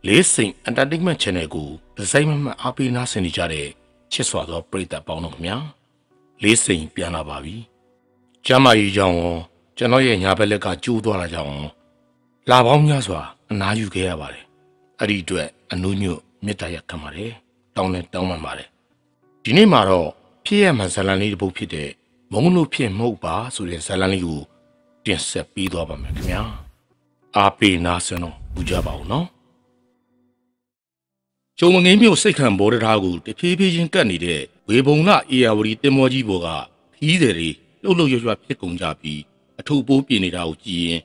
လေးစိန် Entertainment Channel ကိုဒီဇိုင်းမှအားပေးနားဆင်နေကြတဲ့ချစ်စွာသောပရိသတ်ပေါင်းတို့ခင်ဗျာလေးစိန်ပြန်လာပါပြီကျမ်းမာရေးကြောင့်ရောကျွန်တော်ရဲ့ညာဘက်လက်ကကျိုးသွားတာကြောင့်လာပေါင်းများစွာအနားယူခဲ့ရပါတယ်အဲ့ဒီအတွက်အနုညွတ်မေတ္တာရပ်ခံပါတယ်တောင်းပန်ပါတယ်ဒီနေ့မှာတော့ဖြစ်ရမှန်ဇလန်လေးတစ်ပုဒ်ဖြစ်တဲ့မုံလို့ဖြစ်မဟုတ်ပါဆိုတဲ့ဇလန်လေးကိုတင်ဆက်ပေးသွားပါမယ်ခင်ဗျာအားပေးနားဆင်တော့ဘူးကြပါဦးနော်ကျုံမငင်းမြို့စိတ်ခံဘော်တရားကိုတဖြည်းဖြည်းချင်းကတ်နေတဲ့ဝေဘုံလအေယာဝတီတင်မောကြီးဘော်ကခီးတယ်တွေလှုပ်ရွရွဖြစ်ကုန်ကြပြီးအထုပ်ပိုးပြင်နေတာကိုကြည့်ရင်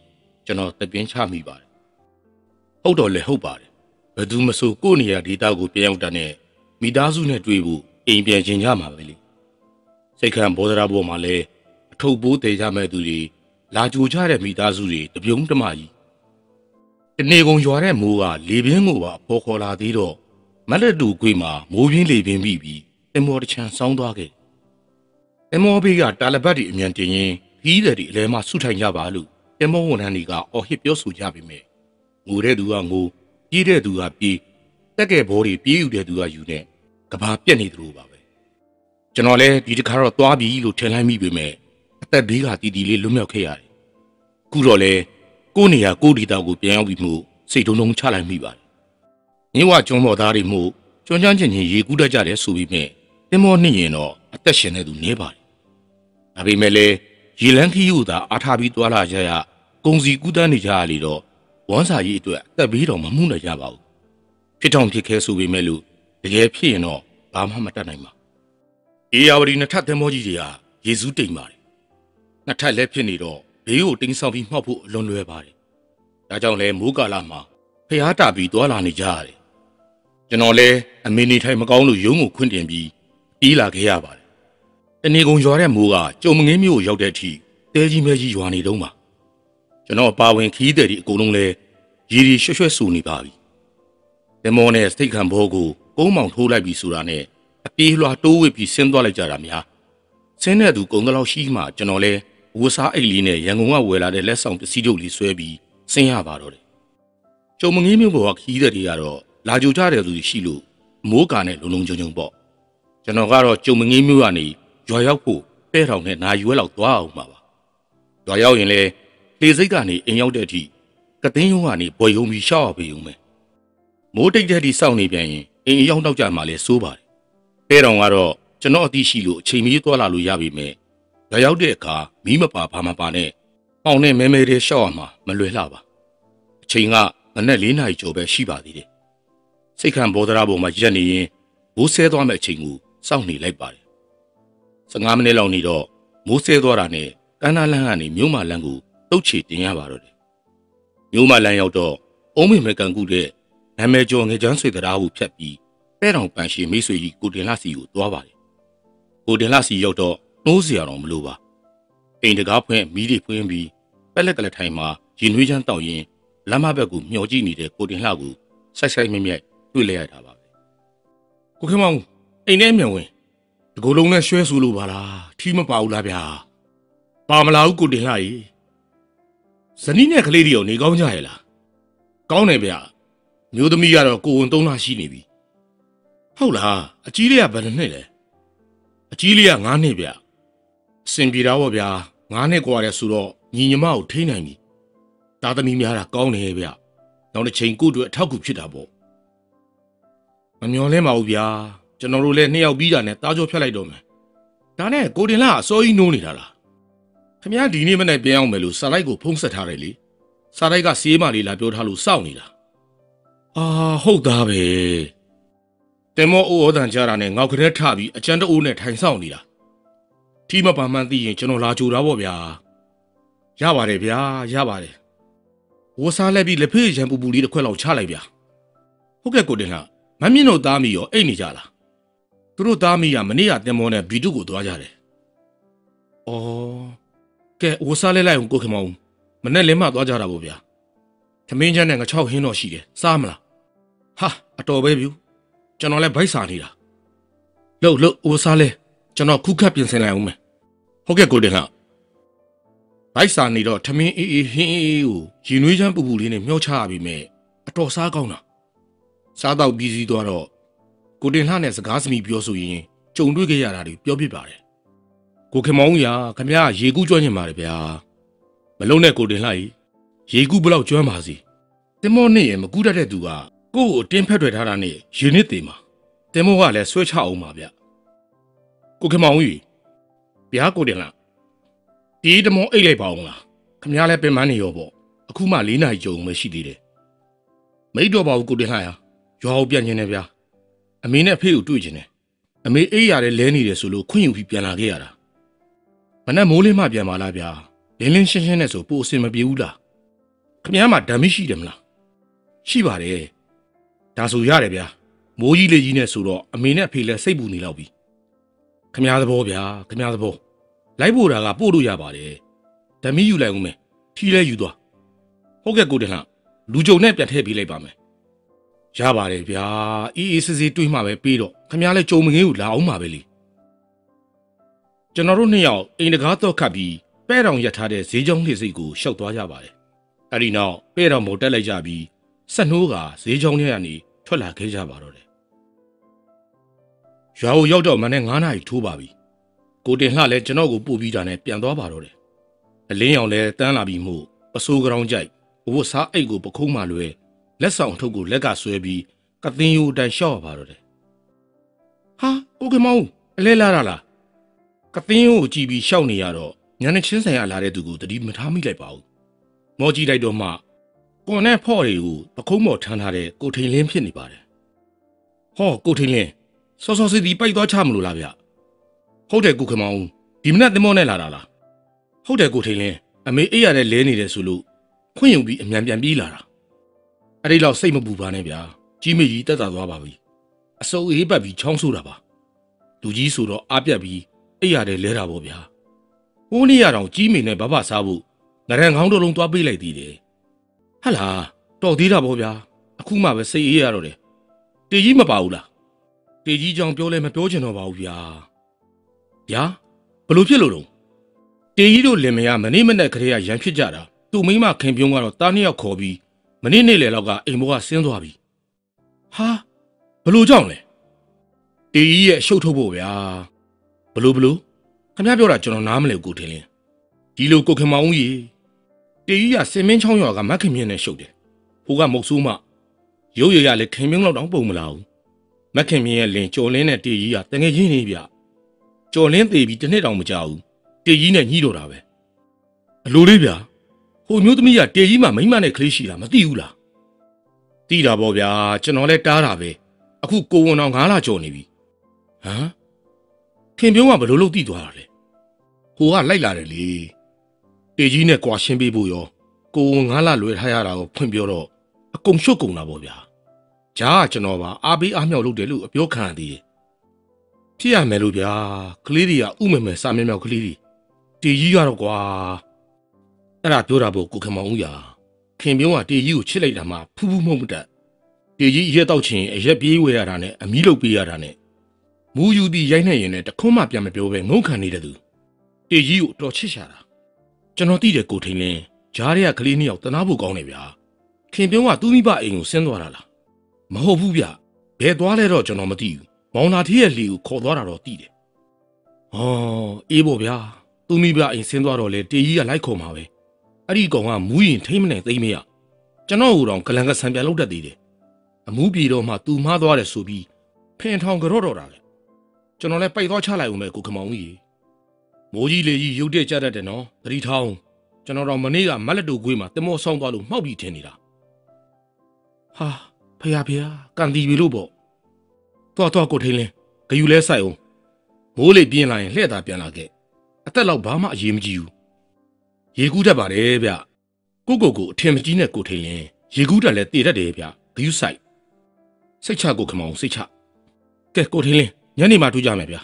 ကျွန်တော်တပင်းချမိပါတယ်ဟုတ်တော့လေဟုတ်ပါတယ်ဘယ်သူမဆိုကိုယ့်နေရာဒေတာကိုပြန်ရောက်တာနဲ့မိသားစုနဲ့တွေ့ဖို့အိမ်ပြန်ချင်ကြမှာပဲလေစိတ်ခံဘော်တရားဘော်မှာလည်းအထုပ်ပိုးတည်ကြမဲ့သူတွေလာကြိုကြတဲ့မိသားစုတွေတပြုံးတမကြီးတနေကုန်ရွာတဲ့မိုးကလေပြင်းကိုပါပေါ်ခေါ်လာသေးတော့မလက်တူခွေမှာမိုးပြင်းလေပြင်းပြီးတင်မောတချံဆောင်းသွားခဲ့တင်မောဘေးကတာလပတ်တွေအမြန်တင်ရင်ခီးတဲ့တွေအလဲမှဆုထိုင်ကြပါလို့တင်မောဝန်ထမ်းတွေကအော်ဟစ်ပြောဆိုကြပေမဲ့ငိုတဲ့သူကငိုပြေးတဲ့သူကပြေးတက်ကဲဘောတွေပြေးယူတဲ့သူကယူနဲ့ကဘာပြက်နေသလိုပါပဲကျွန်တော်လည်းဒီတစ်ခါတော့သွားပြီလို့ထင်လိုက်မိပေမဲ့အသက်ဘေးကတီတီလေးလွတ်မြောက်ခဲ့ရတယ်ခုတော့လေကိုနေရာကိုဒီတာကိုပြန်ရောက်ပြီးမှစိတ်ထုံချလိုက်မိပါတယ်မြင်းဝကျွန်းပေါ်သားတွေမှုကျွန်းချမ်းချင်းရေကူးတတ်ကြတယ်ဆိုပြီးမြဲတင်မောနှင့်ရင်တော့အသက်ရှင်တဲ့သူနေပါတယ်ဒါပေမဲ့လေရေလန်းခီးယူတာအားထားပြီးသွားလာကြရကုံစီကူးတန်းနေကြရလေတော့ဝမ်းစာရေးအတွက်အသက်ဘေးတော်မမှုနိုင်ကြပါဘူးဖြစ်ထောင်ဖြစ်ခဲဆိုပေမဲ့လို့တကယ်ဖြစ်ရင်တော့ဘာမှမတတ်နိုင်ပါအေယာဝတီနှစ်ထပ်တင်မောကြီးတွေကယေစုတိမ်ပါတယ်နှစ်ထပ်လည်းဖြစ်နေတော့ဘေးကိုတင်းဆောင်ပြီးမှောက်ဖို့အလွန်လွယ်ပါတယ်ဒါကြောင့်လဲမိုးကာလမှာဖျားတာပြီးသွားလာနေကြရတယ်ကျွန်တော်လည်းအမေနေထိုင်မကောင်းလို့ရုံးကိုခွင့်တင်ပြီးပြေးလာခဲ့ရပါတယ်တနေကုန်ရွာတဲ့မိုးကကြုံမငင်းမျိုးကိုရောက်တဲ့အထိတဲကြီးမဲကြီးရွာနေတုံးပါကျွန်တော်ပါဝင်ခီးတဲ့ဒီအကုန်လုံးလဲရေရီရွှဲဆူနေပါပြီတင်မောနဲ့စိတ်ခံဘောကိုကုန်းမောင်ထိုးလိုက်ပြီးဆိုတာနဲ့အပြေးလွှာတိုးဝစ်ပြီးဆင်းသွားလိုက်ကြတာများဆင်းတဲ့သူကုန်းတလောက်ရှိမှကျွန်တော်လဲဝှစားအိတ်လေးနဲ့ရန်ကုန်ကဝယ်လာတဲ့လက်ဆောင်ပစ္စည်းတို့လေးဆွဲပြီးဆင်းရပါတော့တယ်ကျုံမငင်းမျိုးဘောကခီးတဲ့တွေကတော့လာကြိုကြတဲ့သူရှိလို့မိုးကာနဲ့လုံချုံပေါ့ကျွန်တော်ကတော့ကျုံမငင်းမျိုးကနေရွာရောက်ဖို့ပဲထောင်နဲ့နာယူဝဲလောက်သွားအောင်ပါရွာရောက်ရင်လေလေစိတ်ကနေအိမ်ရောက်တဲ့အထိကသိန်းရုံးကနေဘွယ်ယုံပြီးရှောက်အောင်ပြေုံမယ်မိုးတိတ်တဲ့ထိစောင့်နေပြန်ရင်အိမ်ရောက်တော့ကြမှာလေစိုးပါတယ်ပဲထောင်ကတော့ကျွန်တော်အသိရှိလို့အချိန်မီသွားလာလို့ရပြီမဲ့ရွာရောက်တဲ့အခါမီးမပါဘာမပါနဲ့ပေါင်နဲ့မဲမဲတွေရှောက်အောင်မှာမလွယ်လှပါအချိန်ကမနက်4 နာရီကျော်ပဲရှိပါသေးတယ်စိတ်ခံဘောဒရာပေါ်မှာရက်နေရင်မိုးဆဲသွားမဲ့အချိန်ကိုစောင့်နေလိုက်ပါတယ်15 မိနစ်လောက်နေတော့မိုးဆဲသွားတာနဲ့ကမ်းနားလမ်းကနေမြို့မလမ်းကိုတုတ်ချီတင်ရပါတော့တယ်မြို့မလမ်းရောက်တော့အုံးမေမကန်ကူတဲ့နာမည်ကျော်ငယ်ချမ်းဆွေတရားကိုဖြတ်ပြီးပဲတောင်ပန်ရှင်မိတ်ဆွေကြီးကိုတင်လာစီကိုသွားပါတယ်ကိုတင်လာစီရောက်တော့နှိုးစရာတော့မလိုပါအိမ်တကားဖွင့်မီးတွေဖွင့်ပြီးပက်လက်ကလေးထိုင်မှာရင်နှွေးချမ်းတောက်ရင်လမ်းမဘက်ကိုမျောကြည့်နေတဲ့ကိုတင်လှကိုဆိုက်မြက်တွေ့လဲရတာပါပဲကိုခင်မောင်အိမ်ထဲမြန်ဝင်ဒီကိုယ်လုံးနဲ့ရွှဲဆူလို့ပါလားထီးမပါဘူးလားဗျာပါမလားကိုတင်လှကြီးဇနီးနဲ့ကလေးတွေရောနေကောင်းကြရဲ့လားကောင်းတယ်ဗျာမျိုးသမီးကတော့ကိုဝန်3 လရှိနေပြီဟုတ်လားအကြီးလေးကဘယ်နှစ်လဲအကြီးလေးက9 နှစ်ဗျာအစင်ပြေတာပေါ့ဗျာ9 နှစ်กว่าတဲ့ဆိုတော့ညီညီမကိုထိနိုင်ပြီသားသမီးများတာကောင်းတယ်ဗျနောက်တစ်ချိန်ကို့အတွက်အထောက်အကူဖြစ်တာပေါ့မမျော်လင့်ပါဘူးဗျာကျွန်တော်တို့လည်း2 ယောက်ပြီးတာနဲ့တားကြောဖြတ်လိုက်တော့မယ်ဒါနဲ့ကိုတင်လာအစိုးကြီးနိုးနေတာလားခင်ဗျားဒီနေ့မနေ့ပြန်အောင်မယ်လို့စာလိုက်ကိုဖုံးဆက်ထားတယ်လေစာလိုက်ကစီးမလေးလာပြောထားလို့စောင့်နေတာအာဟုတ်သားပဲတင်မောအိုးဩတန်ကြတာနဲ့ငေါက်ခရက်ထပြီးအကျန်းတိုးနဲ့ထိုင်ဆောင်နေတာထီးမပါမှန်းသိရင်ကျွန်တော်လာကြိုတာပေါ့ဗျာရပါတယ်ဗျာရပါတယ်ဝစားလက်ပြီးလက်ဖေးရံပူလေးတစ်ခွက်လောက်ချလိုက်ဗျာဟုတ်ကဲ့ကိုတင်လာမမြင့်တို့သားမီရောအိတ်နေကြလားသူတို့သားမီကမနေ့ကတင်မောနဲ့ဘီတုကိုသွားကြတယ်ဩကဲဝစားလဲလိုက်အောင်ကိုခင်မောင်မနဲ့လင်းမသွားကြတာပေါ့ဗျာသမင်းချမ်းနဲ့ငချောက်ဟင်းတော့ရှိတယ်စားမလားဟာအတော်ပဲဗျူကျွန်တော်လည်းဗိုက်စာနေတာလှုပ်ဝစားလဲကျွန်တော်ခုခတ်ပြင်ဆင်လိုက်အောင်မယ်ဟုတ်ကဲ့ကိုတင်လာဗိုက်စာနေတော့ထမင်းအေးဟင်းအေးကိုရင်နွေးချမ်းပူလေးနဲ့မျောချရပြီမဲ့အတော်စားကောင်းတာ စားတော့ပြီးစီးသွားတော့ကိုတင်လှနဲ့စကားစမိပြောဆိုရင်ကြုံတွေ့ခဲ့ရတာတွေပြောပြပါတယ်ကိုခင်မောင်ကြီးခမရရေကူးကျွမ်းနေပါတယ်ဗျာမလုံးနဲ့ကိုတင်လှရေကူးဘလောက်ကျွမ်းပါစီတင်မောနဲ့မကူးတတ်တဲ့သူကကို့ကိုအတင်းဖက်ထွက်ထားတာနဲ့ရေနစ်သေးမှာတင်မောကလည်းဆွဲချအောင်ပါဗျကိုခင်မောင်ကြီးဗျာကိုတင်လှဒီတမောအိတ်လိုက်ပါအောင်လားခမရလည်းပင်မနေရောပေါ့အခုမှ4 နာရီကြုံမှရှိသေးတယ်မိတော့ပါဘူးကိုတင်လှရွာကိုပြန်နေတယ်ဗျာအမေနဲ့အဖေကိုတွေ့ကျင်တယ်အမေအိတ်ရတဲ့လဲနေတယ်ဆိုလို့ခွင့်ယူပြီးပြန်လာခဲ့ရတာမနဲ့မိုးလေးမှပြန်ပါလားဗျာလင်းလင်းရှင်းရှင်းနဲ့ဆိုပိုအစင်မပြေဘူးလားခမရမှာဓာမရှိတယ်မလားရှိပါတယ်ဒါဆိုရတယ်ဗျာမိုးကြီးလေးကြီးနဲ့ဆိုတော့အမေနဲ့အဖေလည်းစိတ်ပူနေတော့ပြီခမရသဘောဗျာခမရသဘောလိုက်ဖို့တာကပို့လို့ရပါတယ်ဓာမီယူလိုက်ဦးမယ်ထီးလဲယူသွားဟုတ်ကဲ့ကိုတင်လှလူကြုံနဲ့ပြန်ထည့်ပေးလိုက်ပါမယ်ရပါတယ်ဗျာအေးအေးစစ်စစ်တွေးမှပဲပြီးတော့ခမရလဲကြုံမငင်းကိုလာအောင်ပါပဲလေကျွန်တော်တို့2 ယောက်အိမ်တကားတော့ခတ်ပြီးပဲ့တောင်ရထားတဲ့ဈေးကြောင်းလှည့်စိတ်ကိုရှောက်သွားကြပါတယ်အဲ့ဒီနောက်ပဲ့တောင်မို့တက်လိုက်ကြပြီးဆက်နှိုးကဈေးကြောင်းထဲကနေထွက်လာခဲ့ကြပါတော့တယ်ရွာကိုရောက်တော့မနေ့9 နာရီထိုးပါပြီကိုတင်လှလည်းကျွန်တော်ကိုပို့ပြီးတာနဲ့ပြန်သွားပါတော့တယ်အလင်းရောင်လည်းတန်းလာပြီးမို့ပစိုးကြောင်ကြိုက်ဘဝစားအိတ်ကိုပခုံးမှလွဲလက်ဆောင်ထုတ်ကိုလက်ကဆွဲပြီးကသင်းယိုတိုင်ရှောက်ရပါတော့တယ်ဟာကိုကမောင်အလဲလာတာလားကသင်းယိုကိုကြည့်ပြီးရှောက်နေရတော့ညနေချင်းဆိုင်ရလာတဲ့သူကိုတတိမထားမိလိုက်ပါဘူးမော်ကြည့်လိုက်တော့မှကွန်နဲ့ဖော့တွေကိုပခုံးပေါ်ထမ်းထားတဲ့ကိုထိန်လင်းဖြစ်နေပါတယ်ဟောကိုထိန်လင်းစောစောစီးစီးပိုက်သွားချမလို့လားဗျဟုတ်တယ်ကိုကမောင်ဒီမနက်သင်္ဘောနဲ့လာတာလားဟုတ်တယ်ကိုထိန်လင်းအမေအိတ်ရတဲ့လဲနေတယ်ဆိုလို့ခွင့်ယူပြီးအမြန်ပြန်ပြေးလာတာအဲ့ဒီလောက်စိတ်မပူပါနဲ့ဗျာကြီးမေကြီးတက်တာသွားပါပြီအစုပ်အေးပတ်ပြီးချောင်းဆိုးတာပါလူကြီးဆိုတော့အားပြတ်ပြီးအိတ်ရတဲ့လဲတာပေါ့ဗျာဟိုးနေ့ရတော့ကြီးမေနဲ့ဘဘစားဖို့ငရံခေါင်းတစ်လုံးသွားပေးလိုက်သေးတယ်ဟဟလားတော်သေးတာပေါ့ဗျာအခုမှပဲစိတ်အေးရတော့တယ်တေကြီးမပါဘူးလားတေကြီးကြောင့်ပြောလဲမပြောချင်တော့ပါဘူးဗျာဗျာဘလို့ဖြစ်လို့တော့တေကြီးတို့လင်မယားမနေ့မနေ့ကလေးကရန်ဖြစ်ကြတာသူ့မိမခင်ပြုံးကတော့တား2 ယောက်ခေါ်ပြီးမနေ့နေ့လေလောက်ကအိမ်ဘောကဆင်းသွားပြီဟာဘလို့ကြောင့်လဲတေကြီးရဲ့အရှုပ်ထုတ်ဖို့ဗျာဘလို့ခင်ဗျားပြောတာကျွန်တော်နားမလဲကိုထင်လင်းဒီလိုကိုခင်မောင်ကြီးတေကြီးကစင်မင်းချောင်းရွာကမက်ခင်မြင့်နဲ့ရှုပ်တယ်ဟိုကမုတ်ဆိုးမရုပ်ရည်ရလေခင်ပြုံးလောက်တောင်ပုံမလာဘူးမက်ခင်မြင့်ရဲ့လင်ကျော်လင်းနဲ့တေကြီးကတငယ်ချင်းနေဗျကျော်လင်းသေးပြီးတစ်နှစ်တောင်မကြာဘူးတေကြီးနဲ့ညှိတော့တာပဲအလိုလေးဗျာဟိုမျိုးသမီးကတေကြီးမှမိမနဲ့ကလေးရှိတာမသိဘူးလားသိတာပေါ့ဗျာကျွန်တော်လည်းတားတာပဲအခုကိုဝန်တော်9 လကျော်နေပြီဟမ်ခင်ပြုံးကဘလို့လို့တိသွားတာလဲဟိုကလိုက်လာတယ်လေတေကြီးနဲ့ကွာရှင်းပေးဖို့ရောကိုဝန်9 လလွယ်ထားရတာကိုဖွင့်ပြောတော့အကုန်ရှုပ်ကုန်တာပေါ့ဗျာဂျားကကျွန်တော်ပါအားပေးအားမြောက်လုပ်တယ်လို့အပြောခံရသေးတယ်ဖြစ်ရမယ်လို့ဗျာကလေးတွေကဥမမဲစာမြေမြောက်ကလေးတွေတေကြီးကတော့ကွာအဲ့ဒါပြောတာပေါ့ကိုခင်မောင်ဦးရာခင်ပြုံးကတေကြီးကိုချစ်လိုက်တာမှဖူးဖူးမဟုတ်တတ်တေကြီးရက်တော့ချင်းအရက်ပြေးဝဲရတာနဲ့အမီးလုတ်ပေးရတာနဲ့မူယူပြီးရိုက်နေရင်လည်းတခွန်းမှပြန်မပြောပဲငုံခံနေတဲ့သူတေကြီးကိုတော်ချစ်ရှာတာကျွန်တော်သိတယ်ကိုထိန်လင်းဂျားတွေကကလေး2 ယောက်တနာဖို့ကောင်းတယ်ဗျာခင်ပြုံးကသူ့မိဘအိမ်ကိုဆင်းသွားတာလားမဟုတ်ဘူးဗျဘယ်သွားလဲတော့ကျွန်တော်မသိဘူးမောင်နာထေးရဲ့လေကိုခေါ်သွားတာတော့သိတယ်ဟောအေးပေါ့ဗျာသူ့မိဘအိမ်ဆင်းသွားတော့လေတေကြီးကလိုက်ခေါ်မှာပဲအဲ့ဒီကောင်ကမူးရင်ထိမ့်မနိုင်သိမ့်မရကျွန်တော်ဟိုတော့ကလန်ကဆန်ပြန်လုပ်တတ်သေးတယ်အမူးပြေတော့မှသူမှားသွားတယ်ဆိုပြီးဖင်ထောင်ကြော့တော့တာလေကျွန်တော်လည်းပိုက်သွားချလိုက်ဦးမယ်ကိုခမောင်ကြီးမိုးကြီးလေကြီးရုတ်တရက်ကြတတ်တယ်နော်သတိထောင်းကျွန်တော်တော့မနေ့ကမက်လက်တူကွေးမှာတင်မောဆောင်းသွားလို့မှောက်ပြီးထင်နေတာဟာဖယားကန်တီပြီလို့ပေါ့တော့ကိုထိန်လင်းဂယူလဲဆိုင်အောင်မိုးလေပြင်းလာရင်လှည့်တာပြန်လာခဲ့အသက်လောက်ဘာမှအရေးမကြီးဘူးရေကူးတတ်ပါတယ်ဗျကိုအထင်မကြီးနဲ့ကိုထိန်လင်းရေကူးတက်လဲတည်တတ်တယ်ဗျဂယူဆိုင်စိတ်ချကိုခမောင်စိတ်ချကဲကိုထိန်လင်းညနေမှတွေ့ကြမယ်ဗျ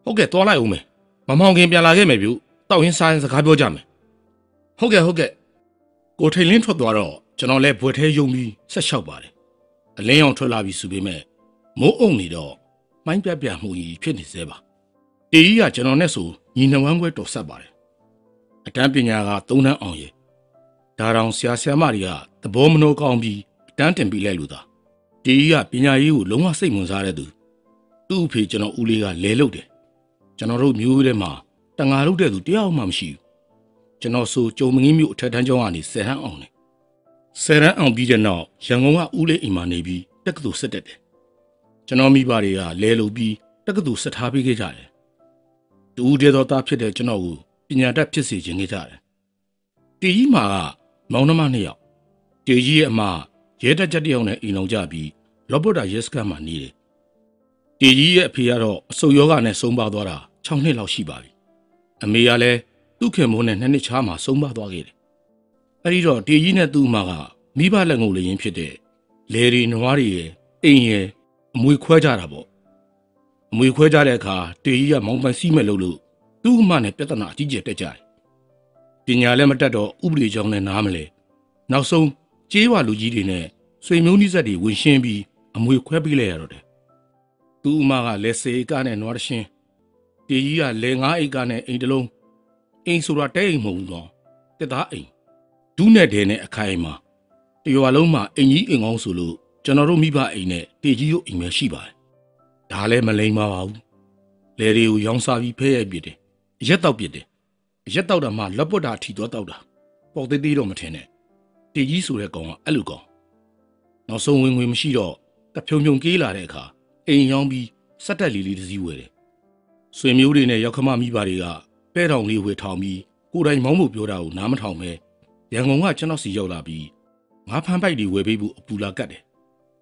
ဟုတ်ကဲ့သွားလိုက်ဦးမယ်မမောင်ခင်ပြန်လာခဲ့မယ်ဗျတောက်ရင်စားရင်စကားပြောကြမယ်ဟုတ်ကဲ့ကိုထိန်လင်းထွက်သွားတော့ကျွန်တော်လဲဘွယ်ထဲယုံပြီးဆက်လျှောက်ပါတယ်အလင်းအောင်ထွက်လာပြီဆိုပေမဲ့မိုးအုံနေတော့မိုင်းပြမှုကြီးဖြစ်နေသေးပါတေကြီးကကျွန်တော်နဲ့ဆိုညီနှဝမ်းခွဲတော်ဆက်ပါတယ်အတန်းပညာက3 တန်းအောင်ရဲ့ဒါတောင်ဆရာမတွေကသဘောမနှိုးကောင်းပြီးတန်းတင်ပြီးလိုက်လို့သာတ တေကြီးကပညာရေးကိုလုံးဝစိတ်ဝင်စားတဲ့သူသူ့အဖေကျွန်တော်ဦးလေးကလဲလုတ်တယ်ကျွန်တော်တို့မျိုးထဲမှာတငါလုတ်တဲ့သူတယောက်မှမရှိဘူးကျွန်တော်ဆိုကြုံမငင်းမျိုးအထက်တန်းကျောင်းကနေ10တန်းအောင်တယ်10တန်းအောင်ပြီးတဲ့နောက်ရန်ကုန်ကဦးလေးအိမ်မှာနေပြီးတက္ကသိုလ်ဆက်တက်တယ်ကျွန်တော်မိဘတွေကလဲလုတ်ပြီးတက္ကသိုလ်ဆက်ထားပေးခဲ့ကြတယ်တူဦးတဲ့တော်သားဖြစ်တဲ့ကျွန်တော်ကိုပညာတတ်ဖြစ်စေခြင်းခဲ့ကြတယ်တေကြီးမှာကမောင်နှမ2ယောက်တေကြီးရဲ့အမရဲတက်ချက်တယောက်နဲ့အိမ်လုံးကြပြီးလော့ဘော်တာရဲစခန်းမှာနေတယ်တေကြီးရဲ့အဖေကတော့အဆုတ်ယောဂနဲ့ဆုံးပါသွားတာ6နှစ်လောက်ရှိပါပြီအမေကလည်းသူ့ခင်မိုးနဲ့2နှစ်ချားမှာဆုံးပါသွားခဲ့တယ်အဲဒီတော့တေကြီးနဲ့သူ့အမကမိဘလက်ငုံလျင်ဖြစ်တဲ့လေရီနွားတွေရဲ့အိမ်ရဲ့အမွေခွဲကြတာပေါ့အမွေခွဲကြတဲ့အခါတေကြီးကမောင်ပိုင်စီးမဲ့လို့သူ့အမနဲ့ပြဿနာအကြီးကျယ်တက်ကြတယ်ပညာလည်းမတတ်တော့ဥပဒေကြောင်းနဲ့နားမလဲနောက်ဆုံးကျေးဝါလူကြီးတွေနဲ့ဆွေမျိုးနှိစက်တွေဝင်ရှင်းပြီးအမွေခွဲပေးလိုက်ရတော့တယ်သူ့အမကလည်းစေကနဲ့နွားတရှင်းတေကြီးကလည်း9အိတ်ကနဲ့အိမ်တလုံးအိမ်ဆိုတာတဲအိမ်မဟုတ်ဘူးတော့တက်သားအိမ်ဒူးနဲ့ဒဲနဲ့အခိုင်မှာတရွာလုံးမှာအိမ်ကြီးအိမ်ကောင်းဆိုလို့ကျွန်တော်တို့မိဘအိမ်နဲ့တေကြီးတို့အိမ်ပဲရှိပါတယ်ဒါလည်းမလိမ္မာပါဘူးလေတွေကိုရောင်းစားပြီးဖဲရိုက်ပစ်တယ်ရက်တောက်ပစ်တယ်ရက်တောက်တာမှလက်ပွတ်တာထီသွားတောက်တာပေါ်သေးသေးတော့မထင်နဲ့တေကြီးဆိုတဲ့ကောင်ကအဲ့လိုကောင်နောက်ဆုံးဝင်ငွေမရှိတော့တဖြုံဖြုံကေးလာတဲ့အခါအိမ်ရောင်းပြီးစက်တက်လီလေးတစ်စီးဝယ်တယ်ဆွေမျိုးတွေနဲ့ရောက်ခမမိဘတွေကပဲတောင်လေးဝယ်ထောင်ပြီးကိုယ်တိုင်မောင်းဖို့ပြောတာကိုနားမထောင်ပဲရန်ကုန်ကကျွန်တော်စီရောက်လာပြီးငါးဖမ်းပိုက်တွေဝယ်ပေးဖို့အပူလာကတ်တယ်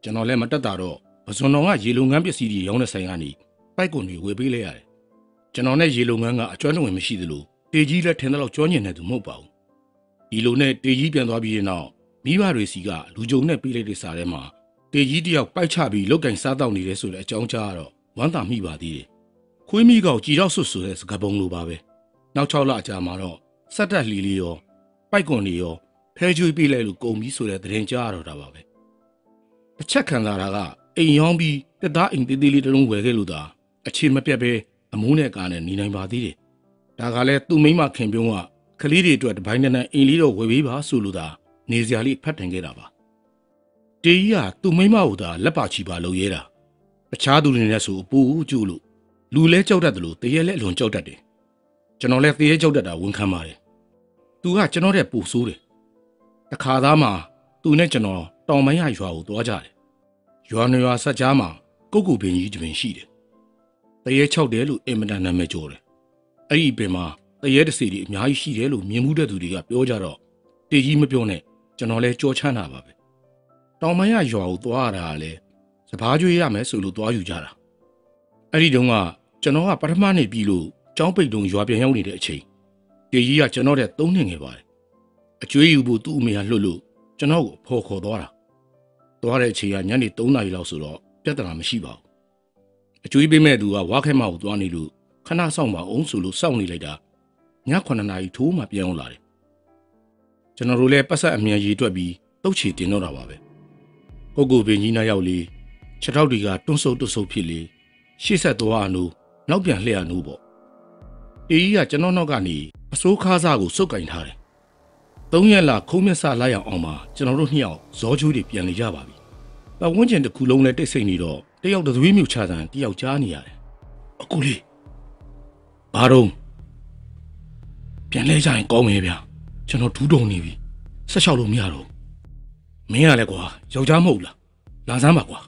ကျွန်တော်လည်းမတက်တာတော့ပဇွန်တော်ကရေလုံငန်းပစ္စည်းတွေရောင်းတဲ့ဆိုင်ကနေပိုက်ကွန်တွေဝယ်ပေးလိုက်ရတယ်ကျွန်တော်နဲ့ရေလုံငန်းကအကျွမ်းတဝင်မရှိသလိုတေကြီးလည်းထင်တယ်လို့ကြောညင်နေသူမဟုတ်ပါဘူးဒီလိုနဲ့တေကြီးပြန်သွားပြီးတဲ့နောက်မိဘတွေစီကလူကြုံနဲ့ပေးလိုက်တဲ့စာထဲမှာတေကြီးတယောက်ပိုက်ချပြီးလုတ်ကင်စားတောက်နေတယ်ဆိုတဲ့အကြောင်းကြားတော့ဝမ်းသာမိပါသေးတယ်ခွေးမိကောက်ကြည်တော့ဆွတ်ဆိုတဲ့စကားပုံလိုပါပဲနောက်6လအကြာမှာတော့စက်တက်လီလီရောပိုက်ကွန်တွေရောဖဲကျွေးပေးလိုက်လို့ကုန်ပြီဆိုတဲ့သတင်းကြားရတော့တာပါပဲတစ်ချက်ခံစားတာကအိမ်ရောင်းပြီးတက်သားအိမ်သေးသေးလေးတစ်လုံးဝယ်ခဲ့လို့သာအခြေမပြတ်ပဲအမိုးနဲ့ကားနဲ့နေနိုင်ပါသေးတယ်ဒါကလည်းသူ့မိမခင်ပြုံးကကလေးတွေအတွက်တပိုင်းနဲ့အိမ်လေးတော့ဝယ်ပေးပါဆိုလို့သာနေစရာလေးဖတ်တင်ခဲ့တာပါတေကြီးကသူ့မိမကိုသာလက်ပါချီပါလုပ်ရဲတာတခြားသူတွေနဲ့ဆိုအပူကျူလို့လူလဲကြောက်တတ်တယ်လို့တရေလဲအလွန်ကြောက်တတ်တယ်ကျွန်တော်လည်းတရေကြောက်တတ်တာဝန်ခံပါတယ်သူကကျွန်တော်တဲ့ပူဆိုးတယ်တခါသားမှာသူနဲ့ကျွန်တော်တောင်ပိုင်းရွာကိုသွားကြတယ်ရွာနေရွာဆက်ကြားမှာကုတ်ကူပင်ကြီးတပင်ရှိတယ်တရေ6တယ်လို့အင်မတန်နာမည်ကျော်တယ်အဲ့ဒီပင်မှာတရေတစီတွေအများကြီးရှိတယ်လို့မြင်မှုတဲ့သူတွေကပြောကြတော့တေကြီးမပြောနဲ့ကျွန်တော်လဲကြောချမ်းတာပါပဲတောင်ပိုင်းရွာကိုသွားရတာလေစပားကျွေးရမယ်ဆိုလို့သွားယူကြတာအဲ့ဒီတုန်းကကျွန်တော်ကပထမနေ့ပြီးလို့ကျောင်းပိတ်တုံရွာပြန်ရောက်နေတဲ့အချိန်တေကြီးကကျွန်တော်တဲ့3နှစ်ငယ်ပါတယ်အကျွေးယူဖို့သူ့အမေကလွတ်လို့ကျွန်တော်ကိုဖော်ခေါ်သွားတာသွားတဲ့အချိန်ကညနေ3နာရီလောက်ဆိုတော့ပြဿနာမရှိပါဘူးအကျွေးပေးမဲ့သူကဝါခဲမကိုသွားနေလို့ခဏဆောင်ပါအောင်ဆိုလို့စောင့်နေလိုက်တာည9နာရီထိုးမှပြန်အောင်လာတယ်ကျွန်တော်တို့လည်းပတ်ဆက်အမြန်ရေးတွက်ပြီးတုတ်ချီတင်တော့တာပါပဲပုဂ္ဂိုလ်ပင်ကြီးနားရောက်လေခြေထောက်တွေကတွန်းဆုပ်ဖြစ်လေရှေ့ဆက်သွားအောင်နောက်ပြန်လှည့်ရနိုးပေါ့တေကြီးကကျွန်တော်နောက်ကနေအစိုးခါးစားကိုစုပ်ကင်ထားတယ်3ရက်လာခုံးမျက်စလိုက်အောင်မှာကျွန်တော်တို့2ယောက်ဇောချိုးတွေပြန်လေကြပါပြီပတ်ဝန်းကျင်တစ်ခုလုံးလည်းတိတ်ဆိတ်နေတော့တယောက်သွေးမြူချတဲ့တယောက်ကြားနေရတယ်အကူလေးဘာတော့ပြန်လဲကြရင်ကောင်းမယ်ဗျာကျွန်တော်ဒူးတုံနေပြီဆက်လျှောက်လို့မရတော့မင်းရလဲကွာယောက်ျားမဟုတ်လားလာစမ်းပါကွာ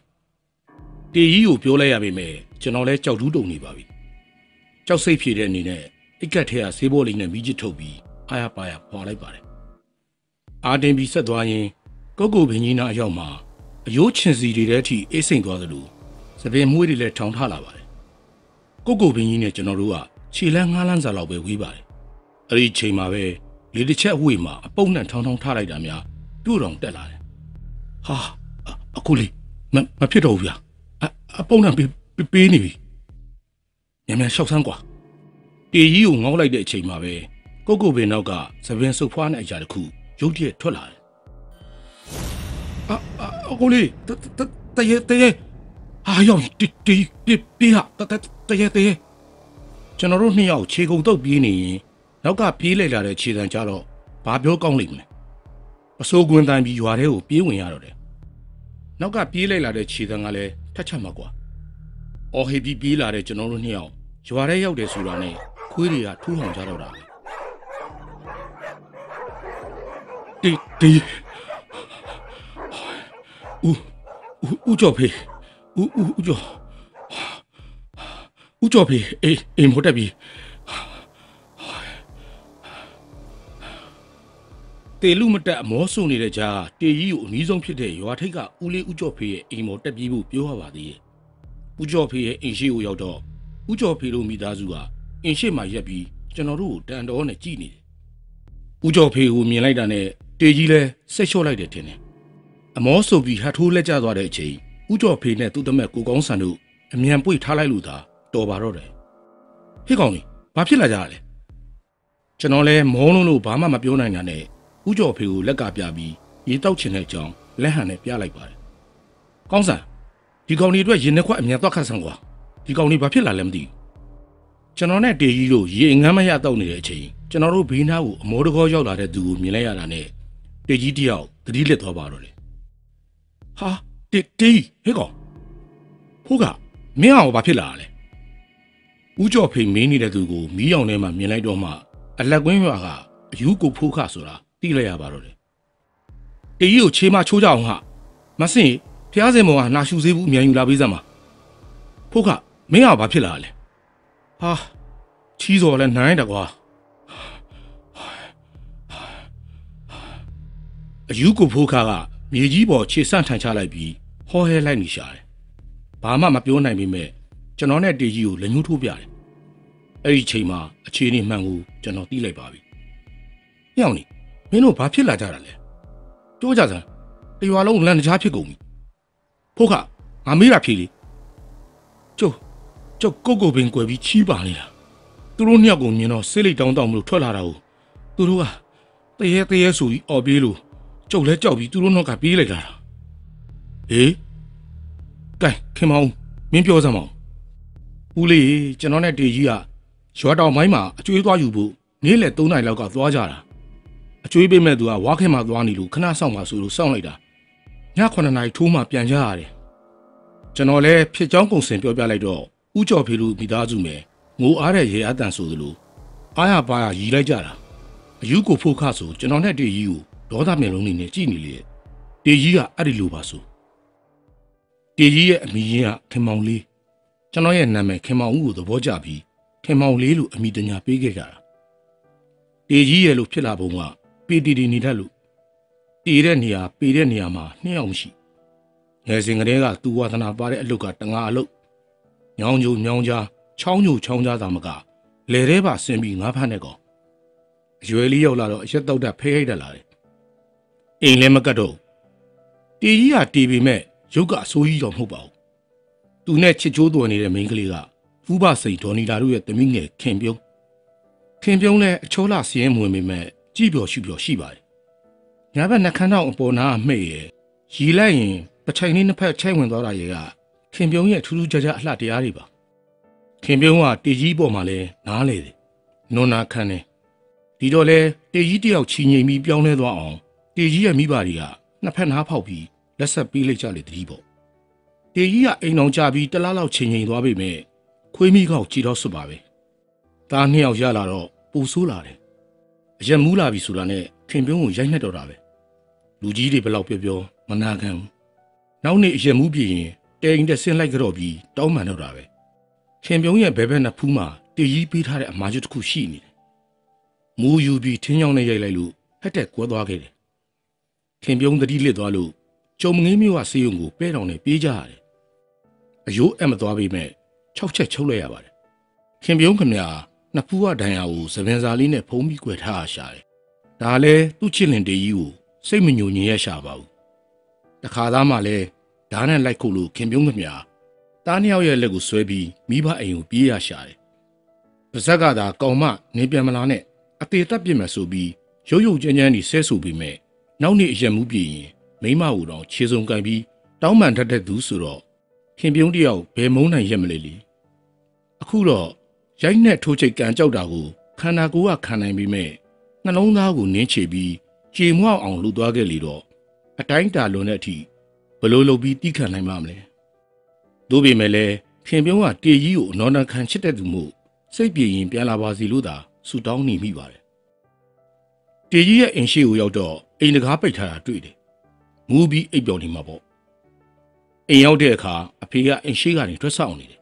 တေကြီးကိုပြောလိုက်ရပေမဲ့ကျွန်တော်လဲကြောက်ဒူးတုံနေပါပြီကြောက်စိတ်ဖြည့်တဲ့အနေနဲ့အိတ်ကက်ထဲကဆေးဘောလေးနဲ့မိချစ်ထုတ်ပြီးအားရပါရဖွာလိုက်ပါတယ်အာတင်ပြီးဆက်သွားရင်ကုတ်ကူပင်ကြီးနာအရောက်မှာအယိုးချင်စီတွေတဲ့အထိအေးစိမ့်သွားသလိုသပင်မွေးတွေလည်းထောင်ထလာပါတယ်ကုတ်ကူပင်ကြီးနဲ့ကျွန်တော်တို့ကခြေလန်းငားလန်းစာလောက်ပဲဝေးပါတယ်အဲ့ဒီချိန်မှာပဲလေတစ်ချက်အဝေးမှာအပုပ်နဲ့ထောင်ထားလိုက်တာများပြို့တော်တက်လာတယ်ဟာအခုလေးမဖြစ်တော့ဘူးဗျာအပုပ်နဲ့ပေးနေပြီမြန်မြန်ရှောက်ဆန်းကွာတေကြီးကိုငေါက်လိုက်တဲ့အချိန်မှာပဲကုတ်ကုတ်ပင်နောက်ကသပင်စုပ်ဖွားတဲ့အရာတစ်ခုရုတ်တရက်ထွက်လာတယ်အခုလေးတရေဟာယောတေးဟာတရေကျွန်တော်တို့2ယောက်ခြေကုံတုပ်ပြေးနေရင်နောက်ကပြေးလိုက်လာတဲ့ခြေတံကြတော့ဘာပြောကောင်းလိမ့်မလဲအစိုးကွင်းတန်းပြီးရွာထဲကိုပြေးဝင်ရတော့တယ် နောက်ကပြေးလိုက်လာတဲ့ခြေတန်းကလည်းထက်ချက်မှာကွာအော်ဟေပြီးပြေးလာတဲ့ကျွန်တော်တို့နှစ်ယောက်ရွာထဲရောက်တယ်ဆိုတာနဲ့ခွေးတွေကထူးထောင်ကြတော့တာပဲတီဦးကျော်ဖေးဦးကျော်ဖေးအိမ်မတက်ပြီတေလူမတက်အမောဆုနေတဲ့ကြားတေကြီးကိုအနည်းဆုံးဖြစ်တဲ့ရွာထိပ်ကဦးလေးဦးကျော်ဖေးရဲ့အိမ်မော်တက်ပြေးဖို့ပြောရပါသေးရဲ့ဦးကျော်ဖေးရဲ့အိမ်ရှိကိုရောက်တော့ဦးကျော်ဖေးတို့မိသားစုကအင်းရှိမှရက်ပြီးကျွန်တော်တို့ကိုတန်တော်နဲ့ကြည်နေတယ်ဦးကျော်ဖေးကိုမြင်လိုက်တာနဲ့တေကြီးလည်းစိတ်လျှော့လိုက်တယ်ထင်တယ်အမောဆိုပြီးဟတ်ထိုးလက်ကျသွားတဲ့အချိန်ဦးကျော်ဖေးနဲ့သူ့တမက်ကိုကောင်းဆန်တို့အမြန်ပွေထားလိုက်လို့သာတော်ပါတော့တယ်ဟေ့ကောင်လေးဘာဖြစ်လာကြရလဲကျွန်တော်လည်းမောလုံးလို့ဘာမှမပြောနိုင်တာနဲ့ဦးကျော်ဖေးကိုလက်ကပြပြီးရေတောက်ချင်တဲ့အကြောင်းလက်ဟန်နဲ့ပြလိုက်ပါတယ်ကောင်းဆန်ဒီကောင်လေးအတွက်ရင်နှက်ခွက်အမြန်သွားခတ်ဆန်ကွာဒီကောင်လေးဘာဖြစ်လာလဲမသိဘူးကျွန်တော်နဲ့တေကြီးတို့ရေငမ်းမရတော့နေတဲ့အချိန်ကျွန်တော်တို့ဘေးနားကိုအမောတကောရောက်လာတဲ့သူကိုမြင်လိုက်ရတာနဲ့တေကြီးတယောက်သတိလစ်သွားပါတော့တယ်ဟာတေဟေ့ကောင်ဟုတ်ကမင်းအောင်ဘာဖြစ်လာလဲဦးကျော်ဖေးမင်းနေတဲ့သူကိုမီးရောင်ထဲမှာမြင်လိုက်တော့မှအလက်ကွင်းရွာကအယူကိုဖိုးခဆိုတာသိလိုက်ရပါတော့တယ်တေကြီးကိုခြေမချိုးကြအောင်ဟာမစင်ဖျားစင်မောင်ကနှာရှူစေးဘူးအမြန်ယူလာပေးစမ်းပါဖိုးခမင်းအောင်ဘာဖြစ်လာလဲဟာချီးစော်လဲနိုင်တကွာအယူကိုဖိုးခကမြေကြီးပေါ်ခြေဆန့်ထိုင်ချလိုက်ပြီးဟောဟဲလိုက်နေရှာတယ်ဘာမှမပြောနိုင်ပေမဲ့ကျွန်တော်နဲ့တေကြီးကိုလက်ညှိုးထိုးပြတယ်အဲ့ဒီချိန်မှာအခြေအနေမှန်ကိုကျွန်တော်သိလိုက်ပါပြီညောင်နေမင်းတို့ဘာဖြစ်လာကြတာလဲပြောကြစမ်းတရွာလုံးလမ်းတခြားဖြစ်ကုန်ပြီဖိုးခငါမေးတာဖြေလေကျုပ်ကိုပင်ကွယ်ပြီးချီးပါနေတာသူတို့နှစ်ယောက်ကိုမြင်တော့ဆေးလိတ်တောင်းမလို့ထွက်လာတာကိုသူတို့ကတရေဆိုပြီးအော်ပြေးလို့ကျုပ်လဲကြောက်ပြီးသူတို့နောက်ကပြေးလိုက်တာဟေးကဲခင်မောင်မင်းပြောစမ်းမအောင်ဦးလေးကျွန်တော်နဲ့တေကြီးကရွာတောင်ပိုင်းမှာအကျွေးသွားယူဖို့နေ့လယ်3 နာရီလောက်ကသွားကြတာအကျွေးပေးမဲ့သူကဝါခဲမှာသွားနေလို့ခဏဆောင်ပါဆိုလို့စောင့်လိုက်တာည9 နာရီထိုးမှပြန်ကြရတယ်ကျွန်တော်လည်းဖြစ်ကြောင်းကုန်စင်ပြောပြလိုက်တော့ဦးကျော်ဖေလူမိသားစုမယ်ငိုအားတဲ့ရေအတန်ဆိုသလိုအားရပါရရီလိုက်ကြတာအယူကိုဖိုးခဆိုကျွန်တော်နဲ့တေကြီးကိုဒေါသမျက်လုံးတွေနဲ့ကြည့်နေလေတေကြီးကအဲ့ဒီလိုပါဆိုတေကြီးရဲ့အမိရင်းကခင်မောင်လေးကျွန်တော်ရဲ့နာမည်ခင်မောင်ဦးကိုသဘောကျပြီးခင်မောင်လေးလို့အမိတညာပေးခဲ့ကြတာတေကြီးရဲ့လို့ဖြစ်လာပုံကပေတီနေတတ်လို့တေတဲ့နေရာပေတဲ့နေရာမှာ2 ယောက်မရှိငယ်စဉ်ကတည်းကသူဝါသနာပါတဲ့အလုပ်ကတငါအလုပ်ညောင်းကြိုညောင်းကြားချောင်းကြိုချောင်းကြားသာမကလေထဲပါဆင်းပြီးငါးဖတ်နေကောင်အရွယ်လေးရောက်လာတော့အရက်တောက်တတ်ဖဲရိုက်တတ်လာတယ်အိမ်လည်းမကတ်တော့တေကြီးကတေပေမဲ့ရုပ်ကအဆိုးကြီးတော့မဟုတ်ပါဘူးသူနဲ့ချစ်ချိုးတော်နေတဲ့မိန်းကလေးကဖူးပစိန်ဒေါ်နီလာတို့ရဲ့သမီးငယ်ခင်ပြုံးလည်းအချောလာစီးရင်ဝင်ပေမဲ့ကြည်ပျော်ရှိပျော်ရှိပါတယ်ညာဘက်နှခမ်းတော့အပေါ်နာအမှိတ်ရယ်ရီလိုက်ရင်ပချိုင်လေးနှစ်ဖက်ချိုက်ဝင်သွားတာရဲ့ကခင်ပြုံးရဲ့ထူးထူးခြားခြားအလှတရားတွေပါခင်ပြုံးကတေကြီးပေါ်မှာလဲနားလေတယ်နွန်နာခန်းနေဒီတော့လဲတေကြီးတယောက်ချီငိမ်ပြီးပြောင်းလဲသွားအောင်တေကြီးရဲ့မိဘတွေကနှစ်ဖက်နားဖောက်ပြီးလက်ဆက်ပေးလိုက်ကြလေတည်းပေါ့တေကြီးကအိမ်အောင်ကြပြီးတလားလောက်ချီငိမ်သွားပြီမဲ့ခွေးမိကောက်ကြည်တော့စွတ်ပါပဲသား2 ယောက်ရလာတော့ပူဆိုးလာတယ်အရက်မူးလာပြီဆိုတာနဲ့ခင်ပြုံးကိုရိုက်နှက်တော့တာပဲလူကြီးတွေဘယ်လောက်ပြောမနာခံဘူးနောက်နေ့အရက်မူးပြင်းရင်တိမ်တက်ဆင်းလိုက်ကြတော့ပြီးတောင်းပန်တော့တာပဲခင်ပြုံးရဲ့ဘဲဘက်နှစ်ဖူးမှာတေကြီးပေးထားတဲ့အမာကျွတ်တစ်ခုရှိနေတယ်မူးယူပြီးထင်းချောင်းနဲ့ရိုက်လိုက်လို့ဟက်တက်ကွဲသွားခဲ့တယ်ခင်ပြုံးသတိလစ်သွားလို့ကျုံငင်းမျိုးကဆေးရုံကိုပဲတောင်နဲ့ပြေးကြရတယ်အယိုးအမသွားပေမဲ့6 ချက်ချုပ်လိုက်ရပါတယ်ခင်ပြုံးခမညာနှစ်ဖူးကဒဏ်ရာကိုသပင်စာလေးနဲ့ဖုံးပြီးကွယ်ထားရရှာတယ်ဒါလည်းသူ့ချစ်လင်တေကြီးကိုစိတ်မညိုညင်ရရှာပါဘူးတခါသားမှလည်းဓာတ်နဲ့လိုက်ခုတ်လို့ခင်ပြုံးခမညာသား2 ယောက်ရဲ့လက်ကိုဆွဲပြီးမိဘအိမ်ကိုပြေးရရှာတယ်ပါဇက်ကသာကောင်မနေပြန်မလာနဲ့အသေးတက်ပြစ်မယ်ဆိုပြီးရုပ်ကြမ်းနေဆဲဆူပြီးမဲ့နောက်နေ့အရက်မူးပြင်းရင်မိမဟူတော့ခြေစုံကန်ပြီးတောင်းပန်တတ်တဲ့သူဆိုတော့ခင်ပြုံးတယောက်ဘယ်မုန်းနိုင်ရက်မလဲလေအခုတော့ရိုက်နဲ့ထိုးချိတ်ကန်ကြောက်တာကိုခန္ဓာကိုယ်ကခံနိုင်ပြီးမဲ့နှလုံးသားကိုနင်းချပြီးကြေမွောက်အောင်လှုပ်သွားခဲ့လေတော့အတိုင်းတာလွန်တဲ့အထိ ဘလို့လုပ်ပြီးတိခံနိုင်မှာမလဲတို့ပေမဲ့လည်းခင်ပြုံးကတေကြီးကိုအနော်နခံချစ်တဲ့သူမို့စိတ်ပြေရင်ပြန်လာပါစီလို့သာဆူတောင်းနေမိပါတယ်တေကြီးရဲ့အင်ရှိကိုရောက်တော့အိမ်တကားပိတ်ထားတာတွေ့တယ်မူးပြီးအိပ်ပျော်နေမှာပေါ့အိမ်ရောက်တဲ့အခါအဖေကအင်ရှိကနေထွက်ဆောင်နေတယ်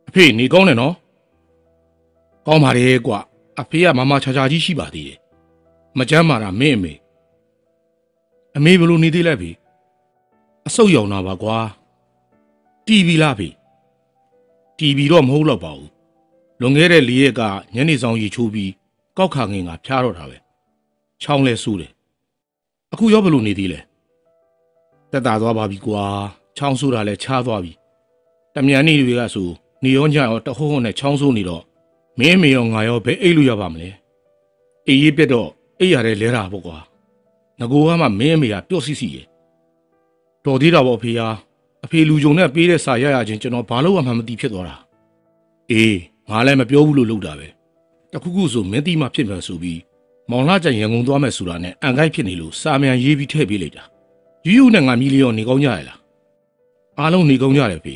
အဖေနေကောင်းတယ်နော်ကောင်းပါလေကွာအဖေကမမချာချာကြီးရှိပါသေးတယ်မကြမ်းမာတာမင်းအမေဘလို့နေသေးလဲဖေအဆုတ်ရောင်တာပါကွာတီဗီလားဖေတီဗီတော့မဟုတ်တော့ပါဘူးလွန်ခဲ့တဲ့၄ရက်ကညနေဆောင်ရီချိုးပြီးကောက်ခါငင်ကဖျားတော့တာပဲချောင်းလဲဆူးတယ်အခုရောဘလို့နေသေးလဲတက်တာသွားပါပြီကွာချောင်းဆူးတာလဲချားသွားပြီတမြန်နေတွေကဆိုနေရောညရောတဟုံးဟုံးနဲ့ချောင်းဆူးနေတော့မင်းမေရောငါရောဘယ်အိတ်လို့ရပါမလဲအေးရေးပြက်တော့အိတ်ရတဲ့လဲတာပေါ့ကွာငကိုကမှမင်းအမေကပျော့စီစီရဲ့တော်သေးတာပေါ့ဖေဟာအဖေလူကြုံနဲ့ပေးတဲ့စာရရချင်းကျွန်တော်ဘာလို့မှမသိဖြစ်သွားတာအေးငါလည်းမပြောဘူးလို့လုပ်တာပဲတခုခုဆိုမင်းတိမှဖြစ်မှာဆိုပြီးမောင်လာကြရန်ကုန်သွားမယ်ဆိုတာနဲ့အန်ကိုက်ဖြစ်နေလို့စာမြန်ရေးပြီးထည့်ပေးလိုက်တာယူယူနဲ့ငါမီလီယံနေကောင်းကြရလားအားလုံးနေကောင်းကြတယ်ဖေ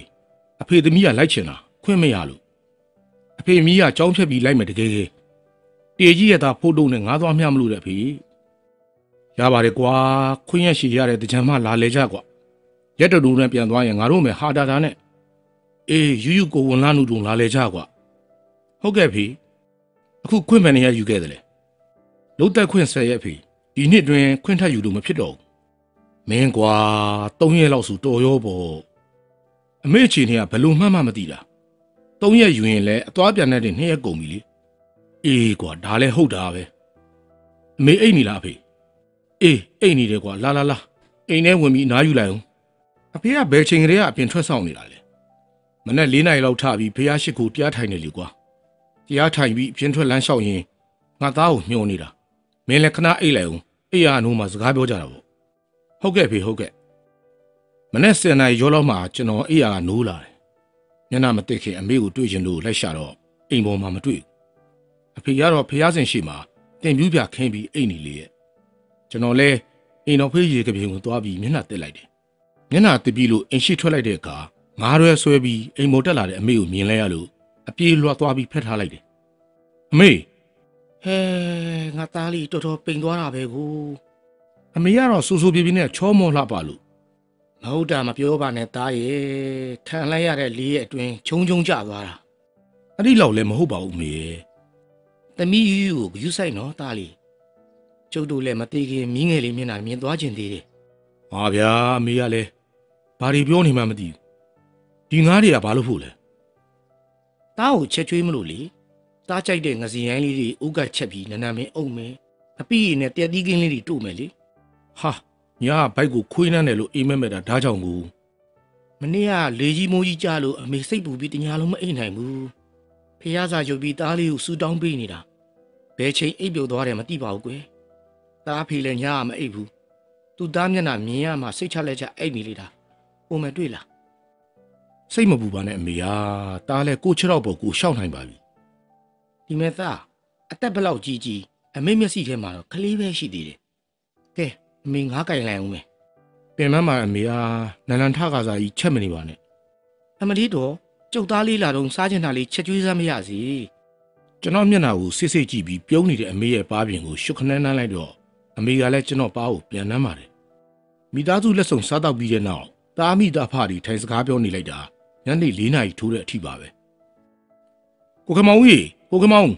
အဖေသမီးကလိုက်ချင်တာခွင့်မရလို့အဖေမီးကကြောင်းဖြတ်ပြီးလိုက်မယ်တကယ်တေကြီးရဲ့သားဖိုးတုံးနဲ့ငါးသွားမျှမလို့တဲ့ဖေရပါတယ်ကွာခွင့်ရရှိရတဲ့တကြံမလာလေကြကွာရက်တူနဲ့ပြန်သွားရင်ငါတို့မယ်ဟာတာတာနဲ့အေးယူယူကိုဝန်လာနုတုံလာလေကြကွာဟုတ်ကဲ့ဖေအခုခွင့်မယ်နေရယူခဲ့တယ်လေလုံးတက်ခွင့်10ရက်ဖေဒီနှစ်တွင်ခွင့်ထပ်ယူလို့မဖြစ်တော့ဘူးမင်းကွာ3ရက်လောက်ဆိုတော်ရောပေါ့အမေအချင်းကဘလို့မှမသိတာ3ရက်ယူရင်လည်းအသွားပြန်တဲ့2ရက်ကုန်ပြီလေအေးကွာဒါလည်းဟုတ်တာပဲအမေအိတ်နေလားအဖေအေးအိတ်နေတယ်ကွာလာအိမ်ထဲဝင်ပြီးနားယူလိုက်အောင်အဖေကဘယ်ချိန်ကလေးကအပြင်ထွက်ဆောင်နေတာလဲမနေ့4နာရီလောက်ထပြီးဖះရှိခိုတရားထိုင်နေလေကွာတရားထိုင်ပြီးအပြင်ထွက်လမ်းလျှောက်ရင်ငါသားကိုညှို့နေတာမင်းလည်းခဏအိတ်လိုက်အောင်အိတ်ရအနိုးမှာစကားပြောကြတာပေါ့ဟုတ်ကဲ့ဖေဟုတ်ကဲ့မနေ့10နာရီရောလောက်မှကျွန်တော်အိတ်ရကနိုးလာတယ်ညနာမသိခင်အမေကိုတွေ့ချင်လို့လိုက်ရှာတော့အိမ်ပေါ်မှာမတွေ့အဖေကတော့ဖះစင်ရှိမှာတင်ပြူးပြခင်းပြီးအိတ်နေလေရဲ့ကျွန်တော်လဲအိမ်တော်ဖေးရေကပြေကိုသွားပြီးမျက်နှာတက်လိုက်တယ်မျက်နှာတက်ပြီးလို့အိမ်ရှိထွက်လိုက်တဲ့အခါငါးရွယ်ဆွဲပြီးအိမ်ပေါ်တက်လာတဲ့အမေကိုမြင်လဲရလို့အပြေးလွှတ်သွားပြီးဖက်ထားလိုက်တယ်အမေဟဲငါသားလေးတော်တော်ပိန်သွားတာပဲကိုအမေကတော့စူစူပြေးပြေးနဲ့ချောမောလှပလို့မဟုတ်တာမပြောပါနဲ့သားရဲ့ထန်လိုက်ရတဲ့လေးရဲ့အတွင်းခြုံကျသွားတာအဲ့ဒီလောက်လည်းမဟုတ်ပါဘူးမေသမီးယူကိုယူဆိုင်နော်သားလေးကျုပ်တို့လည်းမသေးခင်မီးငယ်လေးမျက်နှာမြင်သွားခြင်းသေးတယ်ဟာဗျာအမေကလည်းဘာတွေပြောနေမှမသိဘူးဒီငါးတွေကဘာလို့ဖို့လဲသားကိုချက်ချွေးမလို့လေသားကြိုက်တဲ့ငစီရိုင်းလေးတွေဥကချက်ပြီးနန်းနန်းမင်းအုံမယ်အပီးရည်နဲ့တက်သီးကင်းလေးတွေတို့မယ်လေဟာညာဘိုက်ကိုခွေးနှမ်းတယ်လို့အိမ်မက်မဲ့တာဒါကြောင့်ကိုမနေ့ကလေကြီးမိုးကြီးကြားလို့အမေစိတ်ပူပြီးတညာလုံးမအိမ်နိုင်ဘူးဖះစာချုပ်ပြီးသားလေးကိုစူတောင်းပေးနေတာဘယ်ချိန်အိပ်ပြုတ်သွားတယ်မသိပါဘူးကွယ်သားဖေလည်းညာမအိပ်ဘူးသူ့သားမျက်နှာမြင်ရမှစိတ်ချလက်ချအိပ်နေလေတာပုံမတွေ့လားစိတ်မပူပါနဲ့အမေဟာတားလဲကိုချတော့ပေါ်ကိုရှောက်နိုင်ပါပြီဒီမဲ့သားအသက်ဘလောက်ကြီးအမေမျက်စိထဲမှာတော့ကလေးပဲရှိသေးတယ်ကဲအမေငါးကင်လိုက်အောင်မယ်ပင်မမှာအမေဟာနလန်ထကားစားကြီးချက်မနေပါနဲ့အမလေးတော့ကျုပ်သားလေးလာတော့စားချင်တာလေးချက်ကျွေးစမ်းမရစီကျွန်တော်မျက်နှာကိုစစ်စစ်ကြည့်ပြီးပြုံးနေတဲ့အမေရဲ့ပါးပြင်ကိုရှုခနန်းနှမ်းလိုက်တော့အမေကလည်းကျွန်တော်ပါးကိုပြန်နှမ်းပါတယ်မိသားစုလက်ဆောင်စားတော့ပြီးတဲ့နောက်တားမိသားဖားဒီထိုင်စကားပြောနေလိုက်တာညနေ4နာရီထိုးတဲ့အထိပါပဲကိုခမောင်ကြီးကိုခမောင်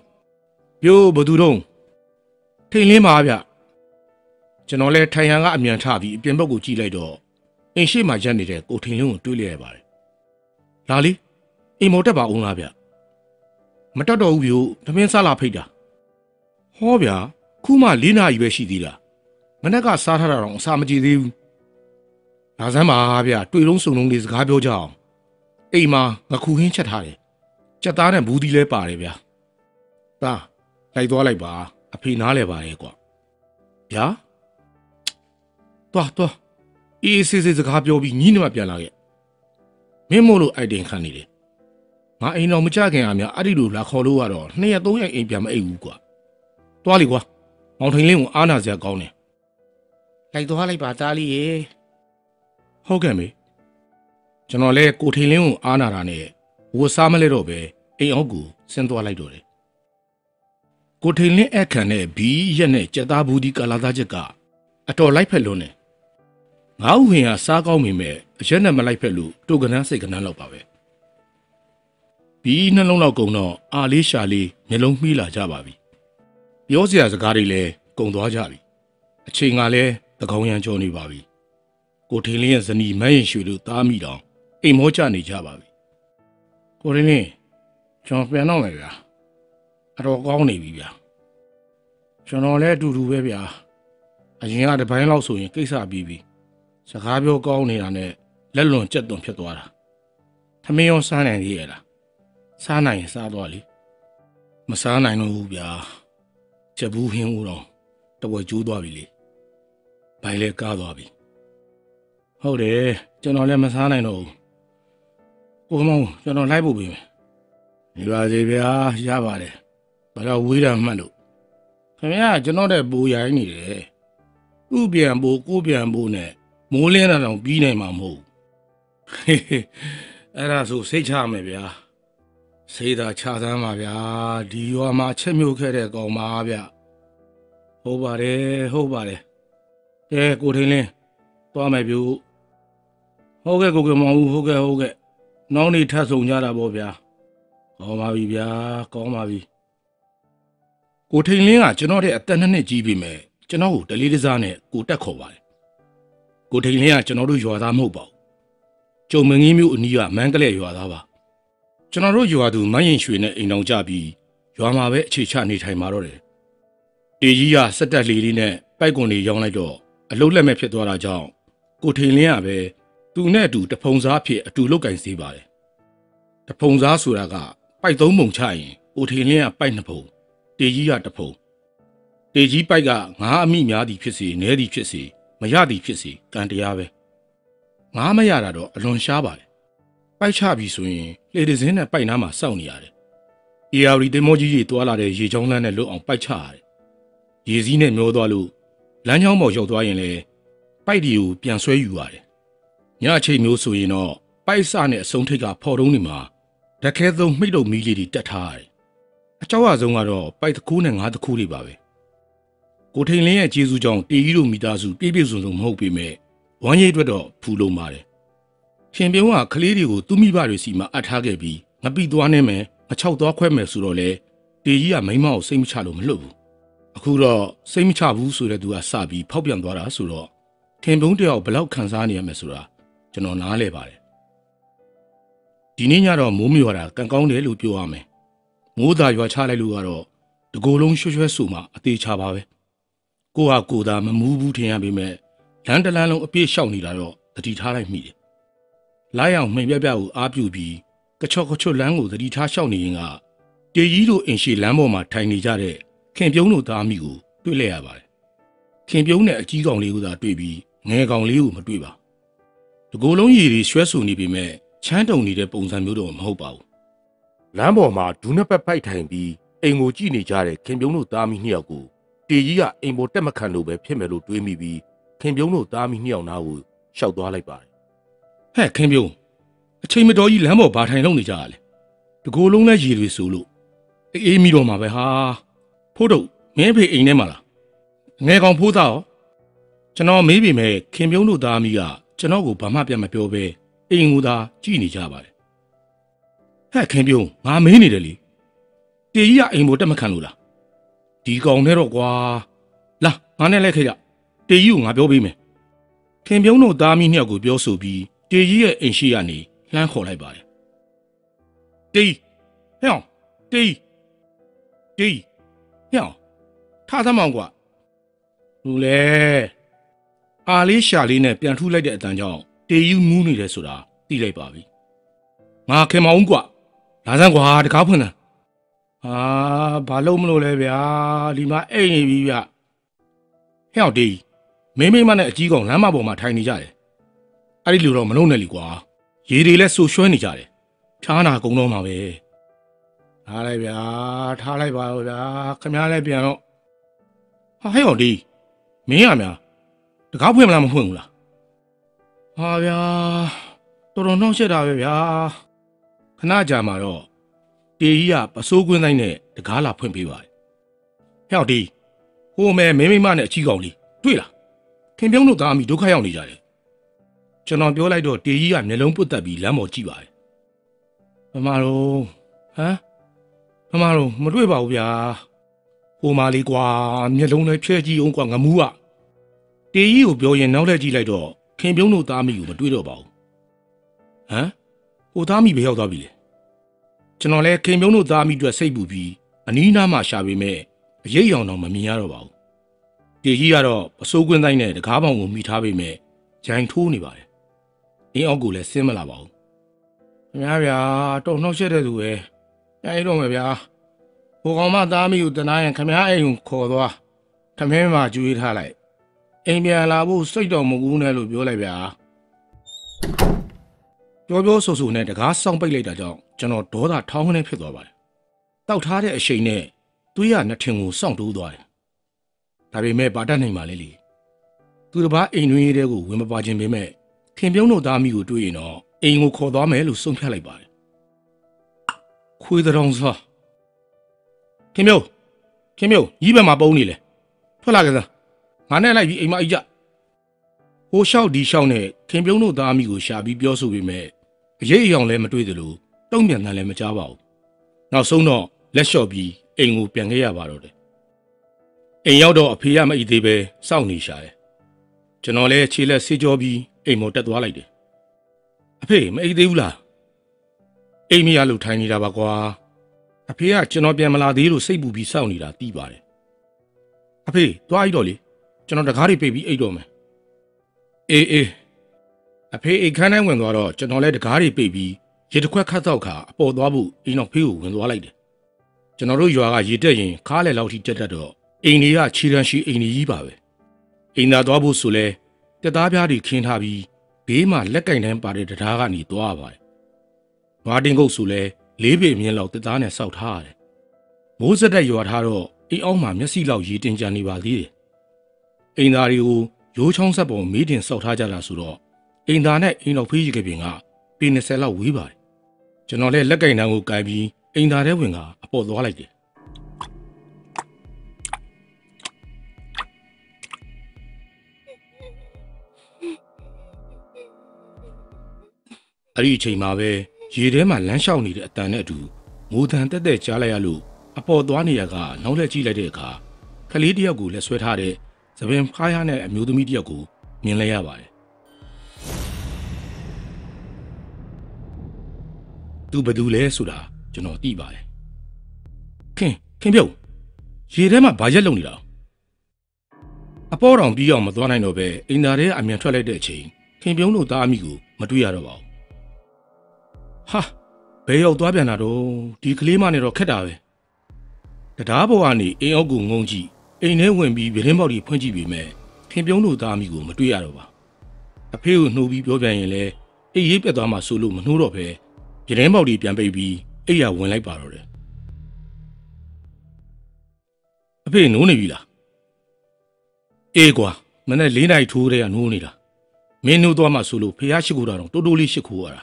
ပြိုးဘသူတော့ထိန်လင်းပါဗျကျွန်တော်လဲထိုင်ရန်ကအမြန်ထပြီးအပြင်ဘက်ကိုကြည့်လိုက်တော့အိမ်ရှိမှရက်နေတဲ့ကိုထိန်လင်းကိုတွေးလိုက်ရပါတယ်လာလေအိမ်မော်တက်ပါအောင်လားဗျမတက်တော့ဘူးပြိုးသမင်းစားလာဖိတ်တာဟောဗျခုမှ4နာရီပဲရှိသေးတာမနေ့ကစားထားတာတော့အစာမကြည့်သေးဘူးလာစမ်းပါဗျတွေ့လုံးစုံလုံးလေးစကားပြောကြအောင်အိမ်မှာငခုဟင်းချက်ထားတယ်ကြက်သားနဲ့ဘူးသီးလဲပါတယ်ဗျာသားလိုက်သွားလိုက်ပါအဖေနားလဲပါရဲ့ကွာဗျာသွားအေးစစ်စကားပြောပြီးညီးနေမှပြန်လာခဲ့မင်းမို့လို့အိုက်တင်ခံနေတယ်ငါအိမ်တော်မကြခင်အများအဲ့ဒီလိုလာခေါ်လို့ကတော့2ရက်3ရက်အိမ်ပြန်မအိပ်ဘူးကွာသွားလေကွာမောင်ထိန်လင်းကိုအားနာစရာကောင်းတယ်လိုက်သွားလိုက်ပါသားလေးရေ ဟုတ်ကဲ့မေကျွန်တော်လည်းကိုထိန်လင်းကိုအားနာတာနဲ့ဝတ်စားမလဲတော့ပဲအိမ်အောက်ကိုဆင်းသွားလိုက်တော့တယ်ကိုထိန်လင်းအခန့်နဲ့ဘီရက်နဲ့ကြက်သားဘူးဒီကာလာသားချက်ကအတော်လိုက်ဖက်လွန်းတယ်ငါ့ဥဟင်ဟာစားကောင်းမိမဲ့အရက်နဲ့မလိုက်ဖက်လို့တုတ်ကနန်းစိတ်ကနန်းလောက်ပါပဲဘီနှလုံးလောက်ကုန်တော့အာလေးရှာလေးမျက်လုံးမှီးလာကြပါပြီပြောစရာစကားတွေလည်းကုန်သွားကြပြီအချိန်ကလည်းတကောင်ရန်ကျော်နေပါပြီကိုထိန်လင်းရဲ့ဇနီးမန်းရင်ရွှေတို့သားမိတောင်အိမ်မောကျနေကြပါပြီကိုထိန်လင်းကျွန်တော်ပြန်တော့မယ်ဗျာအတော်ကောင်းနေပြီဗျာကျွန်တော်လည်းအတူတူပဲဗျာအရင်ကတစ်ပိုင်းလောက်ဆိုရင်ကိစ္စပြီးပြီစကားပြောကောင်းနေတာနဲ့လက်လွန်ကြက်သွန်ဖြစ်သွားတာသမင်းရောစားနိုင်သေးရဲ့လားစားနိုင်ရင်စားသွားလေမစားနိုင်တော့ဘူးဗျာချက်ဘူးဟင်းဦးတော့တဝက်ကျိုးသွားပြီလေဘိုင်လဲကားသွားပြီဟုတ်တယ်ကျွန်တော်လည်းမစားနိုင်တော့ဘူးကိုမောင်ကျွန်တော်လိုက်ဖို့ပြင်မယ်ဒီပါစေဗျာရပါတယ်ဘာလို့ဝေးတာမှတ်လို့ခင်ဗျာကျွန်တော်တဲ့ပူရိုင်းနေတယ်သူ့ပြန်ပို့ကိုပြန်ပို့နဲ့မိုးလင်းတာတော့ပြီးနိုင်မှာမဟုတ်အဲ့ဒါဆိုစိတ်ချမယ်ဗျာစိတ်သာချသမ်းပါဗျာဒီရွာမှာချက်မြုပ်ခဲ့တဲ့ကောင်ပါဗျဟုတ်ပါတယ်ကဲကိုထိန်လင်းသွားမယ်ဗျဟုတ်ကဲ့ကိုကမောင်ဦးဟုတ်ကဲ့နောက်နေ့ထပ်ဆုံကြတာပေါ့ဗျာကောင်းပါပြီဗျာကောင်းပါပြီကိုထိန်လင်းကကျွန်တော်တဲ့အသက်2နှစ်ကြီးပြီမဲ့ကျွန်တော်ကိုတလေးတစားနဲ့ကိုတက်ခေါ်ပါတယ်ကိုထိန်လင်းကကျွန်တော်တို့ရွာသားမဟုတ်ပါဘူးကျုံမငင်းမျိုးအနီးကမန်းကလေးရွာသားပါကျွန်တော်တို့ရွာသူမန်းရင်ရွှေနဲ့အိမ်တော်ကြပြီးရွာမှာပဲအခြေချနေထိုင်มาတော့တယ်တေကြီးကစက်တက်လေးနဲ့ပိုက်ကွန်လေးရောင်းလိုက်တော့အလုံးလက်မဲ့ဖြစ်သွားတာကြောင့်ကိုထိန်လင်းကပဲသူနဲ့အတူတဖုံစားဖြစ်အတူလုတ်ကင်စေးပါတယ်တဖုံစားဆိုတာကပိုက်3ပုံချရင်ကိုထိန်လင်းကပိုက်2ဖုံတေကြီးက1ဖုံတေကြီးပိုက်ကငါးအမိများသည်ဖြစ်စေနဲသည်ဖြစ်စေမရသည်ဖြစ်စေကံတရားပဲငါးမရတာတော့အလွန်ရှားပါတယ်ပိုက်ချပြီဆိုရင်လေတစင်းနဲ့ပိုက်နားမှာစောင့်နေရတယ်အေယာရီတင်မောကြီးကြီးတွာလာတဲ့ရေချောင်းလန်းနဲ့လွတ်အောင်ပိုက်ချရတယ်ရေစည်းနဲ့မျောသွားလို့လမ်းကြောင်းပေါ်ရောက်သွားရင်လေပိုက်ဒီကိုပြန်ဆွဲယူရတယ်ညအချိန်မျိုးဆိုရင်တော့ပိုက်စနဲ့အစုံထိတ်ကဖော်တုံးနေမှာဓခဲသုံးမိတ်တုံမီးလေးတွေတက်ထားရတယ်အကြောက်အဆုံးကတော့ပိုက်တစ်ခုနဲ့ငါးတစ်ခုတွေပါပဲကိုထိန်လင်းရဲ့ကျေးဇူးကြောင့်တေကြီးတို့မိသားစုပြည့်ပြည့်စုံစုံမဟုတ်ပေမဲ့ဝမ်းရည်အတွက်တော့ဖူလုံးပါတယ်ခင်ပြုံးကကလေးတွေကိုသူ့မိဘတွေစီမှာအပ်ထားခဲ့ပြီးငပိသွားနေမယ်ငချောက်သွားခွဲမယ်ဆိုတော့လေတေကြီးကမိမကိုစိတ်မချလို့မလွတ်ဘူးအခုတော့စိတ်မချဘူးဆိုတဲ့သူကစပြီးဖောက်ပြန်သွားတာဆိုတော့ခင်ပြုံးတယောက်ဘလောက်ခံစားနေရမယ်ဆိုတာကျွန်တော်နားလဲပါတယ်ဒီနေ့ညတော့မိုးမရွာတာကံကောင်းတယ်လို့ပြောရမယ်မိုးသာရွာချလိုက်လို့ကတော့တကိုယ်လုံးရွှဲရွှဲဆူမှအသေးချပါပဲကိုဟာကိုသာမမူးဘူးထင်ရပေမဲ့လမ်းတလန်းလုံးအပြည့်လျှောက်နေတာတော့တတိထားလိုက်မိတယ်လိုက်အောင်မှိန်ပြပြကိုအားပြုပြီးကချော့ကချွတ်လမ်းကိုတတိထားလျှောက်နေရင်ကတေကြီးတို့အင်ရှိလမ်းပေါ်မှာထိုင်နေကြတဲ့ခင်ပြုံးတို့သားအမိကိုတွေ့လိုက်ရပါတယ်ခင်ပြုံးနဲ့အကြီးကောင်လေးကိုသာတွေ့ပြီးငယ်ကောင်လေးကိုမတွေ့ပါတကိုယ်လုံးရည်တွေရွှဲဆူနေပေမဲ့ချမ်းတုံနေတဲ့ပုံစံမျိုးတော့မဟုတ်ပါဘူးလမ်းပေါ်မှာဒူးနှစ်ပတ်ပိုက်ထိုင်ပြီးအိမ်ကိုကြည့်နေကြတဲ့ခင်ပြုံးတို့သားမိနှစ်ယောက်ကိုတေကြီးကအိမ်ပေါ်တက်မခံလို့ပဲဖြစ်မယ်လို့တွေးမိပြီးခင်ပြုံးတို့သားမိနှစ်ယောက်နားကိုရှောက်သွားလိုက်ပါတယ်ဟဲ့ခင်ပြုံးအချိန်မတော်ကြီးလမ်းပေါ်ဘာထိုင်လုံးနေကြရလဲတကိုယ်လုံးလဲရည်တွေဆိုလို့အေးမိတော့မှာပဲဟာဖိုးတို့မင်းဖေအိမ်ထဲမှာလားငယ်ကောင်ဖိုးသားရောကျွန်တော်မေးပေမဲ့ခင်ပြုံးတို့သားမိကကျွန်တော်ကိုဘာမှပြန်မပြောပဲအိမ်ကိုသာကြည့်နေကြပါတယ်ဟဲ့ခင်ပြုံးငါမေးနေတယ်လေတေကြီးကအိမ်ပေါ်တက်မခံလို့လားဒီကောင်နဲ့တော့ကွာလာငါနဲ့လက်ခဲ့ကြတေကြီးကိုငါပြောပေးမယ်ခင်ပြုံးတို့သားမိနှစ်ယောက်ကိုပြောဆိုပြီးတေကြီးရဲ့အိမ်ရှိကနေလှမ်းခေါ်လိုက်ပါတယ်တေးဟဲ့အောင်တေးဟဲ့အောင်ထားသမောင်ကွာလူလေအားလေးရှာလေးနဲ့ပြန်ထူးလိုက်တဲ့အတန်ကြောင့်တေးယူမူးနေတယ်ဆိုတာသိလိုက်ပါပြီငါခင်မောင်ကွာလာစမ်းကွာတကားဖွင့်တယ်ဘာလို့မလို့လဲဗျာဒီမှာအိမ်နေပြီဗျဟဲ့အောင်တေးမင်းမနဲ့အကြီးကောင်လမ်းမပေါ်မှာထိုင်နေကြတယ်အဲ့ဒီလူတော့မလုံးနဲ့လीကွာရေတွေလည်းဆူရွှဲနေကြတယ်ဖြားနာကုန်တော့မှာပဲထားလိုက်ဗျာထားလိုက်ပါဦးဗျာခင်ဗျားလည်းပြန်တော့ဟဲ့အောင်တေးမင်းရများတကားဖွင့်မလားမဖွင့်ဘူးလား ဟာဗျာတော်တော်နှောင့်ယှက်တာပဲဗျာခဏကြာမှာတော့တေကြီးကပစိုးကွင်းတိုင်းနဲ့တကားလာဖွင့်ပေးပါတယ်ဟဲ့တီဟိုမဲမင်းမိမနဲ့အချီကောင်လေးတွေ့လားခင်ပြုံးတို့သားအမိဒုက္ခရောက်နေကြတယ်ကျွန်တော်ပြောလိုက်တော့တေကြီးကမျက်လုံးပုတ်တက်ပြီးလမ်းပေါ်ကြည့်ပါတယ်မမတို့မမတို့မတွေ့ပါဘူးဗျာဟိုမာလေးကွာမျက်လုံးနဲ့ဖြဲကြည့်အောင်ကွာငမူးကတေကြီးကိုပြောရင်နောက်လက်ကြည့်လိုက်တော့ခင်ပြုံးတို့သားအမိကိုမတွေ့တော့ပါဘူးဟိုသားအမိဘယ်ရောက်သွားပြီလဲကျွန်တော်လဲခင်ပြုံးတို့သားအမိအတွက်စိတ်ပူပြီးအနီးနားမှာရှာပေမဲ့အရေးရောင်တော့မမြင်ရတော့ပါဘူးတေကြီးကတော့ပစိုးကွင်းတိုင်းနဲ့တကားပေါင်ကိုမိထားပေမဲ့ဂျိုင်ထိုးနေပါတယ်အင်းအောက်ကိုလည်းဆင်းမလာပါဘူးခင်ဗျာတော်နှောက်ရှက်တဲ့သူပဲအဲ့တော့မယ်ဗျာဟိုကောင်မသားမိကိုတနာရင်ခင်ဗျာအိမ်ကိုခေါ်သွားထမင်းမှာကျွေးထားလိုက်အိမ်ပြန်လာဖို့စိတ်တော်မကူးနဲ့လို့ပြောလိုက်ဗျာပြောဆိုဆိုနဲ့တကားစောင့်ပိတ်လိုက်တာကြောင့်ကျွန်တော်ဒေါသထောင်းခနဲ့ဖြစ်သွားပါတယ်တောက်ထားတဲ့အရှိန်နဲ့သွေးရနှစ်ထင်ကိုစောင့်တိုးသွားတယ်ဒါပေမဲ့ဘာတတ်နိုင်ပါလဲလေသူတစ်ပါးအိမ်တွင်းရဲကိုဝင်မပါခြင်းပေမဲ့ခင်ပြုံးတို့သားမိကိုတွေ့ရင်တော့အိမ်ကိုခေါ်သွားမယ်လို့ဆုံးဖြတ်လိုက်ပါတယ်ခွေးတောင်စားခင်ပြုံးကြီးဘက်မှာပုံနေလေထွက်လာကြစမ်းငါနဲ့လိုက်ပြီးအိမ်မအိတ်ကြဟိုလျှောက်ဒီလျှောက်နဲ့ခင်ပြုံးတို့သားမိကိုရှာပြီးပြောဆိုပေမဲ့အရေးအယောင်လည်းမတွေ့သလိုတုံ့ပြန်တယ်လည်းမကြားပါဘူးနောက်ဆုံးတော့လက်လျှော့ပြီးအိမ်ကိုပြန်ခဲ့ရပါတော့တယ်အိမ်ရောက်တော့အဖေကမအိတ်သေးပဲစောင့်နေရှာတယ်ကျွန်တော်လည်းခြေလက်ဆေးကြောပြီးအိမ်ပေါ်တက်သွားလိုက်တယ်အဖေမအိတ်သေးဘူးလားအိမ်မရလို့ထိုင်နေတာပါကွာအဖေကကျွန်တော်ပြန်မလာသေးလို့စိတ်ပူပြီးစောင့်နေတာသိပါတယ်အဖေသွားအိတ်တော့လေကျွန်တော်တကားတွေပိတ်ပြီးအိတ်တော့မယ်အေးအဖေအိတ်ခန်းထဲဝင်သွားတော့ကျွန်တော်လည်းတကားတွေပိတ်ပြီးရေတစ်ခွက်ခတ်တော့ခါအပေါ်သွားဖို့အိမ်တော်ဖေးကိုဝင်သွားလိုက်တယ်ကျွန်တော်တို့ရွာကရေတက်ရင်ခါးလေလောက်ထိတက်တတ်တော့အိမ်တွေကခြေရန်ရှိအိမ်ကြီးပါပဲအိမ်သာသွားဖို့ဆိုလဲတက်သားပြားတွေခင်းထားပြီးဘေးမှာလက်ကင်တန်းပါတဲ့တရားကနေသွားပါတယ်။နွားတင်ကုတ်ဆိုလဲ၄ပေမြင့်လောက်တက်သားနဲ့စောက်ထားရတယ်။မိုးစက်တက်ရွာထားတော့အိမ်အောက်မှာမျက်စိလောက်ရေတင်ကြနေပါသေးတယ်။အိမ်သားတွေကိုရိုးချောင်းဆက်ပုံမေးတင်စောက်ထားကြတာဆိုတော့အိမ်သားနဲ့အိမ်တော်ဖေးကြီးကပြင်ကပေ20လောက်ဝေးပါတယ်။ကျွန်တော်လည်းလက်ကင်တန်းကိုကင်ပြီးအိမ်သားထဲဝင်ကအပေါ်သွားလိုက်တယ်။အဲ့ဒီအချိန်မှာပဲရေထဲမှာလမ်းလျှောက်နေတဲ့အတန်နဲ့အတူမိုးတန်တက်တက်ကြားလိုက်ရလို့အပေါ်သွားနေရကနောက်လက်ကြည့်လိုက်တဲ့အခါကလေးတယောက်ကိုလက်ဆွဲထားတဲ့သပင်ဖားရနဲ့အမျိုးသမီးတယောက်ကိုမြင်လိုက်ရပါတယ်သူဘယ်သူလဲဆိုတာကျွန်တော်သိပါတယ်ခင်ပြုတ်ရေထဲမှာဘာရက်လုံနေတာအပေါ်တော်ပြီးအောင်မသွားနိုင်တော့ပဲအိမ်သားထဲအမြန်ထွက်လိုက်တဲ့အချိန်ခင်ပြုံးတို့သားအမိကိုမတွေ့ရတော့ပါဘူးဟာဘယ်ရောက်သွားပြန်တာတော့ဒီကလေးမနဲ့တော့ခက်တာပဲတရားပေါ်ကနေအိမ်အောက်ကိုငုံကြည့်အိမ်ထဲဝင်ပြီးပြတင်းပေါက်ကြီးဖွင့်ကြည့်ပြီးမဲ့ခင်ပြုံးတို့သားအမိကိုမတွေ့ရတော့ပါအဖေကိုနှိုးပြီးပြောပြန်ရင်လဲအိမ်ရေးပြတ်သွားမှဆိုလို့မနှိုးတော့ပဲပြတင်းပေါက်ကြီးပြန်ပိတ်ပြီးအိမ်ရဝင်လိုက်ပါတော့တယ်အဖေနိုးနေပြီလားအေးကွာမနေ့4 နာရီထိုးတဲ့ကနိုးနေတာမင်းနိုးသွားမှဆိုလို့ဖေရရှိခိုးတာတော့တိုးတိုးလေးရှိခိုးရတာ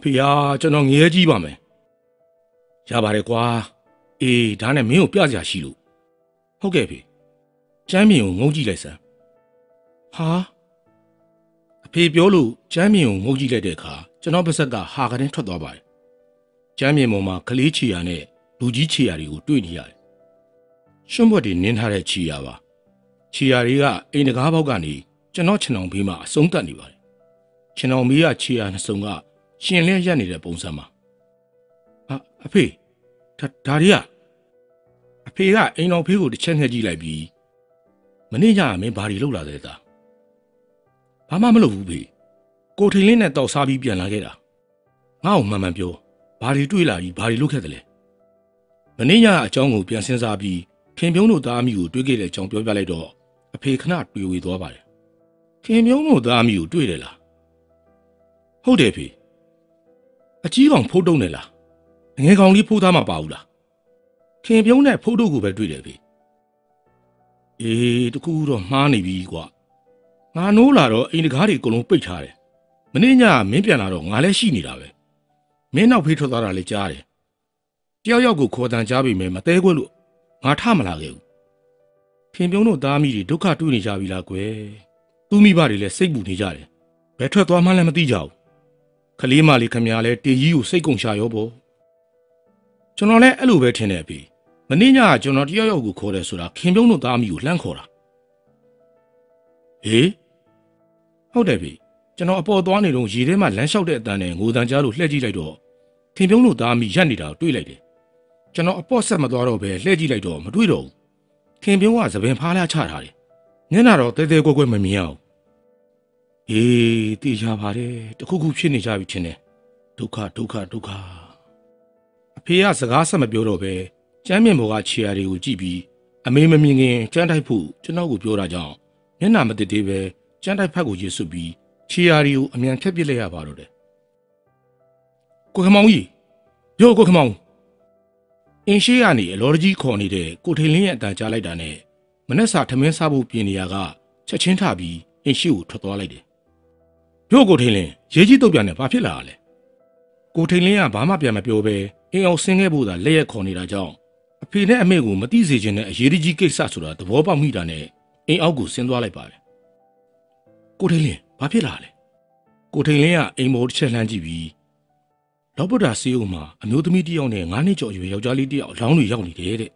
ဖေရကျွန်တော်ငရဲကြီးပါမယ်ရပါတယ်ကွာအေးဒါနဲ့မင်းကိုပြစရာရှိလို့ဟုတ်ကဲ့ဖေကျမ်းမြင်ကိုငုံကြည့်လိုက်စမ်းဟာအဖေပြောလို့ကျမ်းမြင်ကိုငုံကြည့်လိုက်တဲ့အခါကျွန်တော်ပါဇက်ကဟာကတင်းထွက်သွားပါတယ်ကျမ်းမြင်ပေါ်မှာကလေးချီရနဲ့လူကြီးချီရတွေကိုတွေ့နေရတယ်ရှွန့်ဘွက်တွေနင်းထားတဲ့ချီရပါချီရတွေကအိမ်တကားဘောက်ကနေကျွန်တော်ခြံအောင်ဘေးမှာအဆုံးတက်နေပါတယ်ခြံအောင်မေးကချီရနှစ်စုံကရှင်လျက်ရက်နေတဲ့ပုံစံမှာအဖေဒါတွေကအဖေကအိမ်တော်ဖေးကိုတစ်ချက်ငှက်ကြည့်လိုက်ပြီးမနေ့ညမင်းဘာတွေလုပ်လာသေးသားဘာမှမလုပ်ဘူးဖေကိုထိန်လင်းနဲ့တောက်စားပြီးပြန်လာခဲ့တာငါ့ကိုမှန်မှန်ပြောဘာတွေတွေ့လာပြီးဘာတွေလုပ်ခဲ့တယ်လဲမနေ့ညအကြောင်းကိုပြန်စဉ်းစားပြီးခင်ပြုံးတို့သားအမိကိုတွေ့ခဲ့တဲ့အကြောင်းပြောပြလိုက်တော့အဖေခဏတွေ့ဝေသွားပါတယ်ခင်ပြုံးတို့သားအမိကိုတွေ့တယ်လားဟုတ်တယ်ဖေအကြီးကောင်ဖိုးတုံးနေလားငယ်ကောင်လေးဖိုးသားမပါဘူးလားခင်ပြုံးနဲ့ဖိုးတို့ကိုပဲတွေ့တယ်ဖေအေးတကူတော့မှားနေပြီကွာင ငါနိုးလာတော့အိမ်တကားတွေအကုန်လုံးပိတ်ထားတယ်မင်းညမင်းပြန်လာတော့ငါလည်းရှိနေတာပဲမင်းနောက်ဖေးထွက်သွားတာလည်းကြားတယ်တယောက်ယောက်ကိုခေါ်တန်ကြားပြီမယ်မသေးခွဲလို့ငါထမလာခဲ့ဘူးခင်ပြုံးတို့သားမိတွေဒုက္ခတွေ့နေကြပြီလားကွယ်သူမိဘတွေလည်းစိတ်ပူနေကြတယ်ဘယ်ထွက်သွားမှလည်းမသိကြဘူးခလေးမလေးခမရလဲတေကြီးကိုစိတ်ကုန်ရှာရောပေါ့ကျွန်တော်လည်းအဲ့လိုပဲထင်တယ်ပြီမင်းညကကျွန်တော်တယောက်ယောက်ကိုခေါ်တယ်ဆိုတာခင်ပြုံးတို့သားမိကိုလှမ်းခေါ်တာဟေးဟုတ်တယ်ပြီကျွန်တော်အပေါ်သွားနေတော့ရေထဲမှာလမ်းလျှောက်တဲ့အတန်းနဲ့ငိုတန်ကြားလို့လှည့်ကြည့်လိုက်တော့ခင်ပြုံးတို့သားမိရက်နေတာကိုတွေ့လိုက်တယ်ကျွန်တော်အပေါ်ဆက်မသွားတော့ပဲလှည့်ကြည့်လိုက်တော့မတွေ့တော့ဘူးခင်ပြုံးကသပင်ဖားလာချထားတယ်ညနာတော့တဲတဲကွဲကွဲမမြင်အောင်အေးတေချာပါတယ်တခုခုဖြစ်နေကြပြီထင်တယ်ဒုက္ခအဖေကစကားဆက်မပြောတော့ပဲကျမ်းမြင့်ဘောကခြေရာတွေကိုကြည့်ပြီးအမေမမြင်ခင်ကျန်းတိုက်ဖို့ကျွန်တော်ကိုပြောတာကြောင့်မျက်နှာမတည်သေးပဲကျန်းတိုက်ဖက်ကိုရေဆွပြီးခြေရာတွေကိုအမြန်ဖြတ်ပစ်လိုက်ရပါတော့တယ်ကိုခမောင်ကြီးပြောကိုခမောင်အင်းရှိကနေအလော်ကြီးခေါ်နေတဲ့ကိုထိန်လင်းရဲ့အတန်ကြားလိုက်တာနဲ့မနှက်စာထမင်းစားဖို့ပြင်နေရကချက်ချင်းထပြီးအင်းရှိကိုထွက်သွားလိုက်တယ်ပြောကိုထိန်လင်းရေးကြီးတုတ်ပြန်နဲ့ဘာဖြစ်လာလဲကိုထိန်လင်းကဘာမှပြန်မပြောပဲအင်းအောင်ဆင်းခဲ့ဖို့သာလက်ရက်ခေါ်နေတာကြောင့်အဖေနဲ့အမေကိုမသိစေချင်တဲ့အရေးကြီးကိစ္စဆိုတာသဘောပေါက်မိတာနဲ့အင်းအောက်ကိုဆင်းသွားလိုက်ပါတယ်ကိုထိန်လင်းဘာဖြစ်လာလဲကိုထိန်လင်းကအိမ်မော်တစ်ချက်လှမ်းကြည့်ပြီးလောက်ပတာစီအိုမှာအမျိုးသမီးတစ်ယောက်နဲ့9နှစ်ကျော်အရွယ်ယောက်ျားလေးတစ်ယောက်အလောင်းတွေရောက်နေတယ်တဲ့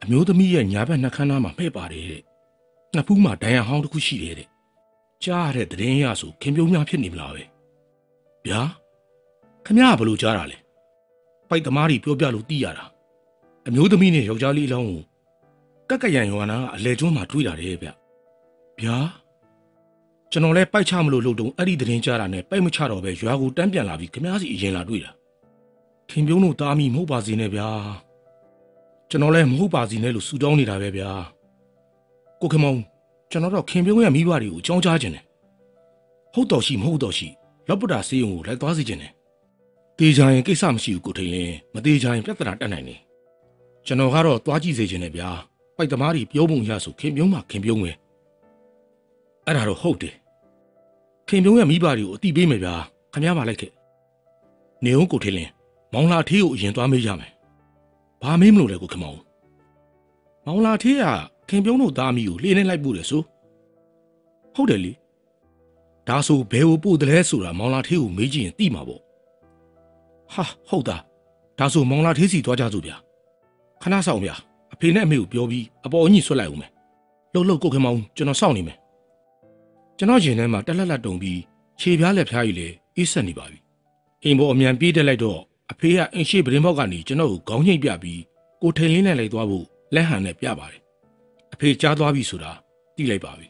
အမျိုးသမီးရဲ့ညာဘက်နှက်ခမ်းသားမှာမှဲ့ပါတယ်တဲ့နှစ်ဖူးမှာဒဏ်ရာဟောင်းတစ်ခုရှိတယ်တဲ့ကြားရတဲ့သတင်းရဆိုခင်ပြုံးများဖြစ်နေမလားပဲဗျာခမရဘလို့ကြားတာလဲပိုက်သမားတွေပြောပြလို့သိရတာအမျိုးသမီးနဲ့ယောက်ျားလေးအလောင်းကိုကက်ကရန်ယောနာကအလဲကျွန်းမှာတွေ့တာတဲ့ဗျာကျွန်တော်လဲပိုက်ချမလို့လှုပ်တုံအဲ့ဒီသတင်းကြားတာနဲ့ပိုက်မချတော့ပဲရွာကိုတန်းပြန်လာပြီးခမည်းစီအရင်လာတွေ့တာခင်ပြုံးတို့တားမိမဟုတ်ပါစေနဲ့ဗျာကျွန်တော်လဲမဟုတ်ပါစေနဲ့လို့ဆူတောင်းနေတာပဲဗျာကိုခမောင်ကျွန်တော်တော့ခင်ပြုံးရဲ့မိဘတွေကိုအကြောင်းကြားခြင်းတယ်ဟုတ်တော်ရှိမဟုတ်တော်ရှိလောက်ပတာစေးုံကိုလိုက်သွားစေခြင်းတယ်တေးကြရင်ကိစ္စမရှိဘူးကိုထိန်လင်းမတေးကြရင်ပြဿနာတက်နိုင်တယ်ကျွန်တော်ကတော့သွားကြည့်စေခြင်းတယ်ဗျာပိုက်သမားတွေပြောပုံရဆိုခင်ပြုံးမှခင်ပြုံးပဲအဲ့ဒါတော့ဟုတ်တယ်ခင်ပြုံးရဲ့မိဘတွေကိုအတိပေးမယ်ဗျာခမရပါလိုက်ခဲ့နေအောင်ကိုထိန်လင်းမောင်လာထေးကိုအရင်သွားမေးရမယ်ဘာမေးမလို့လဲကိုခမောင်မောင်လာထေးကခင်ပြုံးတို့သားမီးကိုလှေနဲ့လိုက်ပို့တယ်ဆိုဟုတ်တယ်လေဒါဆိုဘယ်ကိုပို့တယ်လဲဆိုတာမောင်လာထေးကိုမေးကြည့်ရင်သိမှာပေါ့ဟာဟုတ်တာဒါဆိုမောင်လာထေးစီသွားကြစို့ဗျာခဏဆောင်ဗျာအဖေနဲ့အမေကိုပြောပြီးအပေါ်အညှိဆွတ်လိုက်ဦးမယ်လှုပ်ကိုခမောင်ကျွန်တော်စောင့်နေမယ်ကျွန်တော်ရင်ထဲမှာတက်လက်လက်တုံပြီးခြေပြားလက်ဖျားကြီးလေအေးဆက်နေပါပြီအိမ်ပေါ်အမြန်ပြေးတက်လိုက်တော့အဖေကအင်းရှိပရင်ဘောက်ကနေကျွန်တော်ကိုခေါင်းညှိပြပြီးကိုထိန်လင်းနဲ့လိုက်သွားဖို့လက်ဟန်နဲ့ပြပါတယ်အဖေကြားသွားပြီဆိုတာသိလိုက်ပါပြီ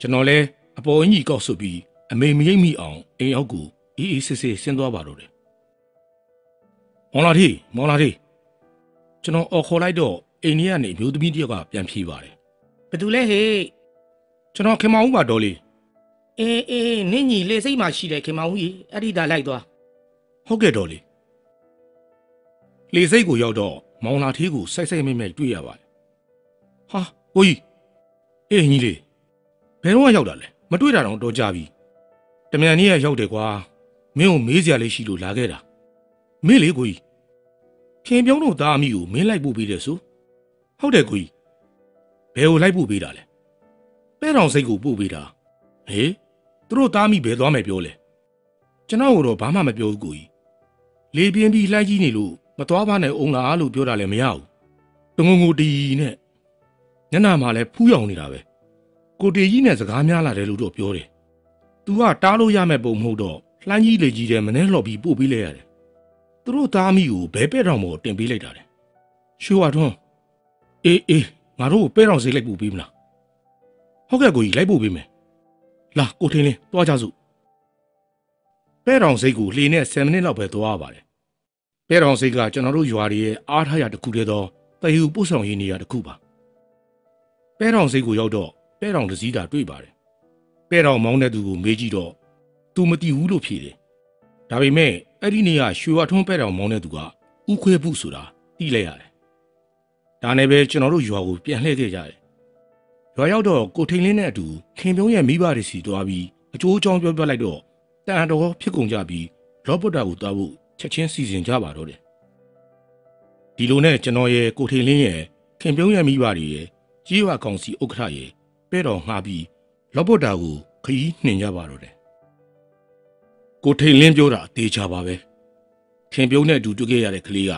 ကျွန်တော်လဲအပေါ်အကြီးကောက်ဆွပြီးအမေမရိပ်မိအောင်အိမ်အောက်ကိုအေးအေးဆေးဆေးဆင်းသွားပါတော့တယ်မောင်လာထေးကျွန်တော်အော်ခေါ်လိုက်တော့အိမ်ကြီးကနေမျိုးသမီးတယောက်ကပြန်ဖြေပါတယ်ဘယ်သူလဲဟေးကျွန်တော်ခင်မောင်ဦးပါတော်လေးအေးနင့်ညီလေစိတ်မှရှိတယ်ခင်မောင်ဦးကြီးအဲ့ဒီဒါလိုက်သွားဟုတ်ကဲ့တော်လေးလေစိတ်ကိုရောက်တော့မောင်လာထေးကိုစိုက်မိတ်တွေ့ရပါတယ်ဟာကိုကြီးအေးညီလေးဘယ်တော့ရောက်တာလဲမတွေ့တာတော့တော်ကြပြီတမြန်ကြီးရောက်တယ်ကွာမင်းကိုမေးစရာလေးရှိလို့လာခဲ့တာမင်းလေကိုကြီးခင်ပြုံးတို့သားအမိကိုမင်းလိုက်ပို့ပေးတယ်ဆိုဟုတ်တယ်ကိုကြီးဘယ်ကိုလိုက်ပို့ပေးတာလဲပဲတော်စိတ်ကိုပို့ပေးတာဟေးသူတို့သားအမိဘယ်သွားမယ်ပြောလဲကျွန်တော်ကတော့ဘာမှမပြောဘူးကိုကြီးလေပြင်းပြီးလှိုင်းကြီးနေလို့မသွားပါနဲ့အောင်လားလို့ပြောတာလည်းမရဘူးတငုံငူတီနဲ့ညနာမှာလည်းဖူးရောင်နေတာပဲကိုတေကြီးနဲ့စကားများလာတယ်လို့တော့ပြောတယ်သူကတားလို့ရမဲ့ပုံမဟုတ်တော့လှမ်းကြီးလေကြီးတယ်မနှဲလှော်ပြီးပို့ပေးလိုက်ရတယ်သူတို့သားမိကိုဘဲပဲ့တော်မော်တင်ပေးလိုက်တာလေရွှေဝါထွန်းအေးငါတို့ပဲ့တော်စိတ်လိုက်ပို့ပေးမလားဟုတ်ကဲ့ကိုကြီးလိုက်ပို့ပေးမယ်လာကိုထင်းလင်းသွားကြစို့ပဲ့တော်စိတ်ကိုလှေနဲ့10မိနစ်လောက်ပဲသွားရပါတယ်ပဲ့တော်စိတ်ကကျွန်တော်တို့ရွာတွေရဲ့အားထားရတစ်ခုတည်းသောတဟူပို့ဆောင်ရေးနေရတစ်ခုပါပဲ့တော်စိတ်ကိုရောက်တော့ပဲ့တော်တစည်းတာတွေ့ပါတယ်ပဲ့တော်မောင်းတဲ့သူကိုမေးကြည့်တော့သူမသိဘူးလို့ဖြေတယ်ဒါပေမဲ့အဲ့ဒီနေ့ကရွှေဝါထွန်းပဲ့တော်မောင်းတဲ့သူကဥခွဲဖို့ဆိုတာသိလိုက်ရတယ်ဒါနဲ့ပဲကျွန်တော်တို့ရွာကိုပြန်လှည့်ခဲ့ကြတယ် ရွာရောက်တော့ကိုထိန်လင်းနဲ့အတူခင်ပြုံးရဲ့မိဘတွေစီတွားပြီးအကျိုးအကြောင်းပြောပြလိုက်တော့တန်တော်ဖြစ်ကုန်ကြပြီးလော့ဘတ်တာကိုတွားဖို့ချက်ချင်းစီစဉ်ကြပါတော့တယ်ဒီလိုနဲ့ကျွန်တော်ရဲ့ကိုထိန်လင်းရဲ့ခင်ပြုံးရဲ့မိဘတွေရဲ့ကြီးရွာကောင်စီဥက္ကဋ္ဌရဲ့ပဲတော်ငှားပြီးလော့ဘတ်တာကိုခရီးနှင်ကြပါတော့တယ်ကိုထိန်လင်းပြောတာအသေးချပါပဲခင်ပြုံးနဲ့အတူတွေ့ခဲ့ရတဲ့ကလေးက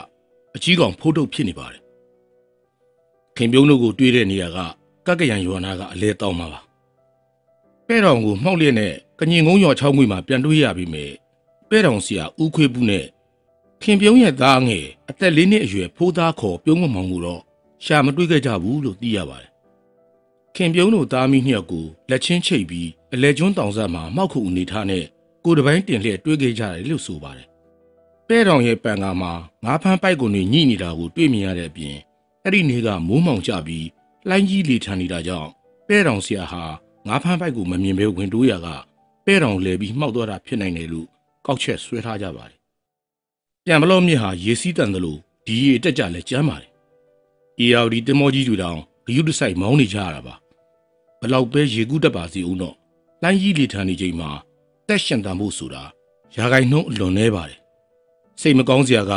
အကြီးကောင်ဖိုးထုတ်ဖြစ်နေပါတယ်ခင်ပြုံးတို့ကိုတွေ့တဲ့နေရာကကက်ကရန်ရွာနာကအလဲတောင်းမှာပါပဲတော်ကိုမှောက်လျက်နဲ့ကညင်ကုန်းရွာချောင်းငွေမှာပြန်တွေ့ရပြီမဲ့ပဲတော်ဆရာဦးခွေးဘူးနဲ့ခင်ပြုံးရဲ့သားငယ်အသက်၄နှစ်အရွယ်ဖိုးသားခေါ်ပြုံးမမောင်ကိုတော့ရှာမတွေ့ခဲ့ကြဘူးလို့သိရပါတယ်ခင်ပြုံးတို့သားမိနှစ်ယောက်ကိုလက်ချင်းချိတ်ပြီးအလဲကျွန်းတောင်ဆက်မှာမောက်ခုအနေထားနဲ့ကိုယ်တပိုင်းတင်လျက်တွေ့ခဲ့ကြတယ်လို့ဆိုပါတယ်ပဲတော်ရဲ့ပန်ကားမှာငါးဖမ်းပိုက်ကုန်တွေညှိနေတာကိုတွေ့မြင်ရတဲ့အပြင်အဲ့ဒီနေ့ကမိုးမောင်ကျပြီးလှိုင်းကြီးလေထန်နေတာကြောင့်ပဲတော်ဆရာဟာငါးဖမ်းပိုက်ကိုမမြင်ဘဲဝင်တိုးရကပဲတော်လဲပြီးမှောက်သွားတာဖြစ်နိုင်တယ်လို့ကောက်ချက်ဆွဲထားကြပါတယ်ပြန်မလို့မြစ်ဟာရေစီးတန်တယ်လို့ဒီရေတက်ကြလဲကျမ်းပါတယ်အေယာဒီတင်မောကြီးတွေတောင်ဂယုတဆိုင်မောင်းနေကြရတာပါဘလောက်ပဲရေကူးတက်ပါစီဦးတော့လှိုင်းကြီးလေထန်နေချိန်မှာတက်ရှင်တန်ဖို့ဆိုတာရာဂိုင်နှုံးအလွန်နေပါတယ်စိတ်မကောင်းစရာက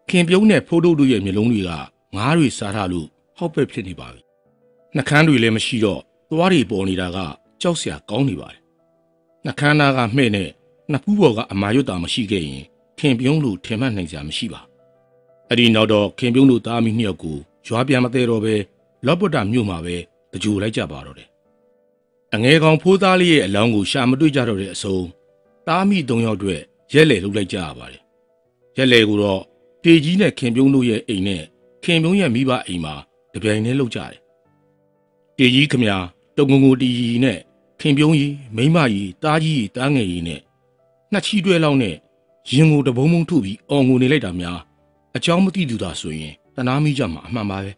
ခင်ပြုံးနဲ့ဖိုးတို့ရဲ့မျိုးလုံးတွေကငားတွေစားထားလို့ဟောက်ပဲ့ဖြစ်နေပါပြီနှကန်းတွေလည်းမရှိတော့သွားတွေပေါ်နေတာကကြောက်စရာကောင်းနေပါတယ်နှကန်းသားကမှဲ့နဲ့နှစ်ဖူးပေါ်ကအမာရွတ်တာမရှိခဲ့ရင်ခင်ပြုံးလို့ထင်မှတ်နိုင်စရာမရှိပါအဲ့ဒီနောက်တော့ခင်ပြုံးတို့သားမိနှစ်ယောက်ကိုရွာပြန်မသေးတော့ပဲလော့ပွတ်တာမြို့မှာပဲတကြိုလိုက်ကြပါတော့တယ်အငယ်ကောင်ဖိုးသားလေးရဲ့အလောင်းကိုရှာမတွေ့ကြတော့တဲ့အစုံသားမိ၃ယောက်အတွက်ရက်လေလုပ်လိုက်ကြရပါတယ်ရက်လေကိုတော့တေကြီးနဲ့ခင်ပြုံးတို့ရဲ့အိမ်နဲ့ခင်ပြုံးရဲ့မိဘအိမ်မှာတပြိုင်တည်းလုပ်ကြတယ်တေကြီးခမညာတုံငုံငူတီကြီးနဲ့ခင်ပြုံးကြီးမိမကြီးတားကြီးတားငယ်ကြီးနဲ့နှစ်ချီတွဲလောက်နဲ့ရင်ကိုတဘုံဘုံထုပြီးအော်ငိုနေလိုက်တာများအကြောင်းမသိသူသာဆိုရင်တနာမိကြမှာအမှန်ပါပဲ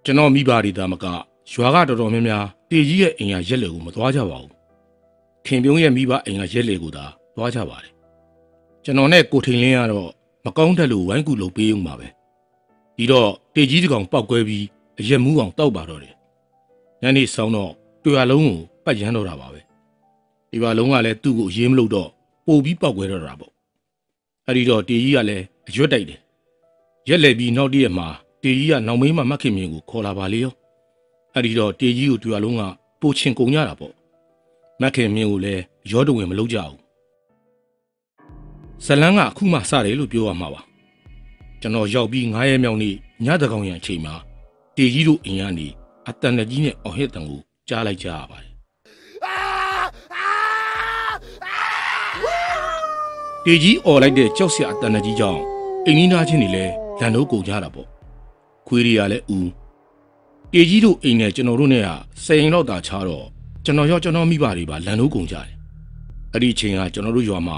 ကျွန်တော်မိဘတွေဒါမကရွာကတော်တော်များများတေကြီးရဲ့အိမ်ကရက်လေကိုမသွားကြပါဘူးခင်ပြုံးရဲ့မိဘအိမ်ကရက်လေကိုသာသွားကြပါတယ်ကျွန်တော်နဲ့ကိုထိန်လင်းကတော့မကောင်းတဲ့လူဝိုင်းကူလုပ်ပေးဦးမှာပဲဒီတော့တေကြီးတကောင်ပောက်ကွဲပြီးအရက်မူးအောင်တောက်ပါတော့တယ်ညနေဆောင်တော့တွေ့ရလုံးကိုပတ်ရမ်းတော့တာပါပဲဒီပါလုံးကလည်းသူ့ကိုအေးမလို့တော့ပို့ပြီးပောက်ကွဲတော့တာပေါ့အဲ့ဒီတော့တေကြီးကလည်းအရွက်တိုက်တယ်ရက်လေပြီးနောက်တည့်ရက်မှာတေကြီးကနောက်မင်းမမခင်မြင်ကိုခေါ်လာပါလေရောအဲ့ဒီတော့တေကြီးကိုတွေ့ရလုံးကပိုချင်ကုန်ကြတာပေါ့မခင်မြင်ကိုလည်းရောတဝင်မလုပ်ကြဘူးဇလန်းကအခုမှစတယ်လို့ပြောရမှာပါကျွန်တော်ရောက်ပြီး9ရက်မြောက်နေ့ညတကောင်ရံအချိန်မှာတေကြီးတို့အိမ်ကနေအတန်တကြီးနဲ့အော်ဟစ်တန်ကိုကြားလိုက်ကြရပါတယ်တေကြီးအော်လိုက်တဲ့ကြောက်စရာအတန်တကြီးကြောင့်အိမ်နီးနားချင်းတွေလည်းလန်တို့ကုန်ကြတာပေါ့ခွေးတွေကလည်းဦးတေကြီးတို့အိမ်နဲ့ကျွန်တော်တို့နဲ့က10ရင်လောက်သာချတော့ကျွန်တော်ရောကျွန်တော်မိဘတွေပါလန်တို့ကုန်ကြတယ်အဲ့ဒီချိန်ကကျွန်တော်တို့ရွာမှာ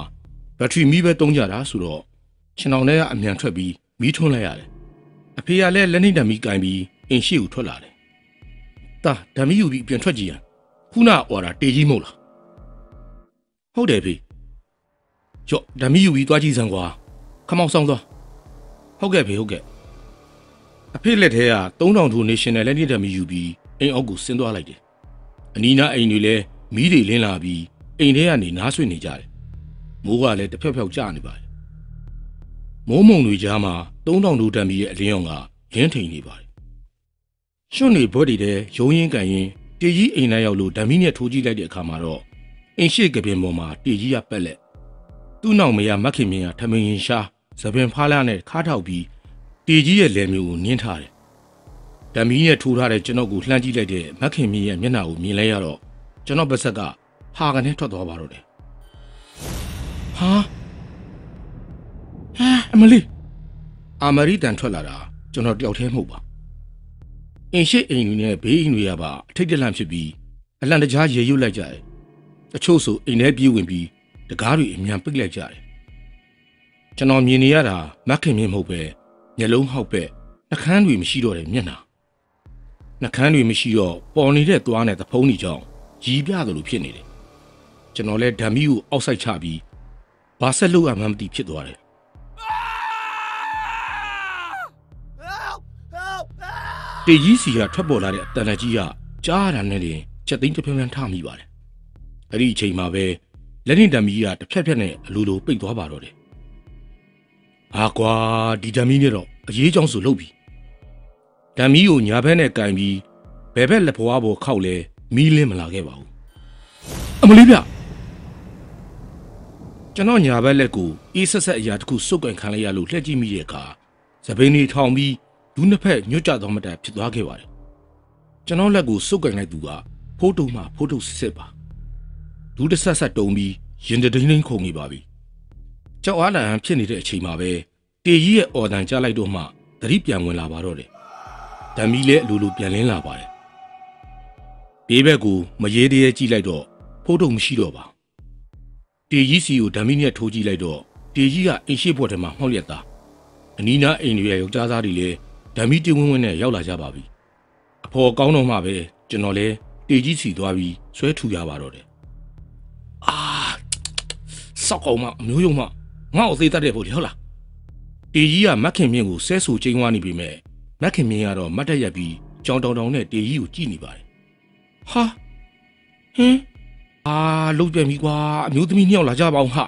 ဘက်ထရီမီးပဲတုံးကြတာဆိုတော့ခြံတော်ထဲကအမြန်ထွက်ပြီးမီးထွန်းလိုက်ရတယ်အဖေကလည်းလက်နှိပ်ဓာတ်မီးကင်ပြီးအိမ်ရှိကိုထွက်လာတယ်တာဓာတ်မီးယူပြီးပြန်ထွက်ကြည့်ရခုနအော်တာတေကြီးမဟုတ်လားဟုတ်တယ်ဖေရော့ဓာတ်မီးယူပြီးသွားကြည့်စမ်းကွာခမောက်ဆောင်သွားဟုတ်ကဲ့ဖေဟုတ်ကဲ့အဖေလက်ထဲက3000ထူ National လက်နှိပ်ဓာတ်မီးယူပြီးအိမ်အောက်ကိုဆင်းသွားလိုက်တယ်အနီးနားအိမ်တွေလည်းမီးတွေလင်းလာပြီးအိမ်ထဲကနေနားဆွနေကြတယ်မိုးကလည်းတစ်ဖက်ဖက်ကျနေပါတယ်မိုးမုံတွေကြားမှာ3000ထူဓာတ်မီးရဲ့အလင်းရောင်ကလင်းထိန်နေပါတယ်ရွှွနေဘွက်တွေတဲ့ရုံးရင်းကန်ရင်တေကြီးအိမ်တိုင်းရောက်လို့ဓာတ်မီးနဲ့ထိုးကြည့်လိုက်တဲ့အခါမှာတော့အိမ်ရှိကပင်ပေါ်မှာတေကြီးကပက်လက်သူ့နောက်မရမခင်မြင်ကထမင်းရင်ရှားသပင်ဖားလာနဲ့ခါထောက်ပြီးတေကြီးရဲ့လယ်မျိုးကိုနင်းထားတယ်ဓာတ်မီးနဲ့ထိုးထားတဲ့ကျွန်တော်ကိုလှမ်းကြည့်လိုက်တဲ့မခင်မြင်ရဲ့မျက်နှာကိုမြင်လိုက်ရတော့ကျွန်တော်ပါဆက်ကဟာကနေထွက်သွားပါတော့တယ်ဟာအမလီအာမရီတန်ထွက်လာတာကျွန်တော်တယောက်တည်းမဟုတ်ပါအင်းရှိအိမ်တွေနဲ့ဘေးအိမ်တွေကပါအထိတ်တလန့်ဖြစ်ပြီးအလန့်တကြားရေရွတ်လိုက်ကြတယ်တချို့ဆိုအိမ်ထဲပြေးဝင်ပြီးတကားတွေအမြန်ပိတ်လိုက်ကြတယ်ကျွန်တော်မြင်နေရတာမခင်မြင်မဟုတ်ပဲမျက်လုံးဟောက်ပဲနှကန်းတွေမရှိတော့တဲ့မျက်နှာနှကန်းတွေမရှိတော့ပေါ်နေတဲ့သွားနဲ့သဖုံးတွေကြောင့်ရီးပြသလိုဖြစ်နေတယ်ကျွန်တော်လည်းဓာမီကိုအောက်ဆိုင်ချပြီးဘာဆက်လို့မှမသိဖြစ်သွားတယ်တေကြီးစီကထွက်ပေါ်လာတဲ့အတန်တကြီးက ကြားရတာနဲ့တင်ချက်သိန်းတစ်ဖြန်းဖြန်းထမိပါတယ်အဲ့ဒီအချိန်မှာပဲလက်နှင့်ဓမီကတစ်ဖြက်ဖြက်နဲ့အလိုလိုပိတ်သွားပါတော့တယ်ဟာကွာဒီဓမီနဲ့တော့အရေးကြောင်းဆိုလုပ်ပြီဓမီကိုညာဘက်နဲ့ကင်ပြီးဘယ်ဘက်လက်ဖွားပေါ်ခောက်လဲမီးလင်းမလာခဲ့ပါဘူးအမလေးဗျကျွန်တော်ညာဘက်လက်ကိုအေးဆက်ဆက်အရာတစ်ခုစုပ်ကန်ခံလိုက်ရလို့လှည့်ကြည့်မိတဲ့အခါသပင်းတွေထောင်ပြီးဒူးနှစ်ဖက်ညွတ်ကျသွားမှတည်းဖြစ်သွားခဲ့ပါတယ်ကျွန်တော်လက်ကိုစုပ်ကန်လိုက်သူကဖိုးတုံမှဖိုးတုံစစ်ပါဒူးတစ်ဆက်ဆက်တုံပြီးရင်တဒိန်းဒိန်းခုန်နေပါပြီကြောက်အားလန့်ဖြစ်နေတဲ့အချိန်မှာပဲတေကြီးရဲ့အော်တန်ကြားလိုက်တော့မှသတိပြန်ဝင်လာပါတော့တယ်ဓမီလည်းအလိုလိုပြန်လင်းလာပါတယ်ဘေးဘက်ကိုမရေတရေကြည့်လိုက်တော့ဖိုးတုံမရှိတော့ပါတေကြီးစီကိုဓမီနဲ့ထိုးကြည့်လိုက်တော့တေကြီးကအိမ်ရှိဘွက်ထဲမှာမှောက်ရက်သားအနီးနားအိမ်တွေရဲ့ယောက်ျားသားတွေလည်းဓမီတင်းဝင်းဝင်းနဲ့ရောက်လာကြပါပြီအဖော်ကောင်းတော့မှပဲကျွန်တော်လည်းတေကြီးစီသွားပြီးဆွဲထူရပါတော့တယ်အာစောက်ကောင်မအမျိုးယုံမငါ့ကိုသေးတတ်တဲ့ဖို့လေဟုတ်လားတေကြီးကမက်ခင်မြင့်ကိုဆဲဆူချင်းဝါနေပြီမဲ့မက်ခင်မြင့်ကတော့မတ်တက်ရက်ပြီးကြောင်တောင်တောင်နဲ့တေကြီးကိုကြည့်နေပါတယ်ဟာဟင်းလုတ်ပြန်ပြီကွာအမျိုးသမီးနှစ်ယောက်လာကြပါအောင်ဟာ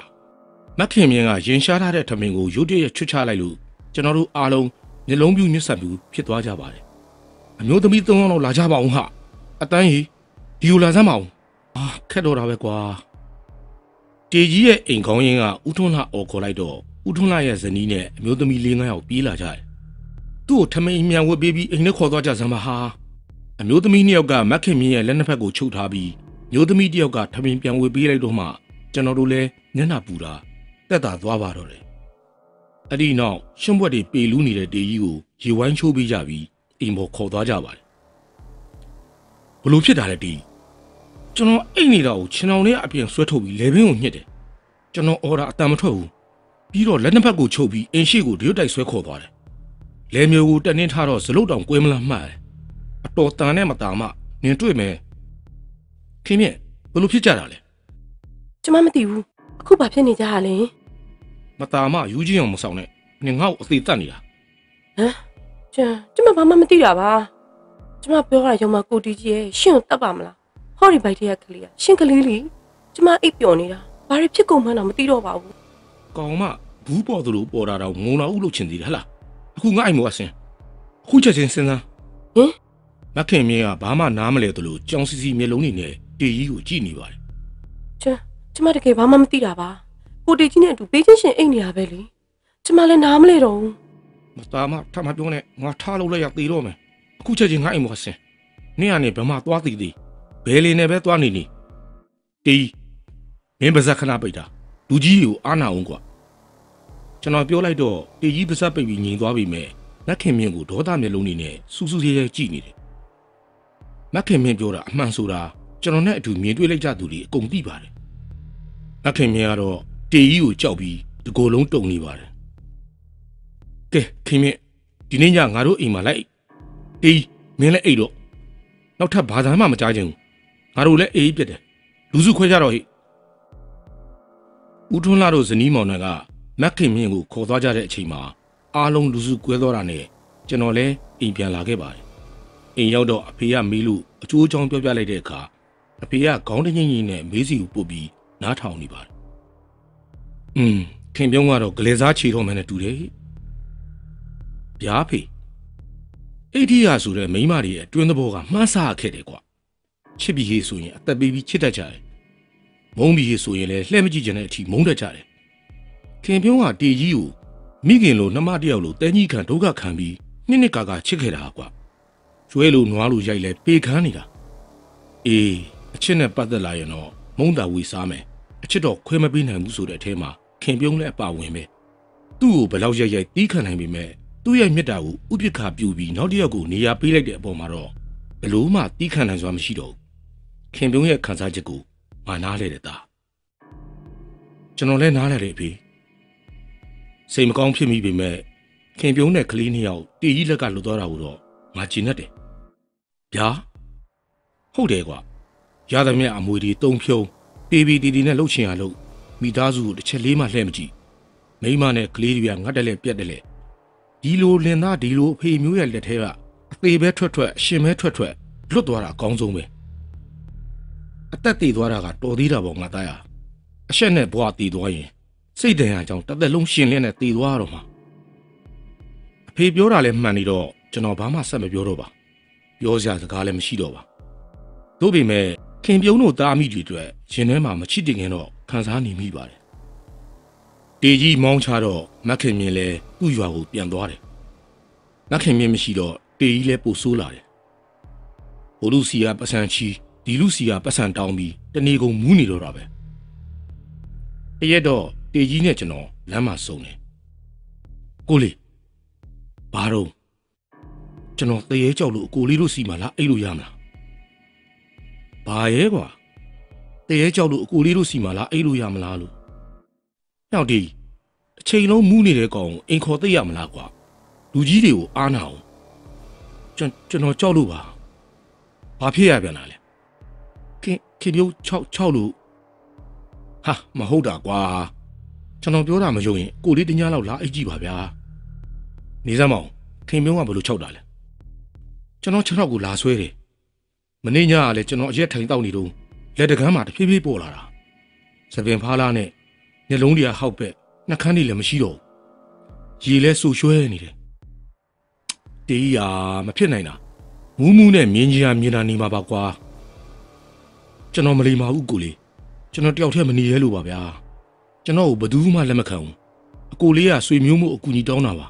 မက်ခင်မြင့်ကရင်ရှားထားတဲ့ထမင်းကိုရုတ်တရက်ချွတ်ချလိုက်လို့ကျွန်တော်တို့အားလုံးမျက်လုံးပြူးမျက်စပ်ပြူးဖြစ်သွားကြပါတယ်အမျိုးသမီးသုံးယောက်လောက်လာကြပါအောင်ဟာအတန်းကြီးဒီလိုလာစမ်းပါအောင်ခက်တော့တာပဲကွာတေကြီးရဲ့အိမ်ခေါင်းရင်းကဦးထွန်းလှအော်ခေါ်လိုက်တော့ဦးထွန်းလှရဲ့ဇနီးနဲ့အမျိုးသမီး၄-၅ယောက်ပြေးလာကြတယ်သူ့ကိုထမင်းမြန်ဝတ်ပေးပြီးအိမ်ထဲခေါ်သွားကြစမ်းပါဟာအမျိုးသမီးနှစ်ယောက်ကမက်ခင်မြင့်ရဲ့လက်နှစ်ဖက်ကိုချုပ်ထားပြီးမျိုးသမီးတစ်ယောက်ကထမင်းပြန်ဝတ်ပေးလိုက်တော့မှကျွန်တော်တို့လည်းမျက်နှာပူတာတက်တာသွားပါတော့တယ်အဲ့ဒီနောက်ရှင်းဘွက်တွေပေလူးနေတဲ့တေကြီးကိုရေဝိုင်းချိုးပေးကြပြီးအိမ်ပေါ်ခေါ်သွားကြပါတယ်ဘလို့ဖြစ်တာလဲတေကျွန်တော်အိတ်နေတာကိုခြင်အောင်လေးအပြင်ဆွဲထုတ်ပြီးလေဘင်းကိုညှစ်တယ်ကျွန်တော်အော်ဒါအတန်မထွက်ဘူးပြီးတော့လက်နှစ်ဖက်ကိုချုပ်ပြီးအင်ရှိကိုဒရုတ်တိုက်ဆွဲခေါ်သွားတယ်လေမျိုးကိုတက်နှင်းထားတော့ဇလုတ်တောင်ကွဲမလားမှတ်တယ်အတော်တန်နဲ့မတာမှနင်တွေ့မယ်ခင်ဗျဘလို့ဖြစ်ကြတာလဲကျမမသိဘူးအခုဘာဖြစ်နေကြတာလဲမတာမှယူချင်းအောင်မဆောင်နဲ့နင်ငါ့ကိုအသေးတတ်နေတာဟမ်ကျမဘာမှမသိတာပါကျမပြောတာရုံမှာကိုတီကြီးရဲ့ရှင့်ကိုတတ်ပါမလားဟောဒီဘိုက်တဲ့ကလေးကရှင့်ကလေးလीကျမအိပ်ပျော်နေတာဘာတွေဖြစ်ကုန်မှန်းတော့မသိတော့ပါဘူးကောင်မဘူးပေါ်သလိုပေါ်တာတော့ငုံလာဥလို့ချင်သေးတယ်ဟလားအခုငါ့အိမ်မအစင်အခုချက်ချင်းစဉ်းစားဟင်မခင်မြေကဘာမှနားမလဲသလိုကြောင်စီစီမျက်လုံးတွေနဲ့တေကြီးကိုကြည့်နေပါတယ်ကျမတကယ်ဘာမှမသိတာပါကိုတီကြီးနဲ့အတူပေးချင်းရှင်အိပ်နေတာပဲလေကျမလည်းနားမလဲတော့ဘူးမသားမထမပြောနဲ့ငါထားလို့လိုက်ရသေးတော့မယ်အခုချက်ချင်းငါ့အိမ်မအစင်နေ့ကနေဘယ်မှသွားသေးသေးဘယ်လီနဲ့ပဲသွားနေနေတေးမင်းပါဇက်ခဏပိတ်တာလူကြီးကိုအားနာအောင်ကွာကျွန်တော်ပြောလိုက်တော့တေးကြီးပါဇက်ပိတ်ပြီးငြိမ်သွားပြီမဲ့မက်ခင်မြင့်ကိုဒေါသမျက်လုံးတွေနဲ့စူးစူးရဲရဲကြည့်နေတယ်မက်ခင်မြင့်ပြောတာအမှန်ဆိုတာကျွန်တော်နဲ့အတူမြင်တွေ့လိုက်ကြသူတွေအကုန်သိပါတယ်မက်ခင်မြင့်ကတော့တေးကြီးကိုကြောက်ပြီးဒီကိုယ်လုံးတုန်နေပါတယ်ကဲခင်မြင့်ဒီနေ့ညငါတို့အိမ်မှာလိုက်တေးမင်းလည်းအိတ်တော့နောက်ထပ်ဘာသာမှမကြားချင်ဘူးငါတို့လည်းအေးပြက်တယ်လူစုခွဲကြတော့ဟိဦးထွန်းလာတို့ဇနီးမောင်နှံကမက်ခင်မြင့်ကိုခေါ်သွားကြတဲ့အချိန်မှာအားလုံးလူစုကွဲသွားတာနဲ့ကျွန်တော်လည်းအိမ်ပြန်လာခဲ့ပါတယ်အိမ်ရောက်တော့အဖေကမေးလို့အကျိုးအကြောင်းပြောပြလိုက်တဲ့အခါအဖေကခေါင်းတငိမ့်ငိမ့်နဲ့မေးစီကိုပို့ပြီးနားထောင်နေပါတယ်ခင်ပြုံးကတော့ဂလဲစားချီတော့မှနဲ့တူတယ်ဗျာဖေအိဋ္ဌိယဆိုတဲ့မိန်းမတွေရဲ့အတွင်းသဘောကမှန်းဆခဲ့တယ်ကွာချစ်ပြီးရေးဆိုရင်အသက်ပေးပြီးချစ်တတ်ကြတယ်မုန်းပြီးရေးဆိုရင်လည်းလှဲ့မကြည့်ကြတဲ့အထိမုန်းတတ်ကြတယ်ခင်ပြုံးကတေကြီးကိုမိခင်လိုနှမတယောက်လိုတဲကြီးခံဒုက္ခခံပြီးနှစ်ကာချစ်ခဲ့တာကွာကျွဲလိုနွားလိုရိုက်လဲပေခမ်းနေတာအေးအချစ်နဲ့ပတ်သက်လာရင်တော့မုန်းတာဝေစားမယ်အချစ်တော့ခွဲမပေးနိုင်ဘူးဆိုတဲ့အထဲမှာခင်ပြုံးလည်းအပါဝင်ပဲသူ့ကိုဘယ်လောက်ရိုက်တီးခံနိုင်ပေမဲ့သူ့ရဲ့မြတ်တာကိုဥပိ္ပခါပြူပြီးနောက်တစ်ယောက်ကိုနေရာပေးလိုက်တဲ့အပေါ်မှာတော့ဘလို့မှတီးခံနိုင်စွာမရှိတော့ဘူးခင်ပြုံးရဲ့ခံစားချက်ကိုငါနားလဲတဲ့သားကျွန်တော်လည်းနားလဲတယ်အဖေစိတ်မကောင်းဖြစ်မိပေမဲ့ခင်ပြုံးတဲ့ကလေးနှစ်ယောက်တေကြီးလက်ကလွတ်သွားတာကိုတော့ငါကျင်တတ်တယ်ဗျာဟုတ်တယ်ကွာရသမျှအမွေတွေတုံဖြုံတေးပြီးတီတီနဲ့လှုပ်ချင်ရလို့မိသားစုကိုတစ်ချက်လေးမှလှည့်မကြည့်မိမနဲ့ကလေးတွေကငတ်တယ်လေပြက်တယ်လေဒီလိုလင်သားဒီလိုအဖေမျိုးရဲ့လက်ထဲကအသေးပဲထွက်အရှင်ပဲထွက် လွတ်သွားတာအကောင်းဆုံးပဲအသက်တည်သွားတာကတော်သေးတာပေါ့ငါသားရအရှက်နဲ့ဘွားတည်သွားရင်စိတ်တန်ရာကြောင့်တစ်သက်လုံးရှင်လင်းနဲ့တည်သွားတော့မှာအဖေပြောတာလည်းမှန်နေတော့ကျွန်တော်ဘာမှဆက်မပြောတော့ပါပြောစရာစကားလည်းမရှိတော့ပါသို့ပေမဲ့ခင်ပြုံးတို့သားမိတွေအတွက်ရှင်ထဲမှာမချစ်တင်ခင်တော့ခံစားနေမိပါတယ်တေကြီးမောင်းချတော့မက်ခင်မြင်လဲသူ့ရွာကိုပြန်သွားတယ်မက်ခင်မြင်မရှိတော့တေကြီးလဲပို့ဆိုးလာတယ်ဘိုလူစီကပတ်စံချီဒီလူစီကပတ်စံတောင်းပြီးတနေကုန်မူးနေတော့တာပဲတရက်တော့တေကြီးနဲ့ကျွန်တော်လမ်းမှာစုံတယ်ကိုလေးဘာတော့ကျွန်တော်တရေကြောက်လို့ကိုလေးတို့စီမှာလာအိတ်လို့ရမလားဘာရဲကွာတရေကြောက်လို့ကိုလေးတို့စီမှာလာအိတ်လို့ရမလားလို့ညောင်တီအချိန်လုံးမူးနေတဲ့ကောင်အိမ်ခေါ်သိရမလားကွာလူကြီးတွေကိုအားနာအောင်ကျွန်တော်ကြောက်လို့ပါဘာဖြစ်ရပြန်လာလဲခင်ပြုတ်6လို့ဟာမဟုတ်တာကွာကျွန်တော်ပြောတာမယုံရင်ကိုလေးတညလောက်လာအိတ်ကြည့်ပါဗျာနေစမ်းမအောင်ခင်ပြုံးကဘယ်လို6တာလဲကျွန်တော်6ကိုလာဆွဲတယ်မနေ့ညကလည်းကျွန်တော်အရက်ထိုင်တောက်နေတော့လက်တကမ်းမှာတဖြည်းဖြည်းပေါ်လာတာစပင်ဖားလားနဲ့မျက်လုံးတွေကဟောက်ပက်နှာခမ်းတွေလည်းမရှိတော့ဘူးရေလဲဆူရွှဲနေတယ်တေးရမဖြစ်နိုင်တာမူးမူးနဲ့မြင်းကြီးမြင်တာနေမှာပါကွာကျွန်တော်မလီမာဘူးကိုလေးကျွန်တော်တယောက်တည်းမနေရဲလို့ပါဗျာကျွန်တော်ကိုဘယ်သူမှလက်မခံဘူးအကိုလေးကဆွေမျိုးမှုအကူကြီးတောင်းတာပါ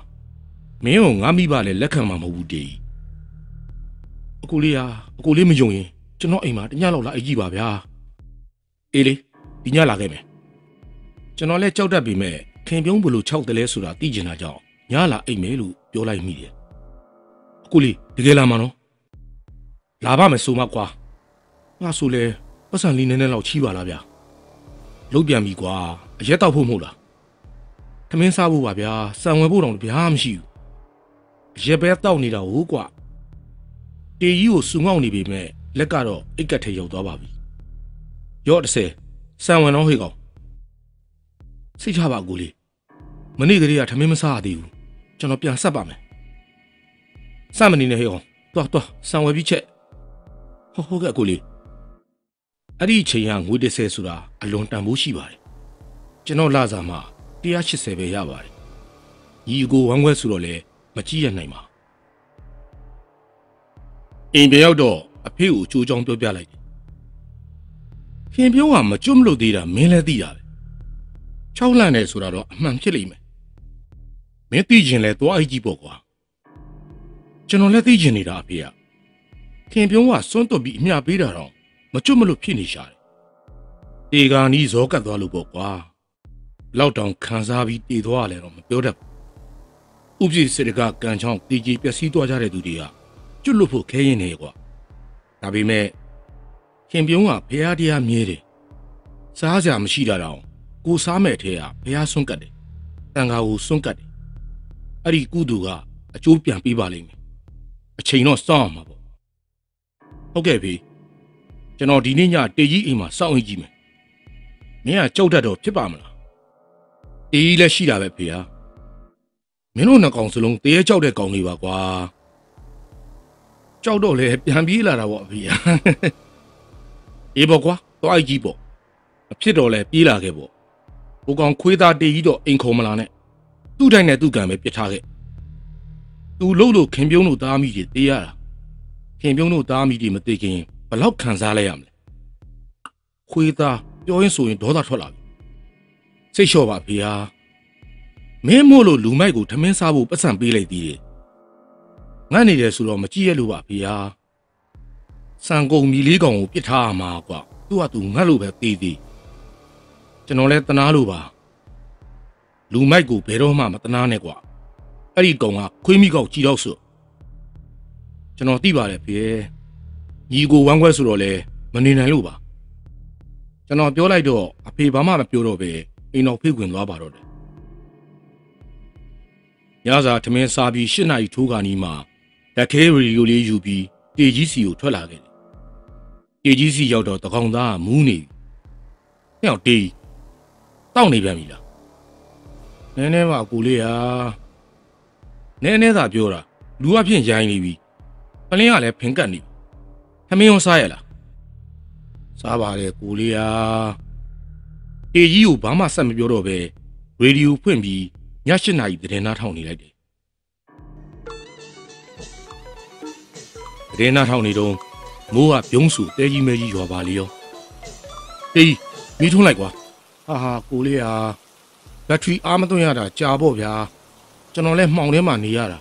မင်းကိုငါမိဘလည်းလက်ခံမှာမဟုတ်ဘူးတေးအကိုလေးမယုံရင်ကျွန်တော်အိမ်မှာတညလောက်လာအိတ်ကြည့်ပါဗျာအေးလေဒီညလာခဲ့မယ်ကျွန်တော်လည်းကြောက်တတ်ပြီမဲ့ခင်ပြုံးဘလို့6တယ်လဲဆိုတာသိကျင်တာကြောင့်ညလာအိတ်မယ်လို့ပြောလိုက်မိတယ်အကိုလေးတကယ်လာမှာနော်လာပါမယ်ဆိုမှကွာငါဆိုလဲပတ်စံလေးနည်းနည်းလောက်ချီးပါလားဗျာလုတ်ပြန်ပြီကွာအရက်တောက်ဖို့မဟုတ်လားထမင်းစားဖို့ပါဗျာစံဝယ်ဖို့တော့ဗျာမရှိဘူးအရက်ပဲတောက်နေတာဟုတ်ကွာတေကြီးကိုစူငောက်နေပြီမဲ့လက်ကတော့အိတ်ကတ်ထဲရောက်သွားပါပြီရော့30စံဝယ်တော့ဟေ့ကောင်စိတ်ချပါကိုလေးမနေ့ကလေးကထမင်းမစားရသေးဘူးကျွန်တော်ပြန်ဆက်ပါမယ်စမနေနဲ့ဟေ့ကောင်သွားစံဝယ်ပြီးချက်ဟုတ်ကဲ့ကိုလေးအဲ့ဒီချိန်ကငွေ30ဆိုတာအလွန်တန်ဖိုးရှိပါတယ်ကျွန်တော်လာစားမှ180ပဲရပါတယ်ညီကိုဝမ်းခွဲဆိုတော့လေမကြည့်ရနိုင်ပါအိမ်ပြန်ရောက်တော့အဖေကိုကြိုးကြောင်းပြောပြလိုက်တယ်ခင်ပြုံးကမကျွတ်မလို့သေးတာမင်းလည်းသိတာပဲ6လန့်နေဆိုတာတော့အမှန်ဖြစ်လိမ့်မယ်မင်းသိကျင်လဲသွားအိတ်ကြီးပေါ့ကွာကျွန်တော်လည်းသိကျင်နေတာအဖေကခင်ပြုံးကစွန့်တွတ်ပြီးအမျှပေးတာတော့မကျွတ်မလို့ဖြစ်နေရှာတယ်တေကာနီးဇောကတ်သွားလို့ပေါ့ကွာလောက်တောင်ခံစားပြီးတည်သွားရလဲတော့မပြောတတ်ဘူးဥပ္ပစီစေတကကန်ချောင်းတီကြီးပျက်စီးသွားကြတဲ့သူတွေကကျွတ်လွတ်ဖို့ခဲရင်နေကွာဒါပေမဲ့ခင်ပြုံးကဘုရားတရားမြဲတယ်စားစရာမရှိတာတော့ကိုစားမဲ့ထဲကဘုရားဆွန့်ကတ်တယ်တန်ခါကိုဆွန့်ကတ်တယ်အဲ့ဒီကုသူကအကျိုးပြန်ပေးပါလိမ့်မယ်အချိန်တော့စောင့်အောင်ပါပေါ့ဟုတ်ကဲ့ဖေကျွန်တော်ဒီနေ့ညတေကြီးအိမ်မှာစောင့်အိတ်ကြည့်မယ်မင်းကကြောက်တတ်တော့ဖြစ်ပါမလားတေကြီးလည်းရှိတာပဲဖေဟာမင်းတို့နှစ်ကောင်စလုံးတရေကြောက်တဲ့ကောင်လေးပါကွာကြောက်တော့လေပြန်ပြေးလာတာပေါ့အဖေအေးပေါ့ကွာတော့အိတ်ကြီးပေါ့အဖြစ်တော့လေပြေးလာခဲ့ပေါ့ဟိုကောင်ခွေးသားတေကြီးတော့အိမ်ခုံမလာနဲ့သူ့တိုင်းနဲ့သူ့ကံပဲပြစ်ထားခဲ့သူလှုပ်လို့ခင်ပြုံးတို့သားမိတွေတေးရတာခင်ပြုံးတို့သားမိတွေမတေးခင်ဘလောက်ခံစားလိုက်ရမလဲခွေးသားပြောရင်းဆိုရင်ဒေါသထွက်လာပြီစိတ်လျှော့ပါဖေဟာမင်းမို့လို့လူမိုက်ကိုထမင်းစားဖို့ပတ်စံပေးလိုက်သေးတယ်ငတ်နေတယ်ဆိုတော့မကြည့်ရလို့ပါဖေဟာစံကုန်မီလေးကောင်ကိုပြစ်ထားရမှာကွာသူ့ကသူငတ်လို့ပဲသေးသေးကျွန်တော်လဲတနာလို့ပါလူမိုက်ကိုဘယ်တော့မှမတနာနဲ့ကွာအဲ့ဒီကောင်ကခွေးမိကောက်ကြည်တော့ဆိုကျွန်တော်သိပါတယ်ဖေညီကိုဝမ်းခွဲဆိုတော့လဲမနေနိုင်လို့ပါကျွန်တော်ပြောလိုက်တော့အဖေဘာမှမပြောတော့ပဲအိမ်တော်ဖိတ်ဝင်သွားပါတော့တယ်ညစာထမင်းစားပြီး8 နာရီထိုးခါနီးမှာလက်ခဲရီယိုလေးယူပြီးတေကြီးစီကိုထွက်လာခဲ့တယ်တေကြီးစီရောက်တော့တကောင်သားကမူးနေပြီဟဲ့တေးတောက်နေပြန်ပြီလားနည်းနည်းမှအကူလေးဟာနည်းနည်းသာပြောတာလူအဖြစ်ရိုင်းနေပြီပလင်းကလည်းဖင်ကတ်နေ မင်းရောစားရလားစားပါလေကိုလေးယာတေကြီးကိုဘာမှဆက်မပြောတော့ပဲရေဒီယိုဖွင့်ပြီးည8 နာရီသတင်းနားထောင်နေလိုက်တယ်သတင်းနားထောင်နေတော့မိုးကပြုံးဆူတဲကြီးမဲကြီးရွာပါလေရောတေးမိထုံးလိုက်ကွာဟာကိုလေးယာဘက်ထရီအားမသွင်းရတာကြာပေါ့ဗျာကျွန်တော်လည်းမှောင်ထဲမှာနေရတာ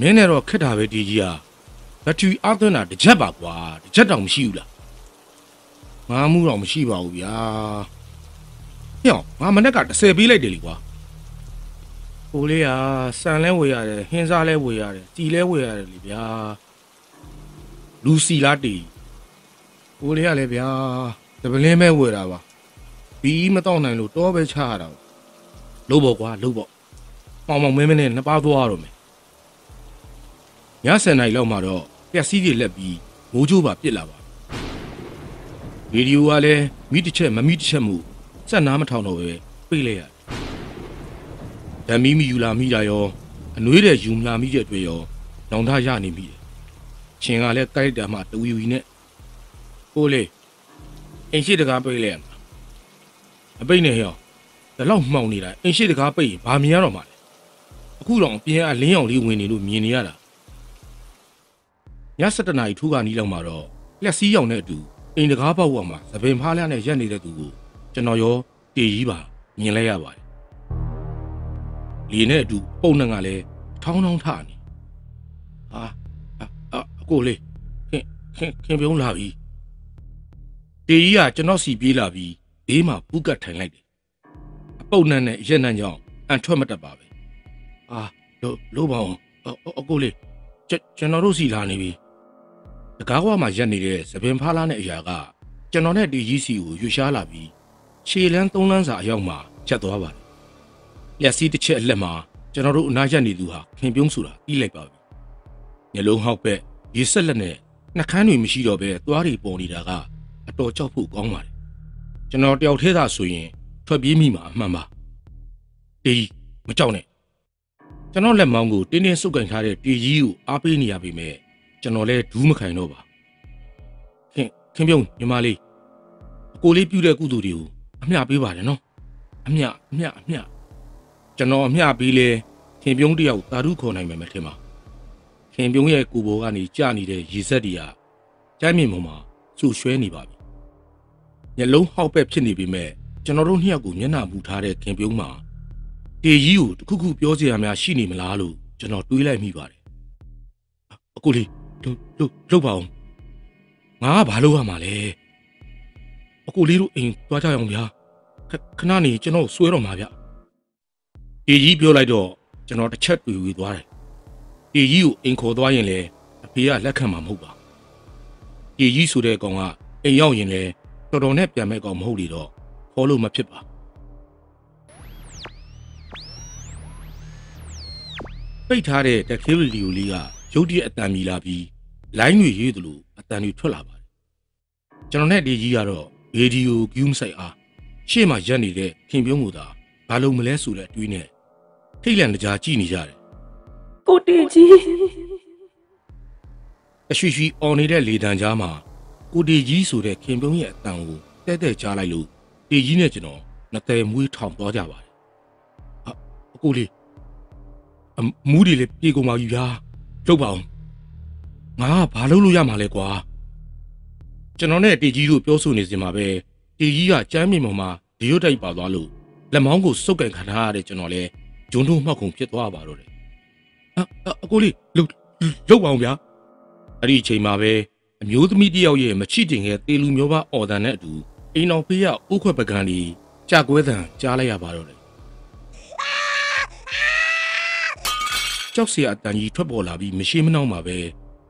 မင်းနဲ့တော့ခက်တာပဲတေးကြီးဟာဘက်ထရီအားသွင်းတာတစ်ချက်ပါကွာတစ်ချက်တောင်မရှိဘူးလားငါမှုတော့မရှိပါဘူးဗျာဟဲ့ငါမနေ့က30ပေးလိုက်တယ်လေကွာကိုလေးဟာစံလဲဝေရတယ်ဟင်းစားလဲဝေရတယ်တီလဲဝေရတယ်လေဗျာလူစီလားတီကိုလေးကလည်းဗျာတပလင်းပဲဝေတာပါဘီမတော့နိုင်လို့တော့ပဲချရတာလို့ပေါ့ကွာလို့ပေါ့မောင်မင်းနဲ့နှစ်ပါးသွားရတော့မယ်ည7 နာရီလောက်မှတော့ပျက်စီးတွေလက်ပြီးမိုးကြိုးပါပြစ်လာပါဗီဒီယိုကလည်းမိတစ်ချက်မမိတစ်ချက်မှုစက်နားမထောင်တော့ပဲပြေးလိုက်ရဓမီမီယူလာမိတာရောအနှွေးတဲ့ယူလာမိတဲ့တွေ့ရောနောင်သားရနေမိတယ်ချင်းကလည်းကိုက်တာမှတဝီဝီနဲ့ကိုလေးအင်ရှိတကားပြေးလိုက်ရမှာအပိတ်နဲ့ရောဒါလောက်မှောင်နေတာအင်ရှိတကားပိတ်ရင်ဘာမြင်ရတော့မှာလဲအခုတော့အပြင်ကလင်းအောင်လေးဝင်နေလို့မြင်နေရတာည7 နာရီထိုးကနီးလောက်မှာတော့လက်စည်းရောင်နဲ့အတူအိမ်တကားပေါက်ဝမှာသပင်ဖားလျားနဲ့ရက်နေတဲ့သူကိုကျွန်တော်ရောတေကြီးပါမြင်လိုက်ရပါတယ်လီနဲ့အတူပုံနှံကလည်းထောင်းထောင်းထနေဟာအကိုလေးခင်ပြုံးလာပြီတေကြီးကကျွန်တော်စီပြေးလာပြီးဘေးမှာပူးကတ်ထိုင်လိုက်တယ်အပုတ်နှံနဲ့ရက်နှံကြောင့်အန်ထွက်မတတ်ပါပဲလို့ပါအောင်အကိုလေးကျွန်တော်တို့စီလာနေပြီတကားကွာမှာရက်နေတဲ့သပင်ဖားလားနဲ့အရာကကျွန်တော်နဲ့တေကြီးစီကိုရွှေရှားလာပြီးခြေလန်း3 လမ်းစာအရောက်မှာချက်သွားပါတယ်လက်စီးတစ်ချက်အလက်မှာကျွန်တော်တို့အနာရက်နေသူဟာခင်ပြုံးဆိုတာပြီးလိုက်ပါပြီညလုံးဟောက်ပဲရေဆက်လက်နဲ့နှကန်းတွေမရှိတော့ပဲသွားတွေပေါ်နေတာကအတော်ကြောက်ဖို့ကောင်းပါတယ်ကျွန်တော်တယောက်ထဲသာဆိုရင်ထွက်ပြေးမိမှာအမှန်ပါတေကြီးမကြောက်နဲ့ကျွန်တော်လက်မောင်းကိုတင်းတင်းဆုပ်ကင်ထားတဲ့တေကြီးကိုအားပေးနေရပေမဲ့ကျွန်တော်လည်းဒူးမခံတော့ပါခင်ပြုံးညီမလေးအကိုလေးပြုတဲ့ကုသိုလ်တွေကိုအမျှပေးပါတယ်နော်အမျှကျွန်တော်အမျှပေးလဲခင်ပြုံးတယောက်သာဓုခေါ်နိုင်မယ်မထင်ပါခင်ပြုံးရဲ့ကိုယ်ပေါ်ကနေကြာနေတဲ့ရေစက်တွေကကျမ်းမြေပေါ်မှာဆူရွှဲနေပါပြီညလုံးဟောက်ပဲ့ဖြစ်နေပေမဲ့ကျွန်တော်တို့နှစ်ယောက်ကိုမျက်နှာမူထားတဲ့ခင်ပြုံးမှာတေကြီးကိုတခုခုပြောစရာများရှိနေမလားလို့ကျွန်တော်တွေးလိုက်မိပါတယ်အကိုလေးလှုပ်ပါအောင်ငါကဘာလုပ်ရမှာလဲအကိုလေးတို့အိမ်သွားကြအောင်ဗျာခဏနေကျွန်တော်ဆွဲတော့မှာဗျတေကြီးပြောလိုက်တော့ကျွန်တော်တစ်ချက်တွေ့ဝေသွားတယ်တေကြီးကိုအိမ်ခေါ်သွားရင်လည်းအဖေကလက်ခံမှာမဟုတ်ပါတေကြီးဆိုတဲ့ကောင်ကအိမ်ရောက်ရင်လည်းတော်တော်နဲ့ပြန်မဲ့ကောင်မဟုတ်လေတော့ခေါ်လို့မဖြစ်ပါပိတ်ထားတဲ့တက်ခေးရီဒီယိုလေးကရုတ်တရက်အတန်မီလာပြီးလိုင်းတွေရေးသလိုအတန်တွေထွက်လာပါတယ်ကျွန်တော်နဲ့တေကြီးကတော့ရေဒီယိုဂူးဆိုင်အားရှေ့မှာရက်နေတဲ့ခင်ပြုံးကိုသာဘာလို့မလဲဆိုတဲ့အတွေးနဲ့ထိတ်လန့်တကြားကြည့်နေကြတယ်ကိုတေကြီးအရွှီအော်နေတဲ့လေတံကြားမှာကိုတေကြီးဆိုတဲ့ခင်ပြုံးရဲ့အတန်ကိုတဲ့ကြားလိုက်လို့တေကြီးနဲ့ကျွန်တော်နှစ်တယ်မွေးထောင်သွားကြပါတယ်အကိုလေးမူးတွေလည်းပြေကုန်ပါပြီဗျာလှုပ်ပါအောင်ငါကဘာလုပ်လို့ရမှာလဲကွာကျွန်တော်နဲ့တေကြီးတို့ပြောဆိုနေစင်မှာပဲတေကြီးကကျမ်းမြေပေါ်မှာဒီရုတ်တိုက်ပါသွားလို့လက်မောင်းကိုစုပ်ကန်ခံထားရတဲ့ကျွန်တော်လည်းဂျုံတို့မှောက်ကုန်ဖြစ်သွားပါတော့တယ်အကိုလေးလှုပ်ပါအောင်ဗျာအဲ့ဒီအချိန်မှာပဲအမျိုးသမီးတယောက်ရဲ့မချစ်တင်ခဲ့တေလူမျိုးပါအော်တန်နဲ့အတူအိမ်တော်ဖေးရဥခွက်ပကံလီကြာကွဲတန်ကြားလိုက်ရပါတော့တယ်ကြောက်စရာအတန်ကြီးထွက်ပေါ်လာပြီးမရှိမနှောင်းမှာပဲ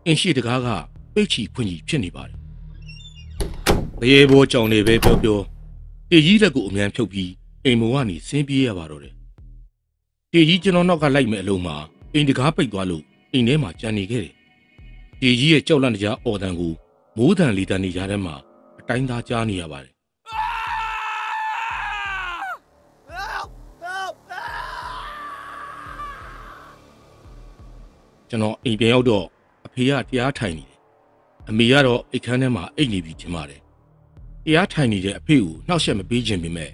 အင်းရှိတကားကပိတ်ချီဖွင့်ကြီးဖြစ်နေပါတယ်။တရေဘောကြောင်နေပဲပြောတေကြီးလက်ကိုအမြန်ဖြုတ်ပြီးအိမ်မောကနေဆင်းပြေးရပါတော့တယ်။တေကြီးကျွန်တော်နောက်ကလိုက်မဲ့အလုံးမှာအိမ်တကားပိတ်သွားလို့အိမ်ထဲမှာကြံနေခဲ့တယ်။တေကြီးရဲ့ကြောက်လန့်တရားအော်တန်ကိုမိုးတန်လီတန်နေရတဲ့မှာအတိုင်းသားကြားနေရပါတယ်။ကျွန်တော်အိမ်ပြန်ရောက်တော့အဖေကတရားထိုင်နေတယ် အမေကတော့အိတ်ခမ်းထဲမှာအိတ်နေပြီထင်ပါတယ်တရားထိုင်နေတဲ့အဖေကိုနှောက်ယှက်မပေးခြင်းပေမဲ့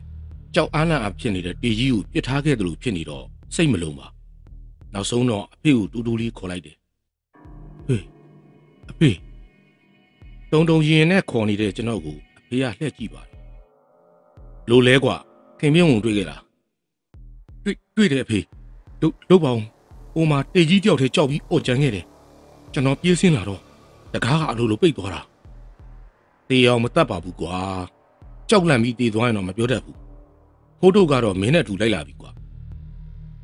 ကြောက်အားလန့်အားဖြစ်နေတဲ့တေကြီးကိုပြစ်ထားခဲ့တယ်လို့ဖြစ်နေတော့စိတ်မလုံးပါနောက်ဆုံးတော့အဖေကိုတူတူလေးခေါ်လိုက်တယ်အဖေတုံတုံရင်နဲ့ခေါ်နေတဲ့ကျွန်တော်ကိုအဖေကလှည့်ကြည့်ပါတယ်လိုလဲကွာခင်ဗျုံကိုတွေ့ခဲ့လားတွေ့တယ်အဖေတို့ပါအောင်ဟိုမှာတေကြီးတယောက်တည်းကြောက်ပြီးအော်ကြမ်းခဲ့တယ်ကျွန်တော်ပြေးဆင်းလာတော့တကားကအလိုလိုပိတ်သွားတာတေအောင်မတတ်ပါဘူးကွာကြောက်လန့်ပြီးတေသွားရင်တော့မပြောတတ်ဘူးဖိုးတို့ကတော့မင်းနဲ့အတူလိုက်လာပြီကွာ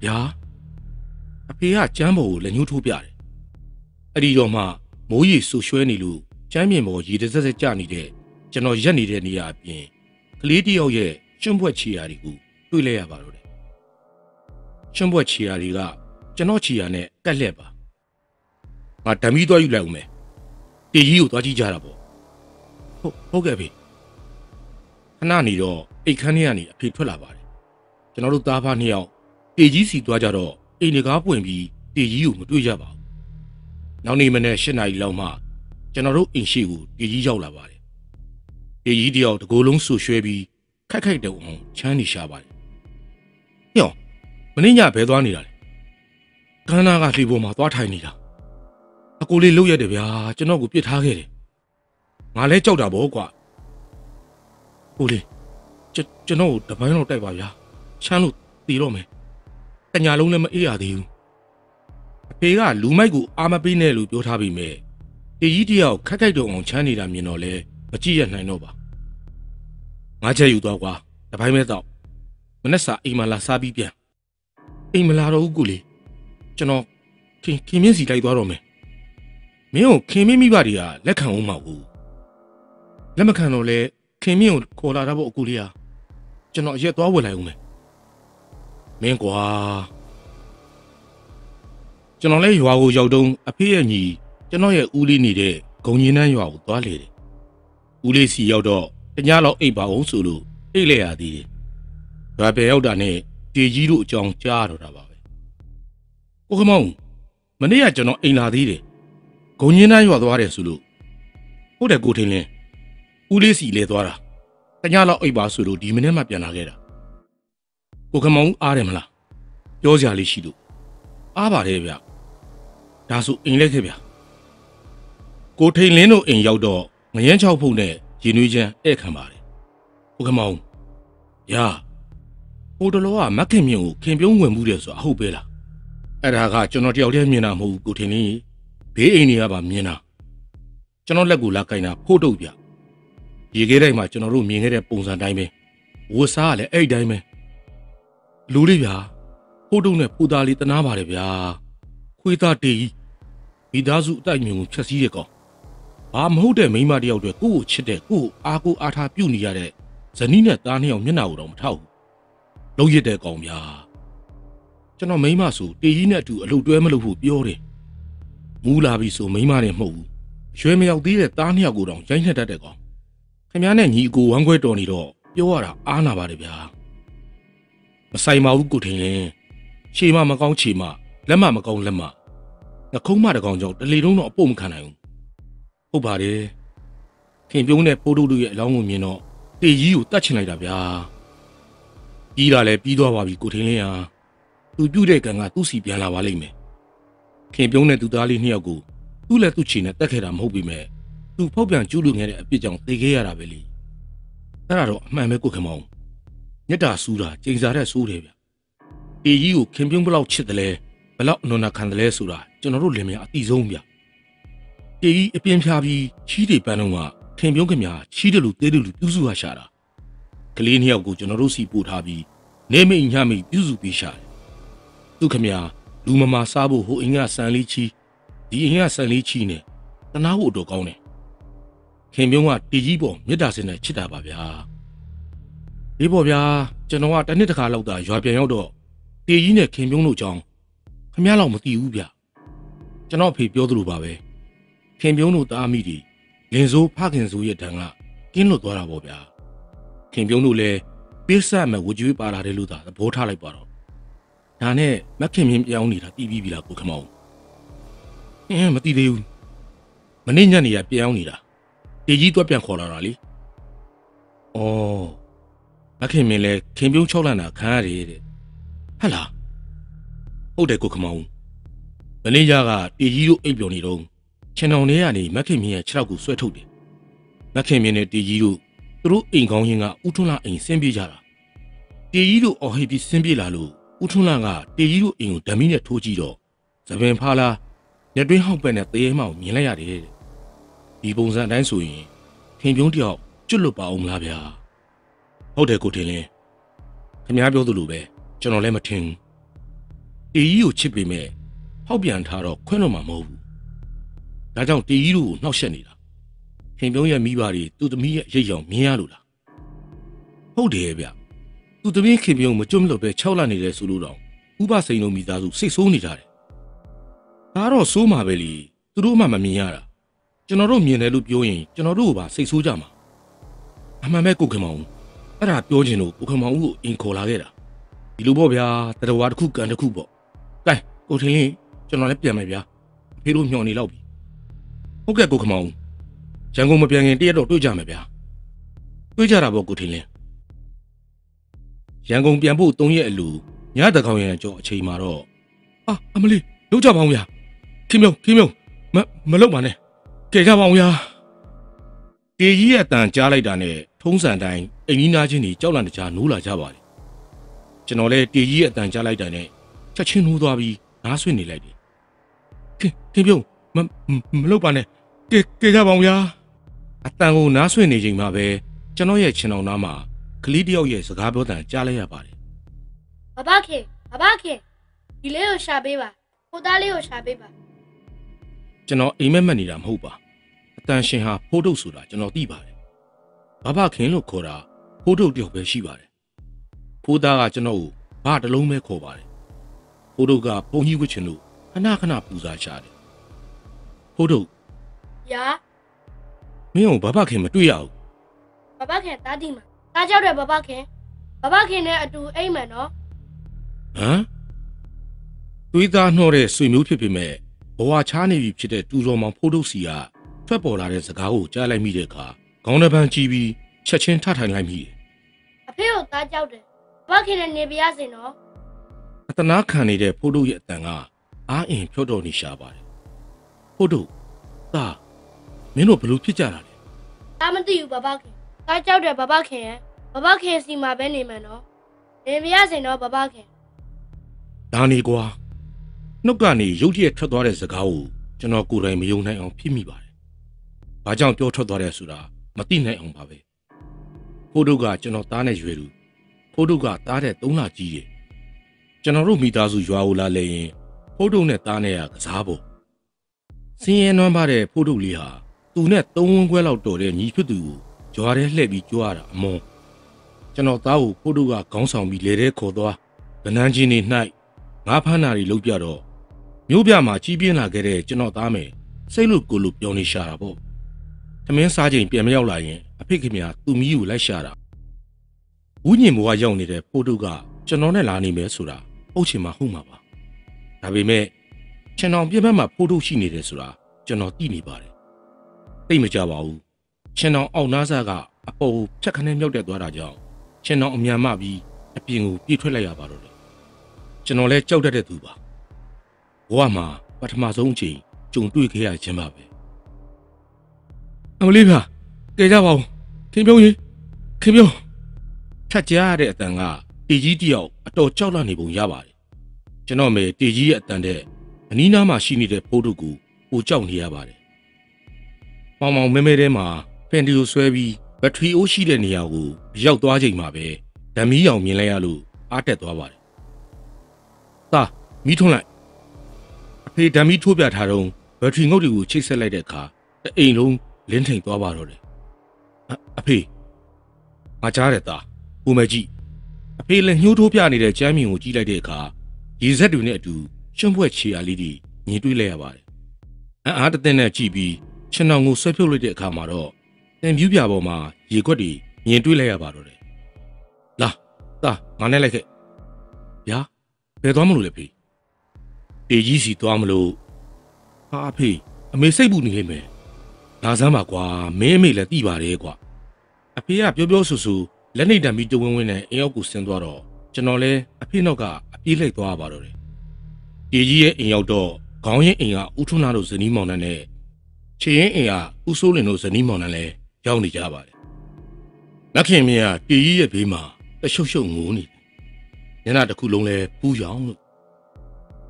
ဗျာအဖေကကျမ်းပေါ်ကိုလက်ညှိုးထိုးပြတယ်အဲ့ဒီတော့မှမိုးရီဆူရွှဲနေလို့ကျမ်းမြင်ပေါ်ရေတစက်စက်ကျနေတဲ့ကျွန်တော်ရက်နေတဲ့နေရာအပြင်ကလေးတယောက်ရဲ့ကျွန်းဘွက်ချီယာတွေကိုတွေ့လဲရပါတော့တယ်ကျွန်းဘွက်ချီယာတွေကကျွန်တော်ချီယာနဲ့ကက်လက်ပါငါဓမီသွားယူလိုက်ဦးမယ်တေကြီးကိုသွားကြည့်ကြတာပေါ့ဟုတ်ကဲ့ဖေခဏနေတော့အိတ်ခမ်းထဲကနေအဖေထွက်လာပါတယ်ကျွန်တော်တို့သားဖားနှစ်ယောက်တေကြီးစီသွားကြတော့အိမ်တကားပွင့်ပြီးတေကြီးကိုမတွေ့ကြပါဘူးနောက်နေ့မနေ့၈နာရီလောက်မှကျွန်တော်တို့အိမ်ရှိကိုတေကြီးရောက်လာပါတယ်တေကြီးတယောက်တကိုယ်လုံးဆူရွှဲပြီးခိုက်တုံအောင်ချမ်းနေရှာပါတယ်ဟေ့မင်းညဘဲသွားနေတာလေခန်းနာကလေပေါ်မှာသွားထိုင်နေတာအကိုလေးလှုပ်ရက်တယ်ဗျာကျွန်တော်ကိုပြစ်ထားခဲ့တယ်ငါလဲကြောက်တာပေါ့ကွာကိုလေးကျွန်တော်ကိုတပိုင်းတော့တိုက်ပါဗျာချမ်းလို့တီတော့မယ်တညာလုံးလည်းမအေးရသေးဘူးအဖေကလူမိုက်ကိုအာမပေးနဲ့လို့ပြောထားပြီးမြဲတေကြီးတယောက်ခိုက်တုံအောင်ချမ်းနေတာမြင်တော့လဲမကြည့်ရနိုင်တော့ပါငါချက်ယူသွားကွာတပိုင်းမဲ့တော့မနေ့စာအိမ်မလာစားပြီးပြန်အိမ်မလာတော့ဘူးကိုလေးကျွန်တော်ခင်မင်းစီလိုက်သွားတော့မယ်မင်းကိုခင်မင်းမိဘတွေကလက်ခံအောင်မဟုတ်ဘူးလက်မခံတော့လဲခင်မင်းကိုခေါ်လာတာပေါ့အကူလေးဟာကျွန်တော်ရက်သွားဝယ်လိုက်ဦးမယ်မင်းကွာကျွန်တော်လဲရွာကိုရောက်တုန်းအဖေရဲ့ညီကျွန်တော်ရဲ့ဦးလေးနေတဲ့ဂုံကြီးနှန်းရွာကိုသွားလေတယ်ဦးလေးစီရောက်တော့တညလောက်အိပ်ပါအောင်ဆိုလို့အိတ်လဲရသေးတယ်ရွာပဲရောက်တာနဲ့တေကြီးတို့အကြောင်းကြားတော့တာပါပဲကိုခမောင်မနေ့ကကျွန်တော်အိမ်လာသေးတယ်ဂုံကြီးနှန်းရွာသွားတယ်ဆိုလို့ဟုတ်တယ်ကိုထင်းလင်းဦးလေးစီလဲသွားတာတညလောက်အိပ်ပါဆိုလို့ဒီမနေ့မှပြန်လာခဲ့တာကိုခမောင်အားတယ်မလားပြောကြလေးရှိလို့အားပါတယ်ဗျဒါဆိုအိမ်လဲခဲ့ဗျကိုထိန်လင်းတို့အိမ်ရောက်တော့ငရမ်းချောက်ဖုတ်နဲ့ရေနွေးချမ်းဧည့်ခံပါတယ်ကိုခမောင်ယာဟိုတလောကမက်ခင်မြင့်ကိုခင်ပြုံးဝင်မှုတယ်ဆိုတာဟုတ်ပဲလားအဲ့ဒါကကျွန်တော်တယောက်တည်းမြင်တာမဟုတ်ဘူးကိုထင်လင်းဘေးအိမ်တွေကပါမြင်တာကျွန်တော်လက်ကိုလာကင်တာဖို့တုတ်ပြရေခဲတိုင်းမှာကျွန်တော်တို့မြင်ခဲ့တဲ့ပုံစံတိုင်းပဲဝတ်စားကလည်းအဲ့တိုင်းပဲလူလေးဗျာဖို့တုတ်နဲ့ဖူသားလေးတနာပါတယ်ဗျာခွေးသားတေးကြီးမိသားစုအတိုက်မြင်ကိုဖြတ်စည်းရကောင်ဘာမဟုတ်တဲ့မိန်းမတယောက်တွေကိုကိုချစ်တဲ့ကိုအားကိုအားထားပြုတ်နေရတဲ့ဇနီးနဲ့သားနှစ်ယောက်မျက်နှာကိုတော့မထောက်ဘူးလုံးရတဲ့ကောင်ဗျာကျွန်တော်မိန်းမဆိုတေးကြီးနဲ့အတူအလုပ်တွဲမလုပ်ဖို့ပြောတယ်မူးလာပြီဆိုမိန်းမနဲ့မဟုတ်ဘူးရွှဲမရောက်သေးတဲ့သားနှစ်ယောက်ကိုတော့ရိုင်းနှက်တတ်တဲ့ကောင်ခင်ဗျားနဲ့ညီအကိုဝမ်းခွဲတော်နေတော့ပြောရတာအားနာပါတယ်ဗျာမဆိုင်ပါဘူးကိုထင်ရင်ခြေမမကောင်းခြေမလက်မမကောင်းလက်မနှခုံးမတကောင်ကြောင့်တလေတုံးတော့အပုတ်မခံနိုင်ဘူးဟုတ်ပါတယ်ခင်ပြုံးတဲ့ဖိုးတို့ရဲ့အလောင်းကိုမြင်တော့တေကြီးကိုတတ်ချင်လိုက်တာဗျာပြီးတာလဲပြီးသွားပါပြီကိုထင်းလင်းဟာသူပြုတ်တဲ့ကံကသူ့စီပြန်လာပါလိမ့်မယ်ခင်ပြုံးတဲ့သူသားလေးနှစ်ယောက်ကိုသူ့လက်သူ့ချီနဲ့တက်ခဲ့တာမဟုတ်ပြီမဲ့သူဖောက်ပြန်ကျူးလွန်ခဲ့တဲ့အပြစ်ကြောင့်သေခဲ့ရတာပဲလေအဲ့ဒါတော့အမှန်ပဲကိုခင်မောင်မြတ်တာစူးတာကျိန်စာတဲ့ဆိုးတယ်ဗျတေကြီးကိုခင်ပြုံးဘလောက်ချစ်တယ်လဲဘလောက်အနွန်နာခံတယ်လဲဆိုတာကျွန်တော်တို့လင်မယားအတိဆုံးဗျတေကြီးအပြင်းဖြားပြီးချီးတွေပန်းတော့ကခင်ပြုံးခင်များချီးတယ်လို့သေးတယ်လို့ပြုစုရရှာတာကလေးနှစ်ယောက်ကိုကျွန်တော်တို့စီပို့ထားပြီးနေမိတ်ညမိတ်ပြုစုပေးရှာတယ်သူခင်များလူမမာစားဖို့ဟိုအင်းကဆန်လေးချီဒီအင်းကဆန်လေးချီနဲ့တနာဖို့တော့ကောင်းတယ်ခင်ပြုံးကတေကြီးပေါ်မေတ္တာစင်နဲ့ချစ်တာပါဗျာဒီပေါ်ဗျာကျွန်တော်ကတစ်နှစ်တစ်ခါလောက်သာရွာပြန်ရောက်တော့တေကြီးနဲ့ခင်ပြုံးတို့ကြောင်းခမရလောက်မသိဘူးဗျကျွန်တော်အဖေပြောသလိုပါပဲခင်ပြုံးတို့သားမိတွေလင်စိုးဖခင်စိုးရဲ့တန်ကကင်းလွတ်သွားတာပေါ့ဗျာခင်ပြုံးတို့လည်းပေးဆက်မဲ့ဝကြွေးပါလာတယ်လို့သာသဘောထားလိုက်ပါတော့ဒါနဲ့မခင်မြင်းပြောင်းနေတာတီးပြီးပြီလားကိုခမောင်မသိသေးဘူး မနေ့ညနေကပြန်အောင်နေတာတေကြီးတော့ပြန်ခေါ်လာတာလေ။အော်မခင်မင်းလဲခင်ပြုံး6လန့်တာခံရတယ်တဲ့။ဟဟလားဟုတ်တယ်ကိုခမောင်မနေ့ညကတေကြီးတို့အိပ်ပျော်နေတော့ချင်တော်နေရနေမခင်မင်းရဲ့ခြေထောက်ကိုဆွဲထုတ်တယ်။မခင်မင်းနဲ့တေကြီးတို့သူတို့အိမ်ကောင်းရင်ကဦးထွန်းလာအိမ်ဆင်းပြေးကြတာတေကြီးတို့အော်ဟိပြီးဆင်းပြေးလာလို့ဦးထွန်းလာကတေကြီးတို့အိမ်ကိုဓမီနဲ့ထိုးကြည့်တော့သပင်ဖားလားညတွင်းဟောက်ပက်နဲ့တရေမောင်မြင်လိုက်ရတယ်တဲ့ဒီပုံစံအတိုင်းဆိုရင်ခင်ပြုံးတယောက်ကျွတ်လွတ်ပါအောင်မလားဗျာဟုတ်တယ်ကိုထင်လင်းခင်ဗျားပြောသလိုပဲကျွန်တော်လည်းမထင်ဘူးတေကြီးကိုချစ်ပေမဲ့ဟောက်ပြန်ထားတော့ခွင့်တော့မှာမဟုတ်ဘူးဒါကြောင့်တေကြီးတို့ကိုနှောက်ယှက်နေတာခင်ပြုံးရဲ့မိဘတွေသူ့သမီးရဲ့ရိတ်ရောင်မြင်ရလို့လားဟုတ်တယ်ဗျသူ့သမီးခင်ပြုံးမကျွတ်မလွတ်ပဲ6လနေတယ်ဆိုလို့တော့ဥပစိန်တို့မိသားစုစိတ်ဆိုးနေကြတယ်ဒါတော့ဆိုးမှာပဲလေသူတို့မှမမြင်ရတာကျွန်တော်တို့မြင်တယ်လို့ပြောရင်ကျွန်တော်တို့ကပါစိတ်ဆိုးကြမှာအမှန်ပဲကိုခင်မောင်အဲ့ဒါပြောချင်လို့ကိုခင်မောင်ကိုအင်ခေါ်လာခဲ့တာဒီလိုပေါ့ဗျာတရဝါတစ်ခုကန်တစ်ခုပေါ့ကဲကိုထင်းလင်းကျွန်တော်လည်းပြန်မယ်ဗျာအဖေတို့မျှော်နေလောက်ပြီဟုတ်ကဲ့ကိုခင်မောင်ရန်ကုန်မပြန်ခင်တရက်တော့တွေ့ကြမယ်ဗျာတွေ့ကြတာပေါ့ကိုထင်းလင်းရန်ကုန်ပြန်ဖို့3ရက်အလိုညတကောင်ရံကြောအချိန်မှာတော့အမလေးလုံးကြပါအောင်ဗျာခင်မြုံမလုံးပါနဲ့ကြဲကြပါအောင်ဗျာတေကြီးရဲ့အတန်ကြားလိုက်တာနဲ့ထုံးစံတိုင်းအိမ်ကြီးနာချင်းတွေကြောက်လန့်တကြားနိုးလာကြပါတယ်ကျွန်တော်လည်းတေကြီးရဲ့အတန်ကြားလိုက်တာနဲ့ချက်ချင်းနိုးသွားပြီးနားဆွင့်နေလိုက်တယ်ခင်မြုံမလုံးပါနဲ့ကြဲကြပါအောင်ဗျာအတန်ကိုနားဆွင့်နေချိန်မှာပဲကျွန်တော်ရဲ့ခြင်တော်နားမှာကလေးတယောက်ရဲ့စကားပြောတန်ကြားလိုက်ရပါတယ်ဘဘခင်ဒီလေးကိုရှာပေးပါကိုသားလေးကိုရှာပေးပါကျွန်တော်အိမ်မက်မက်နေတာမဟုတ်ပါအတန်ရှင်ဟာဖိုးထုတ်ဆိုတာကျွန်တော်သိပါတယ်ဘဘခင်လို့ခေါ်တာဖိုးထုတ်တယောက်ပဲရှိပါတယ်ဖိုးသားကကျွန်တော်ကိုဘာတလုံးပဲခေါ်ပါတယ်ဖိုးထုတ်ကပုံကြီးဝှက်ချင်လို့ခဏပူစားရှာတယ်ဖိုးထုတ်ယာမင်းကိုဘဘခင်မတွေ့ရဘူးဘဘခင်တားတိမှာတားကြောက်တယ်ဘဘခင်နဲ့အတူအိမ်မယ်နော်ဟမ်သွေးသားနှောတဲ့ဆွေမျိုးဖြစ်ပေမဲ့ဘဝချားနေပြီဖြစ်တဲ့တူတော်မောင်ဖိုးထုတ်စီကထွက်ပေါ်လာတဲ့စကားကိုကြားလိုက်မိတဲ့အခါခေါင်းတစ်ပန်းကြည့်ပြီးချက်ချင်းထထိုင်လိုက်မိတယ်အဖေကိုတားကြောက်တယ်ဘဘခင်နဲ့နေပြရစေနော်အတနာခံနေတဲ့ဖိုးထုတ်ရဲ့အတန်ကအားအင်ဖြော့တော်နေရှာပါတယ်ဖိုးထုတ်သားမင်းတို့ဘလို့ဖြစ်ကြတာလဲတားမသိဘူးဘဘခင်တားကြောက်တယ်ဘဘခင်ရဲ့ဘဘခင်စီမှာပဲနေမယ်နော်နေပြရစေနော်ဘဘခင်ဒါနေကွာနှုတ်ကနေရုတ်တရက်ထွက်သွားတဲ့စကားကိုကျွန်တော်ကိုယ်တိုင်မယုံနိုင်အောင်ဖြစ်မိပါတယ်။ဘာကြောင့်ပြောထွက်သွားတယ်ဆိုတာမသိနိုင်အောင်ပါပဲ။ဖိုးတို့ကကျွန်တော်သားနဲ့ရွယ်လူဖိုးတို့ကသားတဲ့3လကြီးတယ်။ကျွန်တော်တို့မိသားစုရွာကိုလာလဲရင်ဖိုးတို့နဲ့သားနဲ့ကစားဖို့စင်းရဲနွမ်းပါတဲ့ဖိုးတို့လေးဟာသူနဲ့3ဝန်းခွဲလောက်တော်တဲ့ညီဖြစ်သူကိုကြွားထဲလှည့်ပြီးကြွားတာအမွန်ကျွန်တော်သားကိုဖိုးတို့ကခေါင်းဆောင်ပြီးလေထဲခေါ်သွားဗနန်းကြီးနေ၌ငါးဖမ်းနာတွေလုပ်ပြတော့မျိုးပြမှာကြီးပြင်းလာခဲ့တဲ့ကျွန်တော်သားမယ်စိတ်လို့ကိုလို့ပြောနေရှာတာပေါ့သမင်းစားချိန်ပြန်မရောက်လာရင်အဖေခင်ဗျာသူ့မီးကိုလိုက်ရှာတာဝူးညင်ဘွားရောက်နေတဲ့ဖိုးတုကကျွန်တော်နဲ့လာနေမယ်ဆိုတာအုတ်ချင်မှဟုတ်မှာပါဒါပေမဲ့ကျွန်တော်ပြက်ဘက်မှာဖိုးတုရှိနေတယ်ဆိုတာကျွန်တော်သိနေပါတယ်သိမကြပါဘူးကျွန်တော်အောက်နားစားကအပေါ်ဖြတ်ခနဲ့မြောက်တက်သွားတာကြောင့်ကျွန်တော်အမြန်မှပြီးအပြင်ကိုပြေးထွက်လိုက်ရပါတော့တယ်ကျွန်တော်လဲကြောက်တတ်တဲ့သူပါဘဝမှာပထမဆုံးအချိန်ကြုံတွေ့ခဲ့ရခြင်းပါပဲအမလေးဗျာကြဲကြပါဦးခင်ပြုံးကြီးခင်ပြုံးထက်ကြားရတဲ့အတန်ကတေကြီးတယောက်အတော်ကြောက်လန့်နေပုံရပါတယ်ကျွန်တော်မေတေကြီးရဲ့အတန်တဲ့အနီးနားမှာရှိနေတဲ့ဖိုးတို့ကိုပိုကြောက်နေရပါတယ်မောင်မဲထဲမှာဖန်တီကိုဆွဲပြီးဘက်ထရီအိုးရှိတဲ့နေရာကိုရောက်သွားချိန်မှာပဲဓမီရောင်မြင်လိုက်ရလို့အားတက်သွားပါတယ်သားမီးထွန်းလိုက်အဖေဓာမီထိုးပြထားတော့ဘက်ထရီငုတ်တွေကိုချိတ်ဆက်လိုက်တဲ့အခါတအိမ်လုံးလင်းထိန်သွားပါတော့တယ်အဖေငါကြားတယ်သားဦးမကြီးအဖေလည်းညှိုးထိုးပြနေတဲ့ကျမ်းမြင်ကိုကြည့်လိုက်တဲ့အခါရေစက်တွေနဲ့အတူရှွန့်ပွက်ချီအားလေးတွေမြင်တွေ့လိုက်ရပါတယ်အားတသိနဲ့ကြည့်ပြီးခြံတော်ကိုဆွဲဖြုတ်လိုက်တဲ့အခါမှာတော့တင်ပြူးပြပေါ်မှာရေခွက်တွေမြင်တွေ့လိုက်ရပါတော့တယ်လာသားငါနဲ့လိုက်ခဲ့ဗျာဘယ်သွားမလို့လဲဖေတေကြီးစီသွားမလို့ဟာဖေအမေစိတ်ပူနေလိမ့်မယ် ဒါစမ်းပါကွာမင်းအမေလည်းသိပါတယ်ကွာအဖေကပြောဆူဆူလက်နေတံပြီးတဝင်းဝင်းနဲ့အိမ်ရောက်ကိုဆင်းသွားတော့ကျွန်တော်လည်းအဖေနောက်ကအပြေးလိုက်သွားပါတော့တယ်တေကြီးရဲ့အိမ်ရောက်တော့ခေါင်းရင်အိမ်ကဦးထွန်းလာတို့ဇနီးမောင်နှံနဲ့ချေရင်အိမ်ကဦးစိုးလင်တို့ဇနီးမောင်နှံလည်းရောက်နေကြပါတယ်လက်ခင်မင်းကတေကြီးရဲ့ဘေးမှာတရှုပ်ရှုပ်ငိုးနေတယ်ညနာတစ်ခုလုံးလဲပူးရောင်လို့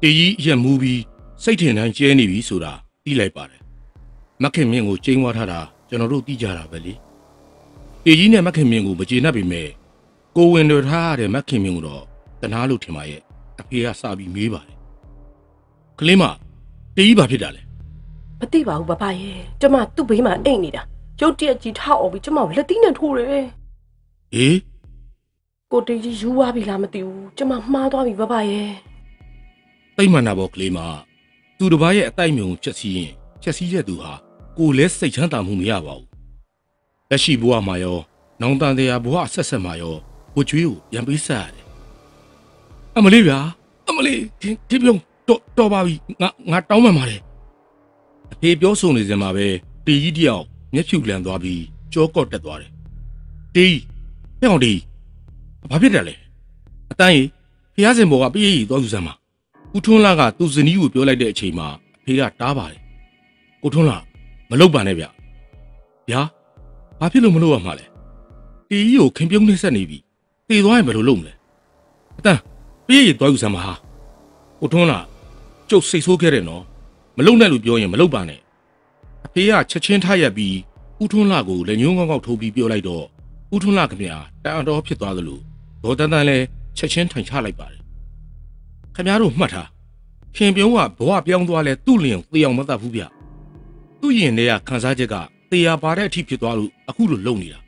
တေကြီးရက်မူးပြီးစိတ်ထင်တိုင်းကျဲနေပြီဆိုတာသိလိုက်ပါတယ်မခင်မင်းကိုကျင်းဝါထားတာကျွန်တော်တို့သိကြတာပဲလေတေကြီးနဲ့မခင်မင်းကိုမကျေနပ်ပေမဲ့ကိုဝင်တော်ထားရတဲ့မခင်မင်းကိုတော့တနာလို့ထင်ပါရဲ့အဖေကစပြီးမေးပါတယ်ကလေးမတေကြီးဘာဖြစ်တာလဲမသိပါဘူးဘဘရဲ့ကျမသူ့ဘေးမှာအိတ်နေတာရုတ်တရက်ကြီးထောက်အောင်ပြီးကျမလက်သီးနဲ့ထိုးတယ်ဟေးကိုတေကြီးယူသွားပြီလားမသိဘူးကျမမှားသွားပြီဘဘရဲ့သိမှန်တာပေါ့ကလေးမသူတစ်ပါးရဲ့အတိုက်မြုံဖြက်စီးရင်ဖြက်စီးတဲ့သူဟာကိုလဲစိတ်ချမ်းသာမှုမရပါဘူးလက်ရှိဘဝမှာရောနောင်တန်တရားဘဝဆက်ဆက်မှာရောကိုကျွေးကိုပြန်ပေးဆက်ရတယ်အမလေးဗျာအမလေးဒီပြုံးတော်ပါပြီငါတောင်းပန်ပါတယ်အဖေပြောဆိုနေစမှာပဲတေကြီးတယောက်မျက်ဖြူလန်သွားပြီးကြောကော့တက်သွားတယ်တေးပြောင်းတေးဘာဖြစ်တယ်လဲအတန်းကြီးဖျားစင်ဘောကပြေးရီသွားယူစမ်းပါဦးထွန်းလာကသူ့ဇနီးကိုပြောလိုက်တဲ့အချိန်မှာအဖေကတားပါတယ်ကိုထွန်းလာမလုပ်ပါနဲ့ဗျဗျာဘာဖြစ်လို့မလုပ်ရမှာလဲတေးကြီးကိုခင်ပြုံးနေဆက်နေပြီတေသွားရင်ဘယ်လိုလုပ်မလဲအတန်းပြေးရီသွားယူစမ်းပါဟာကိုထွန်းလာကျုပ်စိတ်ဆိုးခဲ့တယ်နော်မလုံနဲ့လို့ပြောရင်မလုံပါနဲ့အဖေကချက်ချင်းထားရက်ပြီးဦးထွန်းလာကိုလက်ညှိုးငေါက်ငေါက်ထိုးပြီးပြောလိုက်တော့ဦးထွန်းလာခင်ဗျာတန်တော်ဖြစ်သွားသလိုဒေါ်တန်းတန်းလည်းချက်ချင်းထိုင်ချလိုက်ပါတယ်ခင်ဗျားတို့မှတ်ထားခင်ပြုံးကဘဝပြောင်းသွားလဲသူ့လျင်သေအောင်မတတ်ဘူးဗျသူ့ရင်ထဲကခန်းစားချက်ကသေရပါတဲ့အထိဖြစ်သွားလို့အခုလိုလုံနေတာ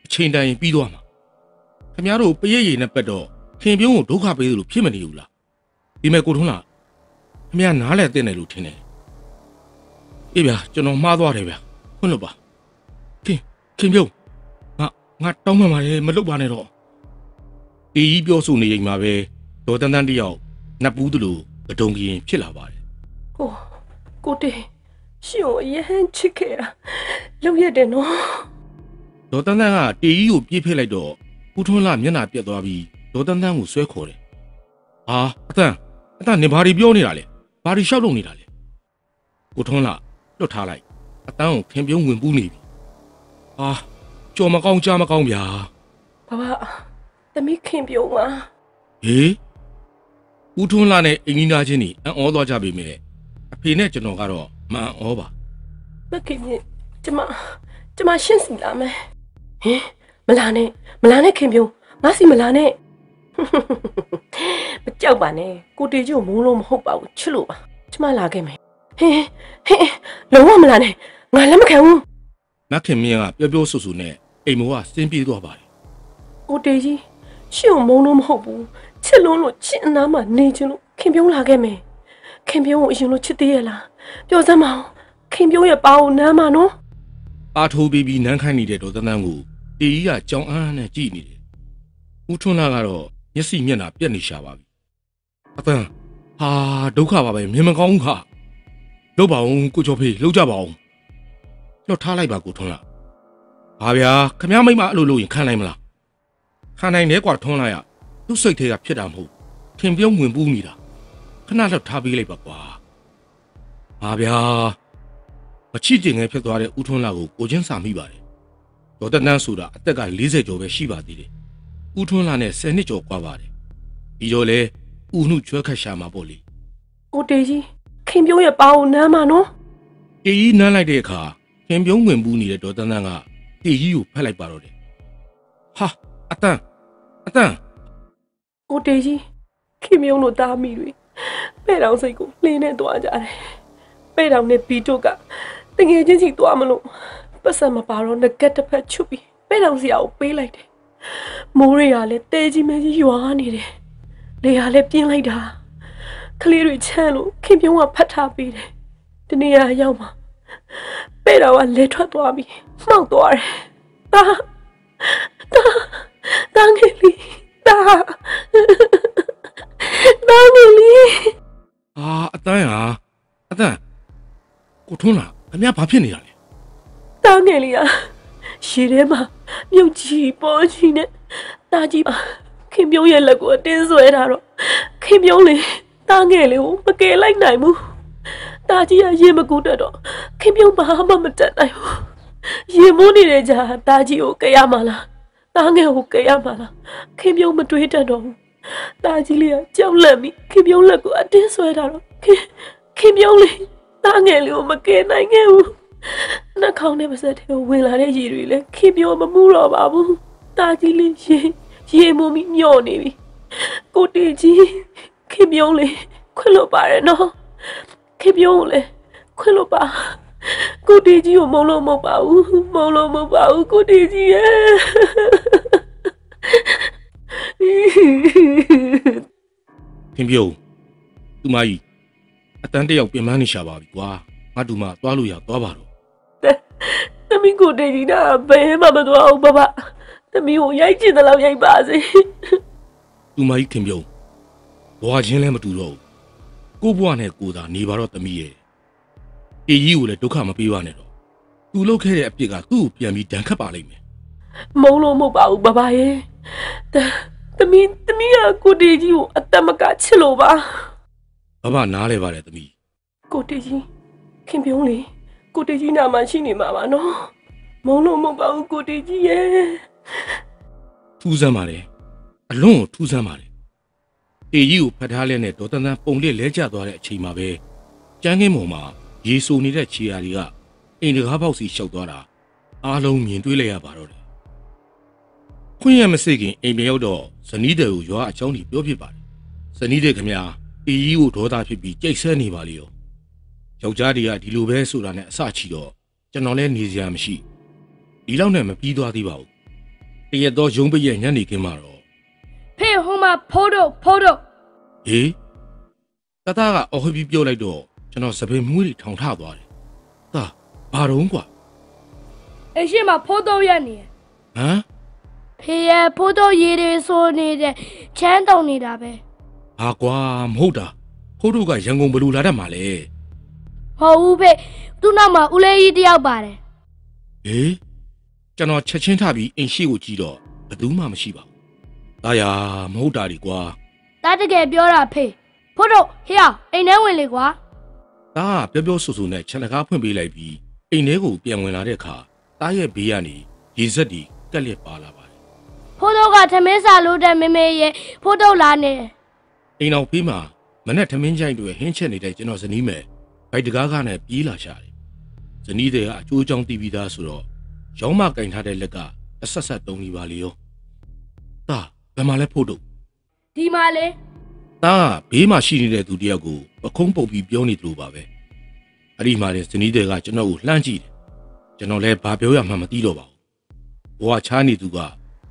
အချိန်တန်ရင်ပြီးသွားမှာခင်ဗျားတို့ပရိတ်ရည်နဲ့ပတ်တော့ခင်ပြုံးကိုဒုက္ခပေးသလိုဖြစ်မနေဘူးလားဒီမဲ့ကိုထွန်းလာခင်ဗျားနားလဲတဲ့တယ်လို့ထင်တယ်အေးဗျာကျွန်တော်မှားသွားတယ်ဗျခွင့်လို့ပါခင်ပြုံးငါတောင်းမှန်ပါတယ်မလုပ်ပါနဲ့တော့တီကြီးပြောဆိုနေရင်မှာပဲဒေါ်တန်းတန်းတယောက်နတ်ပူးသလိုအတုံးကြီးဖြစ်လာပါတယ်ကိုတေရှင်ကိုအရင်ချစ်ခဲ့တာလုံရတယ်နော်ဒေါ်တန်းတန်းကတီကြီးကိုပြေးဖက်လိုက်တော့ဦးထွန်းလာမျက်နှာပြက်သွားပြီးဒေါ်တန်းတန်းကိုဆွဲခေါ်တယ်ဟာအတန်းနေဘာတွေပြောနေတာလဲဘာတွေရှောက်လုပ်နေတာလဲကိုထွန်းလာလွတ်ထားလိုက်အတန်းကိုခင်ပြုံးဝင်ပူးနေပြီဟာကြော်မကောင်းကြားမကောင်းဗျာဘဘသမီးခင်ပြုံးပါဟေးဦးထွန်းလာနဲ့အင်ကြီးနာချင်းနေအံ့ဩသွားကြပြီမြဲအဖေနဲ့ကျွန်တော်ကတော့မအံ့ဩပါမခင်ကျမရှင်းစီလာမယ်ဟင်မလာနဲ့ခင်ပြုံးငါစီမလာနဲ့မကြောက်ပါနဲ့ကိုတေကျို့မိုးလို့မဟုတ်ပါဘူးချစ်လို့ပါကျမလာခဲ့မယ်ဟင်လုံးဝမလာနဲ့ငါလက်မခံဘူးမခင်မင်းကပြောဆူဆူနဲ့အိမ်မောကစင်းပြေးသွားပါတယ်ကိုတေကြီးရှင်မုံလို့မဟုတ်ဘူးချစ်လို့ချစ်အနားမှာနေချင်လို့ခင်ပြုံးလာခဲ့မယ်ခင်ပြုံးကိုအရင်လိုချစ်သေးရဲ့လားပြောစမ်းမအောင်ခင်ပြုံးရဲ့ပါကိုနမ်းမှာနော်အားထိုးပြီးနန်းခိုင်းနေတဲ့ဒေါ်တန်းတန်းကိုတေကြီးကကြောင်အားနဲ့ကြည့်နေတယ်ဦးထွန်းလာကတော့မျက်စိမျက်နှာပြက်နေရှာပါပြီအတန်းဟာဒုက္ခပါပဲမြင်မကောင်းဘူးခလှုပ်ပါအောင်ကိုကျော်ဖေးလှုပ်ကြပါအောင်လွတ်ထားလိုက်ပါကိုထွန်းလာဟာဗျာခမ ्या မိမအဲ့လိုလုပ်ရင်ခံနိုင်မလားခံနိုင်တယ်ကွာထွန်းလာရသူ့စိတ်ထဲကဖြစ်တာမဟုတ်ခင်ပြုံးဝင်ပူးနေတာခဏလောက်ထားပေးလိုက်ပါကွာဟာဗျာမချစ်တင်ငယ်ဖြစ်သွားတဲ့ဦးထွန်းလာကိုချင်းစာမိပါတယ်ဒေါ်တန်းတန်းဆိုတာအသက်က40ကျော်ပဲရှိပါသေးတယ်ဦးထွန်းလာနဲ့10နှစ်ကျော်กว่าပါတယ်ဒီတော့လေဦးနှုတ်ကျွဲခတ်ရှာမှာပေါ့လေကိုတေကြီးခင်ပြုံးရဲ့ပါကိုနမ်းမှာနော်တေကြီးနမ်းလိုက်တဲ့အခါခင်ပြုံးဝင်ပူးနေတဲ့ဒေါ်တန်းတန်းကတေကြီးကိုဖက်လိုက်ပါတော့တယ်ဟာအတန်းကိုတေကြီးခင်ပြုံးတို့သားမိတွေပဲ့တောင်စိတ်ကိုလှင်းနေသွားကြတယ်ပဲ့တောင်နဲ့ဘီတုတ်ကတငယ်ချင်းစီသွားမလို့ပတ်စံမပါတော့ငကက်တစ်ဖက်ချုပ်ပြီးပဲ့တောင်စီအောင်ပေးလိုက်တယ်မိုးတွေကလည်းတဲကြီးမဲကြီးရွာနေတယ်လေကလည်းပြင်းလိုက်တာကလေးတွေချမ်းလို့ခင်ပြုံးကဖတ်ထားပေးတယ်ဒီနေ့ရောက်မှာပဲ့တောင်ကလဲထွက်သွားပြီးမှောက်သွားတယ်တာငယ်လေးတာငယ်လေးအတန်းကိုထွန်းလာအများဘာဖြစ်နေတာလဲ တားငယ်လေးอ่ะရေထဲမှာမြုပ်ကြီးပေါ်ကြီးနဲ့တားကြီးပါခင်ပြုံးရဲ့လက်ကိုအတင်းဆွဲထားတော့ခင်ပြုံးလေးတားငယ်လေးကိုမကယ်လိုက်နိုင်ဘူးတားကြီးကရေမကူတတ်တော့ခင်ပြုံးဘာမှမတတ်နိုင်ဘူးရေမိုးနေတဲ့ကြာတားကြီးကိုကယ်ရမှာလားတားငယ်ကိုကယ်ရမှာလားခင်ပြုံးမတွေးတတ်တော့ဘူးတားကြီးလေးကကြောက်လန့်ပြီးခင်ပြုံးလက်ကိုအတင်းဆွဲထားတော့ခင်ပြုံးလေးတားငယ်လေးကိုမကယ်နိုင်ခဲ့ဘူးနှာခေါင်းနဲ့ပါးစပ်ထဲကိုဝင်လာတဲ့ရေတွေလည်းခင်ပြုံးမမှုတော့ပါဘူးတားကြီးလေးရေမိုးပြီးမျောနေပြီကိုတေကြီးခင်ပြုံးလေးခွင့်လို့ပါတယ်နော်ခင်ပြုံးကိုလည်းခွင့်လို့ပါကိုတေကြီးကိုမုံလို့မဟုတ်ပါဘူးကိုတေကြီးရဲ့ခင်ပြုံးသူမကြီးအတန်းတယောက်ပြင်ပန်းနေရှာပါပြီကွာငါတို့မှသွားလို့ရသွားပါတော့သမီးကိုတေကြီးကဘယ်မှမသွားဘူးဘသမီးကိုရိုက်ချင်တယ်လို့ရိုက်ပါစေသူမကြီးခင်ပြုံးဘွားချင်းလည်းမတူတော့ဘူးကိုဘွားနဲ့ကိုသာနေပါတော့သမီးရဲ့အေးကြီးကိုလည်းဒုက္ခမပေးပါနဲ့တော့သူလုပ်ခဲ့တဲ့အပြစ်ကသူ့ကိုပြန်ပြီးဒဏ်ခတ်ပါလိမ့်မယ်မုံလို့မဟုတ်ပါဘူးဘရဲ့သမီးကကိုတေကြီးကိုအသက်မကချစ်လို့ပါဘနားလဲပါတယ်သမီးကိုတေကြီးခင်ပြုံးလေကိုတေကြီးနာမရှိနေမှာပါနော်မုံလို့မဟုတ်ပါဘူးကိုတေကြီးရဲ့ထူးဆန်းပါတယ်အလွန်ကိုထူးဆန်းပါတယ်အေးကြီးကိုဖတ်ထားလဲနဲ့ဒေါ်တန်းတန်းပုံလစ်လဲကျသွားတဲ့အချိန်မှာပဲကျန်းကင်းပေါ်မှာရေဆူနေတဲ့ခြေရာတွေကအိမ်တကားပေါက်စီလျှောက်သွားတာအားလုံးမြင်တွေ့လိုက်ရပါတော့တယ်ခွင့်ရမစိခင်အိမ်ပြန်ရောက်တော့ဇနီးတဲ့ကိုရွာအချောင်းကြီးပြောဖြစ်ပါတယ်ဇနီးတဲ့ခင်ဗျာအေးကြီးကိုဒေါသဖြစ်ပြီးကြိတ်ဆဲနေပါလေရောယောက်ျားတွေကဒီလိုပဲဆိုတာနဲ့အစချီတော့ကျွန်တော်လည်းနေစရာမရှိဒီလောက်နဲ့မပြီးသွားသေးပါဘူးတရက်တော့ရုံးပရဲ့ညနေခင်းမှာတော့ဖေဟိုမှာဖိုးတော့ဟေးတသားကအော်ဟပြီးပြောလိုက်တော့ကျွန်တော်စပင်မွေးတွေထောင်ထသွားတယ်သာဘာတော့ကွာအရှိမဖိုးတော့ရနေဟမ်ဖေရဖိုးတော့ရေတွေဆိုနေတဲ့ချမ်းတုံနေတာပဲဟာကွာမဟုတ်တာဖိုးတို့ကရန်ကုန်ဘလူလာတတ်မှာလေဟုတ်ဦးဖေသူ့နောက်မှာဦးလေးကြီးတယောက်ပါတယ်ကျွန်တော်ချက်ချင်းထပြီးအိမ်ရှိကိုကြည့်တော့ဘယ်သူမှမရှိပါဘူးဒါရမဟုတ်တာဒီကွာတားတကယ်ပြောတာဖေဖိုးတို့ဟေ့အိမ်ထဲဝင်လေကွာဒါကပြောဆူဆူနဲ့ခြံတကားဖွင့်ပေးလိုက်ပြီးအိမ်ထဲကိုပြန်ဝင်လာတဲ့အခါတားရဲ့ဘေးကနေရေစက်တီကက်လက်ပါလာပါတယ်ဖိုးတို့ကထမင်းစာလို့တဲ့မေမေရဲ့ဖိုးတို့လာနေအိမ်တော်ဖေးမှာမနဲ့ထမင်းကြိုက်တွေဟင်းချက်နေတဲ့ကျွန်တော်ဇနီးမယ်ဘိုက်တကားကနဲ့ပြေးလာရှာတယ်ဇနီးတွေကအကျိုးကြောင့်တီးပြီးသားဆိုတော့ရောင်းမကင်ထားတဲ့လက်ကတဆက်ဆက်တုံးနေပါလေရောတာဘယ်မှာလဲဖို့တို့ဒီမှာလေတာဘေးမှာရှိနေတဲ့သူတယောက်ကိုပခုံးပုတ်ပြီးပြောနေတယ်လို့ပါပဲအဲ့ဒီမှာလည်းဇနီးတွေကကျွန်တော်ကိုလှမ်းကြည့်တယ်ကျွန်တော်လည်းဘာပြောရမှမသိတော့ပါဘူးဘဝချားနေသူက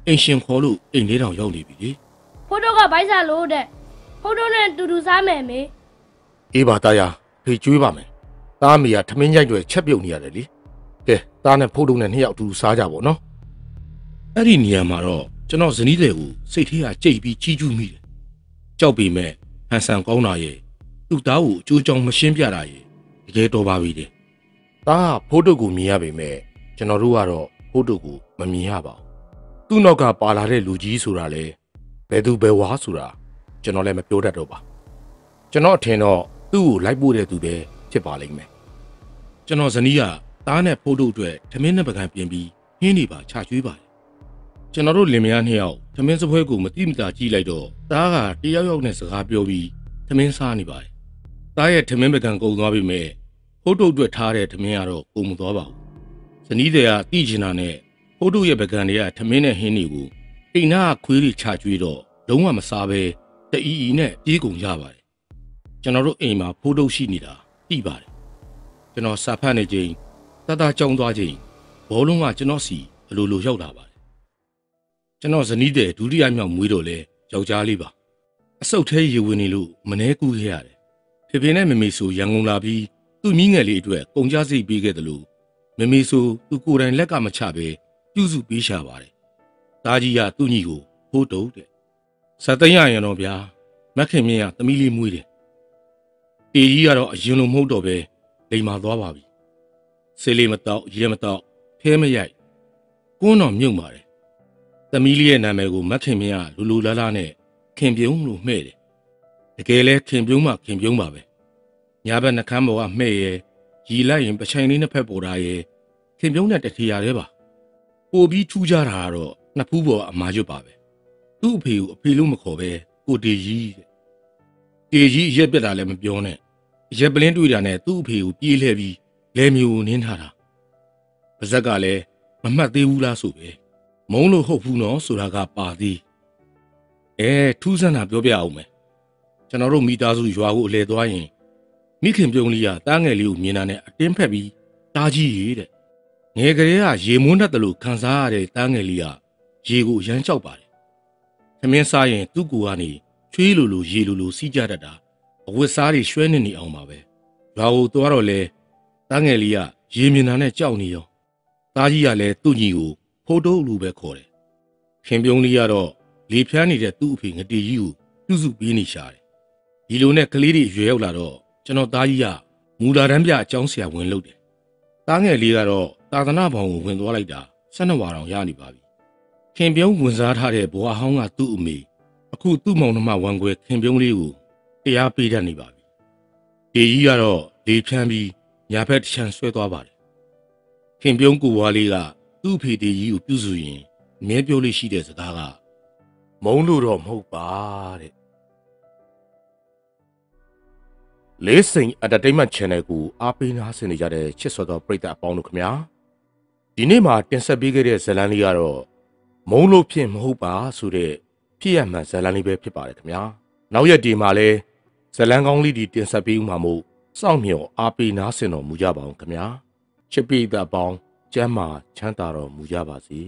အိမ်ရှင်ခေါ်လို့အိမ်လေးတောင်ရောက်နေပြီလေဖိုးတို့ကဘိုက်စာလို့တဲ့ဖိုးတို့နဲ့တူတူစားမယ်မေအေးပါတာယာဖေးကျွေးပါမယ်တားမီကထမင်းကြိုက်တွေချက်ပြုတ်နေရတယ်လေကဲတားနဲ့ဖိုးတို့နဲ့နှစ်ယောက်အတူတူစားကြပါတော့နော်အဲ့ဒီနေရာမှာတော့ကျွန်တော်ဇနီးတွေကိုစိတ်ထဲကကြိတ်ပြီးကြီးကျူးမိတယ်ကြောက်ပေမဲ့ဟန်ဆန်ကောင်းတာရဲ့သူ့သားကိုအကျိုးကြောင့်မရှင်းပြတာရဲ့တကယ်တော်ပါပြီတဲ့တားဖိုးတို့ကိုမြင်ရပေမဲ့ကျွန်တော်တို့ကတော့ဖိုးတို့ကိုမမြင်ရပါဘူးသူ့နောက်ကပါလာတဲ့လူကြီးဆိုတာလေဘယ်သူဘယ်ဝါဆိုတာကျွန်တော်လည်းမပြောတတ်တော့ပါကျွန်တော်အထင်တော့သူ့ကိုလိုက်ပို့တဲ့သူပဲဖြစ်ပါလိမ့်မယ်ကျွန်တော်ဇနီးကသားနဲ့ဖိုးတို့အတွက်ထမင်းနဲ့ပကံပြင်ပြီးဟင်းနေပါချကျွေးပါတယ်ကျွန်တော်တို့လင်မယားနှစ်ယောက်ထမင်းစပွဲကိုမတိမတာကြည့်လိုက်တော့သားကတယောက်ယောက်နဲ့စကားပြောပြီးထမင်းစားနေပါတယ်သားရဲ့ထမင်းပကံကုန်သွားပြီမဲ့ဖိုးတို့အတွက်ထားတဲ့ထမင်းကတော့ကုန်မသွားပါဘူးဇနီးတွေကတိချင်တာနဲ့ဖိုးတို့ရဲ့ပကံတွေကထမင်းနဲ့ဟင်းတွေကိုအိမ်နာခွေးတွေချကျွေးတော့လုံးဝမစားပဲတအီအီနဲ့ပြေးကုန်ကြပါတယ်ကျွန်တော်တို့အိမ်မှာဖိုးတို့ရှိနေတာသိပါတယ်ကျွန်တော်စာဖတ်နေချိန်တတကြောင်းသွားချိန်ဘောလုံးကကျွန်တော်စီအလိုလိုရောက်လာပါတယ်ကျွန်တော်ဇနီးတဲ့ဒုတိယမြောက်မွေးတော့လဲယောက်ျားလေးပါအဆုတ်သေးရေဝင်နေလို့မနှဲကူးခဲ့ရတယ်ဖေဖေနဲ့မမေဆိုရန်ကုန်လာပြီးသူ့မိငယ်လေးအတွက်ကုန်ကြစိတ်ပေးခဲ့တယ်လို့မမေဆိုသူကိုယ်တိုင်လက်ကမချပဲပြုစုပေးရှာပါတယ်ဒါကြီးကသူ့ညီကိုဖိုးတုတ်တဲ့ဇာသိန်းရရင်တော့ဗျာမက်ခင်မြင့်ကသမီးလေးမွေးတယ်တေကြီးကတော့အရင်လိုမဟုတ်တော့ပဲလိမ်မာသွားပါပြီဆေးလေးမတော့ရဲမတော့ ခဲမရိုက်ကွန်းတော်မြုပ်ပါတယ်သမီးလေးရဲ့နာမည်ကိုမခင်မရလူလူလားလားနဲ့ခင်ပြုံးလို့မှဲ့တယ်တကယ်လဲခင်ပြုံးမှခင်ပြုံးပါပဲညာဘက်နှကမ်းပေါ်ကမှဲ့ရဲရီလိုက်ရင်ပချိုင်လေးနှစ်ဖက်ပေါ်တာရဲခင်ပြုံးနဲ့တထီရရဲပါပို့ပြီးထူးကြတာကတော့နှစ်ဖူးပေါ်အမာရွတ်ပါပဲသူ့အဖေကိုအဖေလို့မခေါ်ပဲကိုတေကြီးတဲ့တေကြီးရက်ပြက်တာလည်းမပြောနဲ့ရက်ပလင်းတွေ့တာနဲ့သူ့အဖေကိုပြေးလှည့်ပြီးလဲမျိုးကိုနင်းထားတာပါဇက်ကလည်းမမှတ်သေးဘူးလားဆိုပဲမုံလို့ဟုတ်ဘူးနော်ဆိုတာကပါသေးထူးဆန်းတာပြောပြအောင်မယ်ကျွန်တော်တို့မိသားစုရွာကိုအလဲသွားရင်မိခင်ပြုံးလေးကတားငယ်လေးကိုမြင်တာနဲ့အတင်းဖက်ပြီးတားကြီးရေးတဲ့ငယ်ကလေးကရေမွန်းတတ်တယ်လို့ခံစားရတဲ့တားငယ်လေးကရေကိုရမ်းကြောက်ပါတယ်သမင်းစားရင်သူ့ကိုယ်ကနေချွေးလိုလိုရေလိုလိုစီးကြတတ်တာအဝတ်စားတွေရွှဲနေအောင်ပါပဲရွာကိုသွားတော့လဲတားငယ်လေးကရေမြင်တာနဲ့ကြောက်နေရောတားကြီးကလည်းသူ့ညီကိုဖိုးတိုးလူပဲခေါ်တယ်ခင်ပြုံးလေးကတော့လေဖြန်းနေတဲ့သူ့အဖေငတီကြီးကိုပြုစုပေးနေရှာတယ်ဒီလိုနဲ့ကလေးတွေရွယ်ရောက်လာတော့ကျွန်တော်သားကြီးကမူလာတန်းပြအကြောင်းဆရာဝင်လုပ်တယ်တားငယ်လေးကတော့သာသနာဘောင်ကိုဝင်သွားလိုက်တာ12ဝါတောင်ရနေပါပြီခင်ပြုံးဝင်စားထားတဲ့ဘွားဟောင်းကသူ့အမေအခုသူ့မောင်နှမဝမ်ခွဲခင်ပြုံးလေးကိုတရားပေးတတ်နေပါပြီဒီကြီးကတော့လေဖြန်းပြီးညာဘက်တစ်ချမ်းဆွဲသွားပါတယ်ခင်ပြုံးကူဝါလေးကသူ့ဖေတီကြီးကိုပြုစုရင်အမြဲပြောလို့ရှိတဲ့စကားကမုံလို့တော့မဟုတ်ပါတဲ့လေးစိန် Entertainment Channel ကိုအားပေးနားဆင်နေကြတဲ့ချစ်စော်သောပရိသတ်အပေါင်းတို့ခင်ဗျာဒီနေ့မှာတင်ဆက်ပေးခဲ့တဲ့ဇာတ်လမ်းလေးကတော့မုံလို့ဖြစ်မဟုတ်ပါဆိုတဲ့ဖြစ်ရမှန်ဇာတ်လမ်းလေးပဲဖြစ်ပါတယ်ခင်ဗျာနောက်ရက်ဒီမှာလဲဇာတ်လမ်းကောင်းလေးဒီတင်ဆက်ပေးဦးမှာမို့စောင့်မျှော်အားပေးနားဆင်တော်မူကြပါအောင်ခင်ဗျာချစ်ပိသတ်ပေါင်းကျမ်းမာချမ်းသာတော်မူကြပါစေ